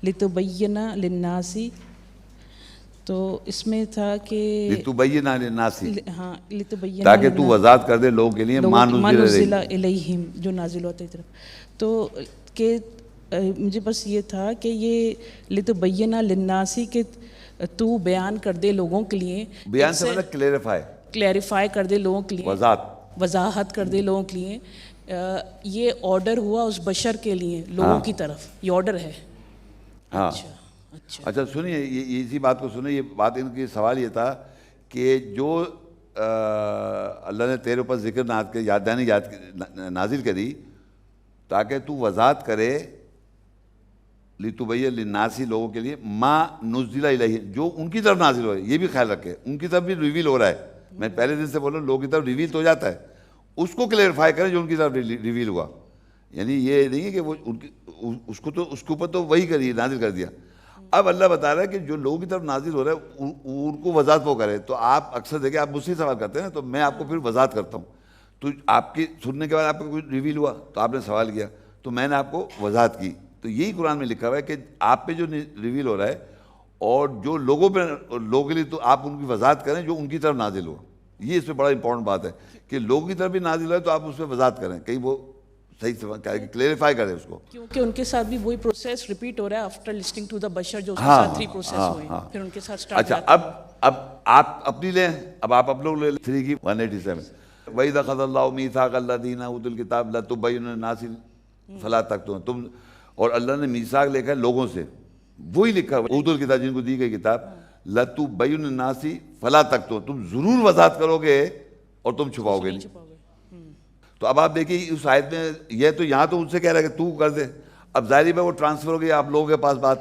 S2: لتبین للناس. تو اس میں تھا کہ
S1: لتبین للناس،
S2: ہاں لتبین
S1: تاکہ تو وضاحت کر دے لوگوں کے لیے ما نزل
S2: الیہم، جو نازل ہوتا ہے طرف. تو کہ مجھے بس یہ تھا کہ یہ لتبین للناس کہ تو بیان کر دے لوگوں کے لیے،
S1: بیان سے مطلب
S2: کلیریفائی کر دے لوگوں کے لیے، وضاحت کر دے لوگوں کے لیے. یہ آرڈر ہوا اس بشر کے لیے، لوگوں کی طرف یہ آرڈر ہے.
S1: ہاں اچھا سنیے اسی بات کو سنیں. یہ بات ان کی سوال یہ تھا کہ جو اللہ نے تیرے اوپر ذکر نازل کری تاکہ تو وضاحت کرے لتبین للناس، لوگوں کے لیے ما نزل الیہ، جو ان کی طرف نازل ہو رہا ہے. یہ بھی خیال رکھے ان کی طرف بھی ریویل ہو رہا ہے. میں پہلے دن سے بول رہا ہوں لوگوں کی طرف ریویل تو ہو جاتا ہے، اس کو کلیئرفائی کریں جو ان کی طرف ریویل ہوا. یعنی یہ نہیں ہے کہ وہ اس کے اوپر تو وہی کری نازل کر دیا. اب اللہ بتا رہا ہے کہ جو لوگوں کی طرف نازل ہو رہا ہے ان کو وضاحت وہ کرے. تو آپ اکثر دیکھیں آپ مجھ سے سوال کرتے ہیں تو میں آپ کو پھر وضاحت کرتا ہوں. تو آپ کی سننے کے بعد آپ کو کوئی ریویل ہوا تو آپ نے سوال کیا تو میں نے آپ کو وضاحت کی. تو یہی قرآن میں لکھا ہوا ہے کہ آپ پہ جو ریویل ہو رہا ہے اور جو لوگوں کے لیے تو آپ ان کی وضاحت کریں جو ان کی طرف نازل ہو. یہ اس پہ بڑا امپورٹنٹ بات ہے کہ لوگوں کی طرف بھی نازل ہے تو آپ اس پہ وضاحت کریں، کہیں وہ صحیح سے کلیئرفائی کریں اس کو،
S2: کیونکہ ان کے ساتھ بھی وہی پروسیس ریپیٹ ہو رہا ہے آفٹر لسٹنگ ٹو دا بشر، جو اس کے ساتھ 3 پروسیس ہوئے ہیں پھر ان کے ساتھ سٹارٹ.
S1: اچھا اب آپ اپنی لیں، اب آپ لوگ لے 3 کی 187. وَإِذَا أَخَذَ اللَّهُ مِيثَاقَ الَّذِينَ أُوتُوا الْكِتَابَ لَتُبَيِّنُنَّهُ لِلنَّاسِ فَلَا تَكْتُمُونَ. تم اور اللہ نے میثاق لے کر لوگوں سے وہی لکھا ہے اوتوا الکتاب، جن کو دی گئی کتاب، لَتُبَيِّنُنَّ لِلنَّاسِ فَلَا تَكْتُمُونَ، تم ضرور وضاحت کرو گے اور تم چھپاؤ گے نہیں. تو اب آپ دیکھیے اس آیت میں یہ تو یہاں تو ان سے کہہ رہا ہے کہ تو کر دے. اب ظاہر ہے وہ ٹرانسفر ہو گئی آپ لوگوں کے پاس بات،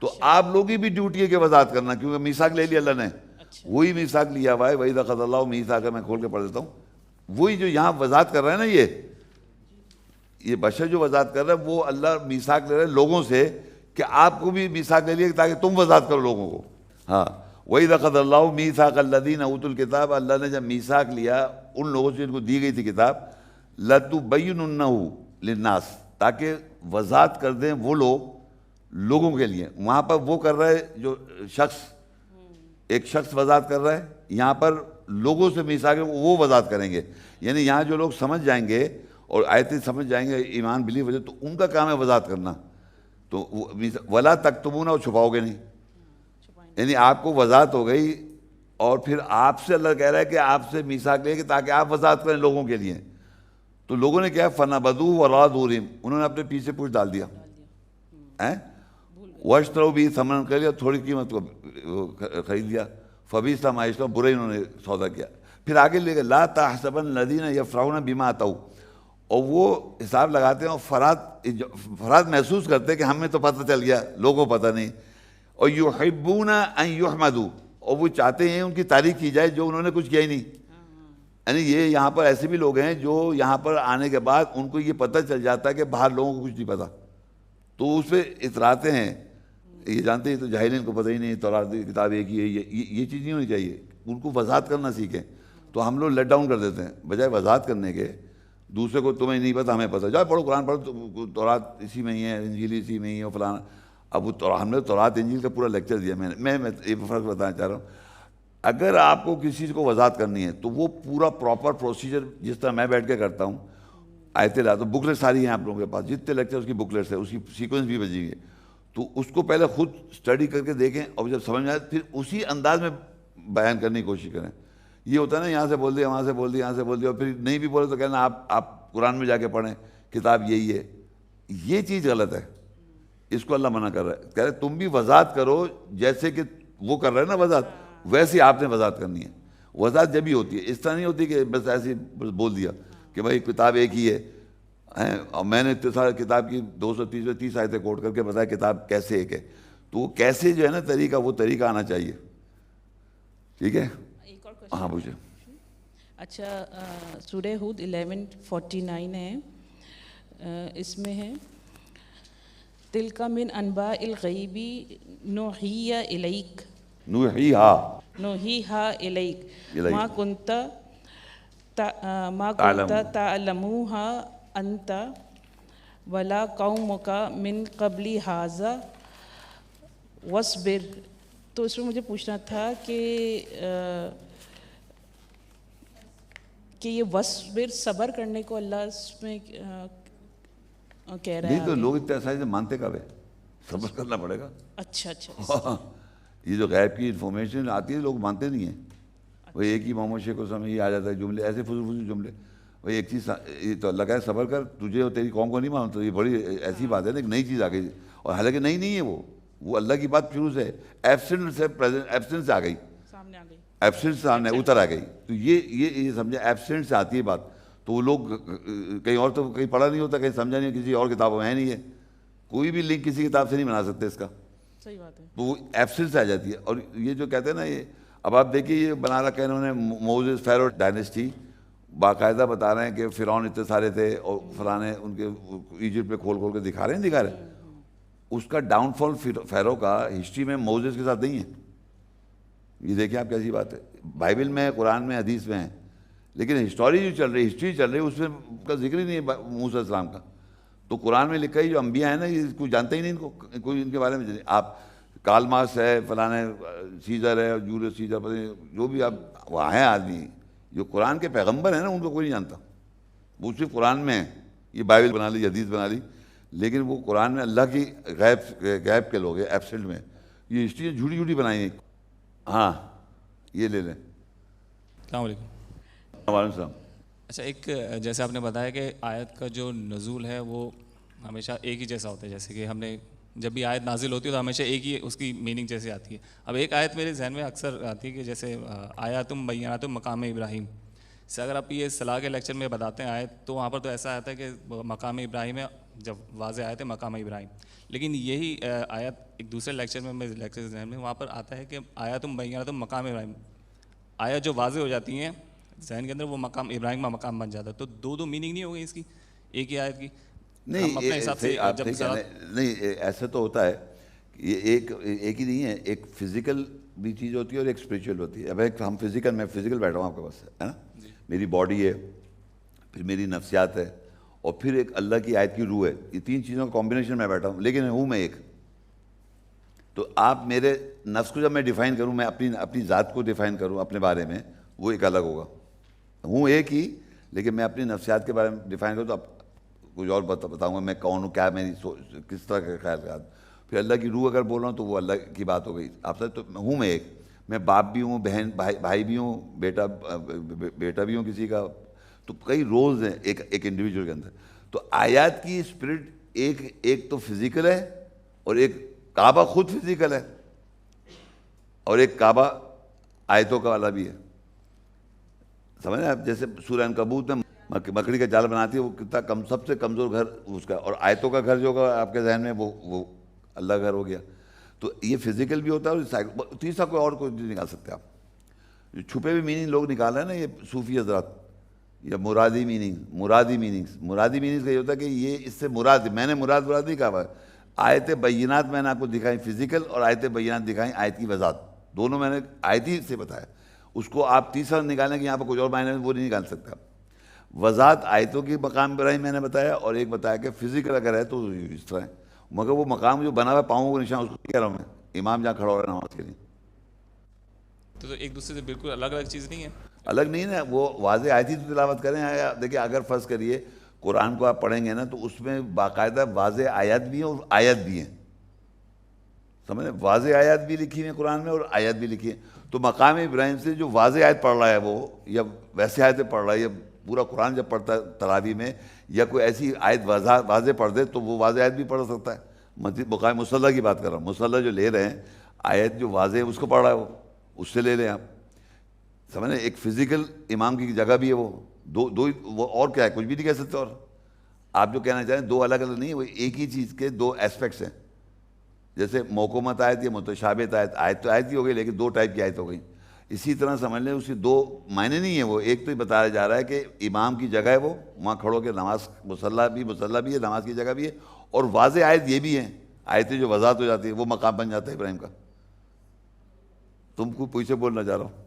S1: تو آپ لوگوں کی بھی ڈیوٹی ہے کہ وضاحت کرنا، کیونکہ میثاق لے لیا اللہ نے. وہی میثاق لیا ہوا ہے وَإِذَا أَخَذَ اللَّهُ مِيثَاقَ، میں کھول کے پڑھ دیتا ہوں. وہی جو یہاں وضاحت کر رہا ہے نا، یہ بشر جو وضاحت کر رہا ہے وہ اللہ میثاق لے رہا ہے لوگوں سے کہ آپ کو بھی میثاق لے لیا تاکہ تم وضاحت کرو لوگوں کو. ہاں وَإِذَا أَخَذَ اللَّهُ مِيثَاقَ الَّذِينَ أُوتُوا الْكِتَابَ، اللہ نے جب میثاق لیا ان لوگوں سے جن کو دی گئی تھی کتاب، لَتُبَيِّنُنَّهُ لِلنَّاسِ، تاکہ وضاحت کر دیں وہ لوگ لوگوں کے لیے. وہاں پر وہ کر رہا ہے جو شخص، ایک شخص وضاحت کر رہا ہے، یہاں پر لوگوں سے میثاق وہ وضاحت کریں گے. یعنی یہاں جو لوگ سمجھ جائیں گے اور آیتیں سمجھ جائیں گے، ایمان بلیو وجہ، تو ان کا کام ہے وضاحت کرنا. تو ولا تکتمون، اور چھپاؤ گے نہیں. یعنی آپ کو وضاحت ہو گئی اور پھر آپ سے اللہ کہہ رہا ہے کہ آپ سے میثاق لے کے تاکہ آپ وضاحت کریں لوگوں کے لیے. تو لوگوں نے کیا فَنَبَذُوهُ وَرَاءَ ظُهُورِهِمْ، انہوں نے اپنے پیچھے پوچھ ڈال دیا. وَاشْتَرَوْا بِهِ ثَمَنًا قَلِيلًا، تھوڑی قیمت کو خرید لیا. فَبِئْسَ مَا يَشْتَرُونَ، برے انہوں نے سودا کیا. پھر آگے لے گئے لَا تَحْسَبَنَّ الَّذِينَ يَفْرَحُونَ بِمَا أَتَوْا، اور وہ حساب لگاتے ہیں اور فرات محسوس کرتے ہیں کہ ہمیں تو پتہ چل گیا لوگوں کو پتہ نہیں. اور یحبون ان یحمدوا، اور وہ چاہتے ہیں ان کی تعریف کی جائے جو انہوں نے کچھ کیا ہی نہیں. یعنی یہ یہاں پر ایسے بھی لوگ ہیں جو یہاں پر آنے کے بعد ان کو یہ پتہ چل جاتا ہے کہ باہر لوگوں کو کچھ نہیں پتہ، تو اس پہ اتراتے ہیں. یہ جانتے ہیں تو جاہلین کو پتہ ہی نہیں تورات کی کتاب ایک ہی ہے. یہ چیز نہیں ہونی چاہیے. ان کو وضاحت کرنا سیکھیں. تو ہم لوگ لیٹ ڈاؤن کر دیتے ہیں بجائے وضاحت کرنے کے. دوسرے کو تمہیں نہیں پتہ ہمیں پتہ, جاؤ پڑھو قرآن پڑھو, تورات اسی میں ہی ہے, انجیل اسی میں ہی ہے, فلانا. اب ہم نے تورات انجیل کا پورا لیکچر دیا. میں یہ فرق بتانا چاہ رہا ہوں, اگر آپ کو کسی چیز کو وضاحت کرنی ہے تو وہ پورا پراپر پروسیجر جس طرح میں بیٹھ کے کرتا ہوں, آیتیں لاتا ہوں, بکلیٹ ساری ہیں آپ لوگوں کے پاس, جتنے لیکچر اس کی بکلیٹس ہے, اس کی سیکوینس بھی بجی ہے, تو اس کو پہلے خود اسٹڈی کر کے دیکھیں, اور جب سمجھ میں آئے پھر اسی انداز میں بیان کرنے کی کوشش کریں. یہ ہوتا ہے نا, یہاں سے بول دیا, وہاں سے بول دیا, یہاں سے بول دیا, اور پھر نہیں بھی بولے تو کہنا آپ قرآن میں جا کے پڑھیں, کتاب یہی ہے. یہ چیز غلط ہے, اس کو اللہ منع کر رہا ہے. کہہ رہے تم بھی وضاحت کرو, جیسے کہ وہ کر رہے ہیں نا وضاحت, ویسے آپ نے وضاحت کرنی ہے. وضاحت جب ہی ہوتی ہے, اس طرح نہیں ہوتی کہ بس ایسے بول دیا کہ بھائی کتاب ایک ہی ہے, اور میں نے اتنے کتاب کی 230 آیتیں کوٹ کر کے بتایا کتاب کیسے ایک ہے. تو وہ کیسے جو ہے نا طریقہ, وہ طریقہ آنا چاہیے. ٹھیک ہے,
S2: ایک اور
S1: ہاں پوچھیں.
S2: اچھا, سورہ ہود 11:49 ہے, اس میں ہے تلک من انباء الغیبی نوحیہ الیک, نوحیہا الیک ما کنت تعلموہا انت ولا قومک من قبل ھذا واصبر. تو اس میں مجھے پوچھنا تھا کہ یہ واصبر صبر کرنے کو اللہ اس میں کہہ رہا ہے.
S1: نہیں تو لوگ اتنے آسانی سے مانتے کب ہے, صبر کرنا پڑے گا.
S2: اچھا اچھا,
S1: یہ جو غیب کی انفارمیشن آتی ہے لوگ مانتے نہیں ہیں. وہی ایک ہی محمد شیخ کو سمجھ یہ آ جاتا ہے جملے, ایسے فضول جملے. وہی ایک چیز, یہ تو اللہ کہے صبر کر, تجھے اور تیری قوم کو نہیں مانتا. یہ بڑی ایسی بات ہے نا, ایک نئی چیز آ گئی, اور حالانکہ نئی نہیں ہے وہ اللہ کی بات شروع سے ایبسنٹ سے ایبسنٹ سے آ گئی,
S2: سامنے آ گئی.
S1: ایبسنٹ سے سامنے اتر آ گئی. تو یہ سمجھے ایبسنٹ سے آتی ہے بات. تو وہ لوگ کہیں اور, تو کہیں پڑھا نہیں ہوتا, کہیں سمجھا نہیں, کسی اور کتابوں میں ہے نہیں ہے, کوئی بھی لنک کسی کتاب سے نہیں بنا سکتے اس کا.
S2: صحیح بات ہے.
S1: تو وہ ایبسنٹ سے آ جاتی ہے. اور یہ جو کہتے ہیں نا, یہ اب آپ دیکھیے یہ بنا رکھا ہے انہوں نے موزس فیرو ڈائنیسٹی, باقاعدہ بتا رہے ہیں کہ فرعون اتنے سارے تھے, اور فلانے ان کے ایجپٹ پہ کھول کے دکھا رہے ہیں. اس کا ڈاؤن فال فیرو کا ہسٹری میں موزس کے ساتھ نہیں ہے. یہ دیکھیں آپ کیسی بات ہے, بائبل میں, قرآن میں, حدیث میں ہے, لیکن ہسٹری جو چل رہی, ہسٹری چل رہی ہے, اس میں کا ذکر ہی نہیں ہے موسیٰ علیہ السلام کا. تو قرآن میں لکھا ہے جو انبیاء ہیں نا, یہ کوئی جانتے ہی نہیں ان کو, کوئی ان کے بارے میں. آپ کارل مارکس ہے, فلانے سیزر ہے, جولیس سیزر, پتہ نہیں جو بھی آپ وہاں ہیں آدمی, جو قرآن کے پیغمبر ہیں نا, ان کو کوئی نہیں جانتا. وہ صرف قرآن میں ہے. یہ بائبل بنا لی, حدیث بنا لی, لیکن وہ قرآن میں اللہ کی غیب کے لوگ ہیں, ایبسنٹ میں. یہ ہسٹری جھوٹی جھوٹی بنائی ہیں. ہاں یہ لے لیں.
S3: السلام علیکم.
S1: وعلیکم السلام.
S3: اچھا, ایک جیسے آپ نے بتایا کہ آیت کا جو نزول ہے وہ ہمیشہ ایک ہی جیسا ہوتا ہے, جیسے کہ ہم نے جب بھی آیت نازل ہوتی ہے تو ہمیشہ ایک ہی اس کی میننگ جیسے آتی ہے. اب ایک آیت میرے ذہن میں اکثر آتی ہے کہ جیسے آیاتم بیناتم مقام ابراہیم سے, اگر آپ یہ صلاح کے لیکچر میں بتاتے ہیں آیت, تو وہاں پر تو ایسا آتا ہے کہ مقام ابراہیم ہے, جب واضح آیت ہے مقام ابراہیم. لیکن یہی آیت ایک دوسرے لیکچر میں, میرے لیکچر ذہن میں وہاں پر آتا ہے کہ آیاتم بیناتم مقام ابراہیم, آیت جو واضح ہو جاتی ہیں ذہن کے اندر, وہ مقام ابراہیم کا مقام بن جاتا ہے. تو دو میننگ نہیں ہو گئی اس کی, ایک ہی آیت کی؟
S1: نہیں,
S3: اپنے حساب سے
S1: نہیں ایسا تو ہوتا ہے, یہ ایک ہی نہیں ہے. ایک فزیکل بھی چیز ہوتی ہے اور ایک اسپریچول ہوتی ہے. اب ایک ہم فزیکل, میں فزیکل بیٹھا ہوں آپ کے پاس, ہے نا, میری باڈی ہے, پھر میری نفسیات ہے, اور پھر ایک اللہ کی آیت کی روح ہے. یہ تین چیزوں کا کمبینیشن میں بیٹھا ہوں, لیکن ہوں میں ایک. تو آپ میرے نفس کو جب میں ڈیفائن کروں, میں اپنی ذات کو ڈیفائن کروں اپنے بارے میں, وہ ایک الگ ہوگا. ہوں ایک ہی, لیکن میں اپنی نفسیات کے بارے میں ڈیفائن کروں تو اب کچھ اور بتاؤں گا میں کون ہوں, کیا میری کس طرح کا خیال. پھر اللہ کی روح اگر بول رہا ہوں تو وہ اللہ کی بات ہو گئی آپ سے. تو ہوں میں ایک, میں باپ بھی ہوں, بہن بھائی بھی ہوں, بیٹا بھی ہوں کسی کا. تو کئی رولز ہیں ایک انڈیویجول کے اندر. تو آیات کی اسپرٹ ایک تو فزیکل ہے, اور ایک کعبہ خود فزیکل ہے, اور ایک کعبہ آیتوں کا والا بھی ہے. سمجھ رہے آپ, جیسے سورہ عنکبوت میں مکڑی کا جال بناتی ہے, وہ کتنا سب سے کمزور گھر اس کا, اور آیتوں کا گھر جو ہوگا آپ کے ذہن میں وہ اللہ گھر ہو گیا. تو یہ فزیکل بھی ہوتا ہے, اور تیسرا کوئی اور کوئی نہیں نکال سکتے آپ. جو چھپے ہوئے میننگ لوگ نکال رہے ہیں نا یہ صوفی حضرات, یا مرادی میننگس کا یہ ہوتا ہے کہ یہ اس سے مراد, میں نے مراد نہیں کہا ہے. آیت بینات میں نے آپ کو دکھائی فزیکل, اور آیت بینات دکھائیں آیت کی وضاحت, دونوں میں نے آیت ہی سے بتایا. اس کو آپ تیسرا نکالیں کہ یہاں پہ کچھ اور معنی میں, وہ نہیں نکال سکتے آپ. وضاحت آیتوں کی مقام ابراہیم میں نے بتایا، اور ایک بتایا کہ فزیکل اگر ہے تو اس طرح ہے، مگر وہ مقام جو بنا ہوا ہے پاؤں کا نشان اس کو کہہ رہا ہوں میں، امام جہاں کھڑا ہو رہا ہے نماز کے لیے.
S3: تو ایک دوسرے سے بالکل الگ الگ چیز نہیں ہے.
S1: الگ نہیں نا، وہ واضح آیت ہی تو تلاوت کریں. دیکھیں اگر فرض کریے قرآن کو آپ پڑھیں گے نا تو اس میں باقاعدہ واضح آیات بھی ہیں اور آیت بھی ہیں، سمجھیں، واضح آیات بھی لکھی ہیں قرآن میں اور آیت بھی لکھی ہیں. تو مقام ابراہیم سے جو واضح آیت پڑھ رہا ہے وہ، یا ویسے آیتیں پڑھ رہا ہے، یا پورا قرآن جب پڑھتا ہے تراویح میں، یا کوئی ایسی آیت واضح پڑھ دے تو وہ واضح آیت بھی پڑھ سکتا ہے. مقام مصلی کی بات کر رہا ہوں، مصلی جو لے رہے ہیں آیت جو واضح ہے اس کو پڑھ رہا ہے وہ، اس سے لے لیں آپ. سمجھیں، ایک فزیکل امام کی جگہ بھی ہے وہ، دو وہ اور کیا ہے، کچھ بھی نہیں کہہ سکتے. اور آپ جو کہنا چاہیں دو الگ الگ نہیں، وہ ایک ہی چیز کے دو ایسپیکٹس ہیں. جیسے محکومت آیت یا متشابہت آیت، آیت تو آیت ہی ہو گئی لیکن دو ٹائپ کی آیت ہو گئی. اسی طرح سمجھ لیں اس کے دو معنی نہیں ہیں. وہ ایک تو یہ بتایا جا رہا ہے کہ امام کی جگہ ہے وہ، وہاں کھڑو کے نماز مصلی بھی ہے، نماز کی جگہ بھی ہے، اور واضح آیت یہ بھی ہیں، آیتیں جو وضاحت ہو جاتی ہے وہ مقام بن جاتا ہے ابراہیم کا. تم کو پیچھے بولنا چاہ رہا ہوں.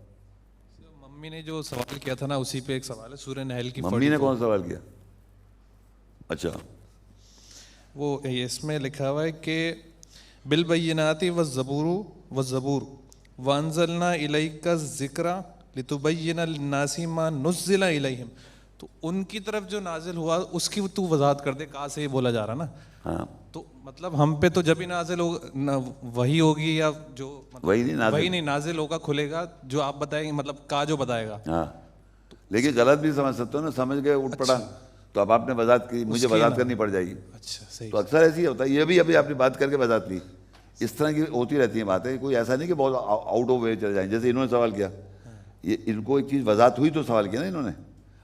S4: ممی نے جو سوال کیا تھا نا اسی پہ ایک سوال ہے سورہ نحل کی.
S1: ممی نے کون سوال کیا؟ اچھا،
S4: وہ اس میں لکھا ہوا ہے کہ بالبینات والزبور وانزلنا الیک الذکر لتبین للناس ما نزل الیہم. تو ان کی طرف جو نازل ہوا اس کی تو وضاحت کر دے، کہاں سے یہ بولا جا رہا نا.
S1: ہاں،
S4: تو مطلب ہم پہ تو جب ہی نازل ہوگا وہی ہوگی، یا جو
S1: وہی نہیں
S4: نازل ہوگا کھلے گا جو آپ بتائیں گے، مطلب کا جو بتائے گا.
S1: ہاں، لیکن غلط بھی سمجھ سکتے ہو نا، سمجھ گئے اٹھ پڑا تو اب آپ نے وضاحت کی، مجھے وضاحت کرنی پڑ جائے گی.
S4: اچھا صحیح.
S1: تو اکثر ایسی ہوتا ہے، یہ بھی ابھی آپ نے بات کر کے وضاحت کی. اس طرح کی ہوتی رہتی ہیں باتیں، کوئی ایسا نہیں کہ بہت آؤٹ آف وے چلے جائیں. جیسے انہوں نے سوال کیا، یہ ان کو ایک چیز وضاحت ہوئی تو سوال کیا نا انہوں نے.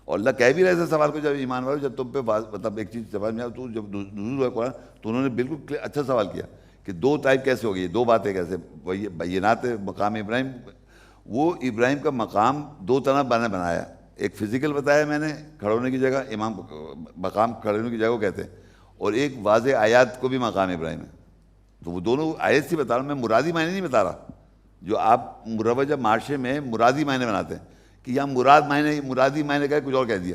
S1: اور اللہ کہہ بھی رہے تھے سوال کو، جب ایمان والو جب تم پہ مطلب ایک چیز سمجھ میں آؤ تو جب نزول ہوا قرآن تو انہوں نے بالکل اچھا سوال کیا کہ دو ٹائپ کیسے ہو گئی، دو باتیں کیسے. بینات مقام ابراہیم، وہ ابراہیم کا مقام دو طرح بنایا. ایک فزیکل بتایا میں نے، کھڑے ہونے کی جگہ، امام مقام کھڑے ہونے کی جگہ کو کہتے ہیں، اور ایک واضح آیات کو بھی مقام ابراہیم ہے. تو وہ دونوں آیت سے بتا رہا ہوں میں، مرادی معنی نہیں بتا رہا جو آپ مروجہ معاشرے میں مرادی معنی بناتے ہیں کہ یہاں مرادی معنی کا کچھ اور کہہ دیا.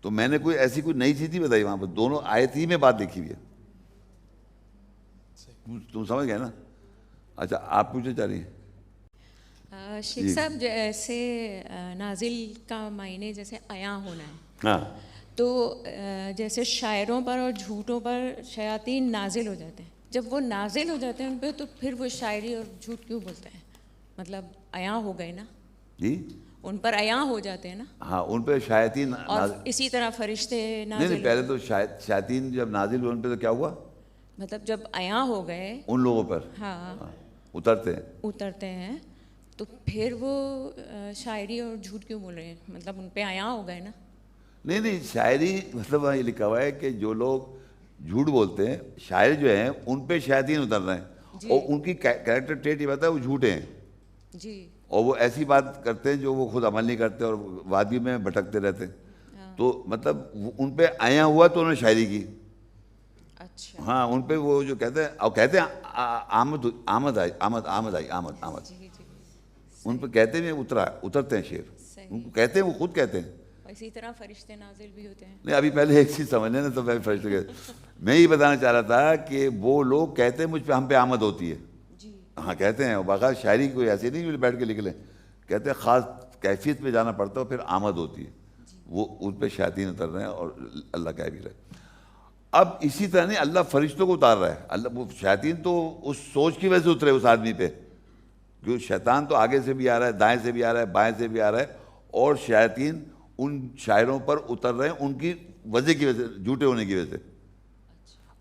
S1: تو میں نے کوئی ایسی کوئی نئی چیز نہیں بتائی وہاں پر، دونوں آیت ہی میں بات لکھی ہوئی ہے. تم سمجھ گئے نا. اچھا آپ پوچھنا چاہ رہی ہیں.
S5: شیخ صاحب جیسے نازل کا معنی جیسے عیاں ہونا ہے،
S1: ہاں،
S5: تو جیسے شاعروں پر اور جھوٹوں پر شیاطین نازل ہو جاتے ہیں، جب وہ نازل ہو جاتے ہیں ان پہ تو پھر وہ شاعری اور جھوٹ کیوں بولتے ہیں؟ مطلب عیاں ہو گئے نا،
S1: جی
S5: ان پر عیاں ہو جاتے ہیں نا.
S1: ہاں، ان پہ شیاطین
S5: اور اسی طرح فرشتے نازل
S1: نہیں، پہلے تو شیاطین جب نازل ہوئے ان پہ تو کیا ہوا،
S5: مطلب جب عیاں ہو گئے
S1: ان لوگوں پر
S5: ہاں
S1: اترتے
S5: ہیں تو پھر وہ شاعری اور جھوٹ کیوں بول رہے ہیں؟ مطلب ان پہ عیاں ہو گئے نا.
S1: نہیں، شاعری مطلب وہاں یہ لکھا ہوا ہے کہ جو لوگ جھوٹ بولتے ہیں، شاعر جو ہیں ان پہ شیاطین اتر رہے ہیں، اور ان کی کریکٹر ٹریٹ یہ بتا ہے وہ جھوٹے ہیں
S5: جی،
S1: اور وہ ایسی بات کرتے ہیں جو وہ خود عمل نہیں کرتے اور وادی میں بھٹکتے رہتے ہیں. تو مطلب ان پہ آیا ہوا تو انہوں نے شاعری کی.
S5: اچھا
S1: ہاں، ان پہ وہ جو کہتے ہیں، اور کہتے ہیں آمد آئی، ان پہ کہتے ہیں اترتے ہیں شعر، ان کو کہتے ہیں، وہ خود کہتے ہیں.
S5: اسی طرح فرشتے نازل بھی ہوتے ہیں.
S1: نہیں، ابھی پہلے ایک چیز سمجھ لیں نا تو میں فرشتے کہتے، میں یہ بتانا چاہ رہا تھا کہ وہ لوگ کہتے ہیں مجھ پہ، ہم پہ آمد ہوتی ہے. ہاں کہتے ہیں، باقاعدہ شاعری کوئی ایسی نہیں جو بیٹھ کے لکھ لیں، کہتے ہیں خاص کیفیت پہ جانا پڑتا ہے پھر آمد ہوتی ہے. وہ ان پہ شیاطین اتر رہے ہیں اور اللہ کہہ بھی رہے. اب اسی طرح نہیں، اللہ فرشتوں کو اتار رہا ہے. اللہ وہ شیاطین تو اس سوچ کی وجہ سے اترے اس آدمی پہ، کیونکہ شیطان تو آگے سے بھی آ رہا ہے، دائیں سے بھی آ رہا ہے، بائیں سے بھی آ رہا ہے، اور شیاطین ان شاعروں پر اتر رہے ہیں ان کی وجہ کی وجہ سے، جھوٹے ہونے کی وجہ سے.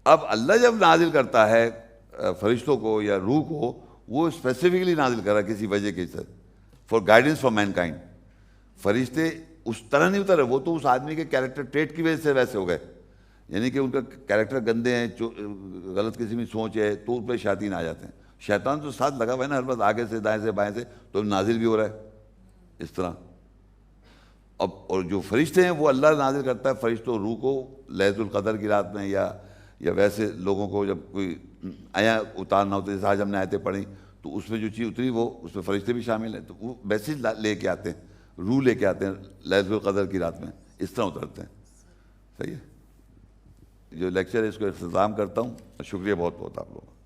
S1: اب اللہ جب نازل کرتا ہے فرشتوں کو یا روح کو، وہ اسپیسیفکلی نازل کر رہا ہے کسی وجہ کے ساتھ، for guidance for mankind. فرشتے اس طرح نہیں اتر رہے، وہ تو اس آدمی کے کیریکٹر ٹریٹ کی وجہ سے ویسے ہو گئے، یعنی کہ ان کا کیریکٹر گندے ہیں، غلط قسم کی سوچ ہے، تو ان پہ شیاطین آ جاتے ہیں. شیطان تو ساتھ لگا ہوا ہے نا ہر وقت، آگے سے دائیں سے بائیں سے، تو نازل بھی ہو رہا ہے اس طرح. اب اور جو فرشتے ہیں وہ اللہ نازل کرتا ہے فرشتوں روح کو لیلۃ القدر کی رات میں، یا ویسے لوگوں کو جب کوئی آیا اتارنا ہوتا ہے، جیسے آج ہم نے آیتیں پڑھی تو اس میں جو چیز اتری وہ اس میں فرشتے بھی شامل ہیں، تو وہ میسیج لے کے آتے ہیں، روح لے کے آتے ہیں لیلۃ القدر کی رات میں. اس طرح اترتے ہیں. صحیح ہے. جو لیکچر ہے اس کو اختتام کرتا ہوں. شکریہ بہت بہت آپ لوگوں کا.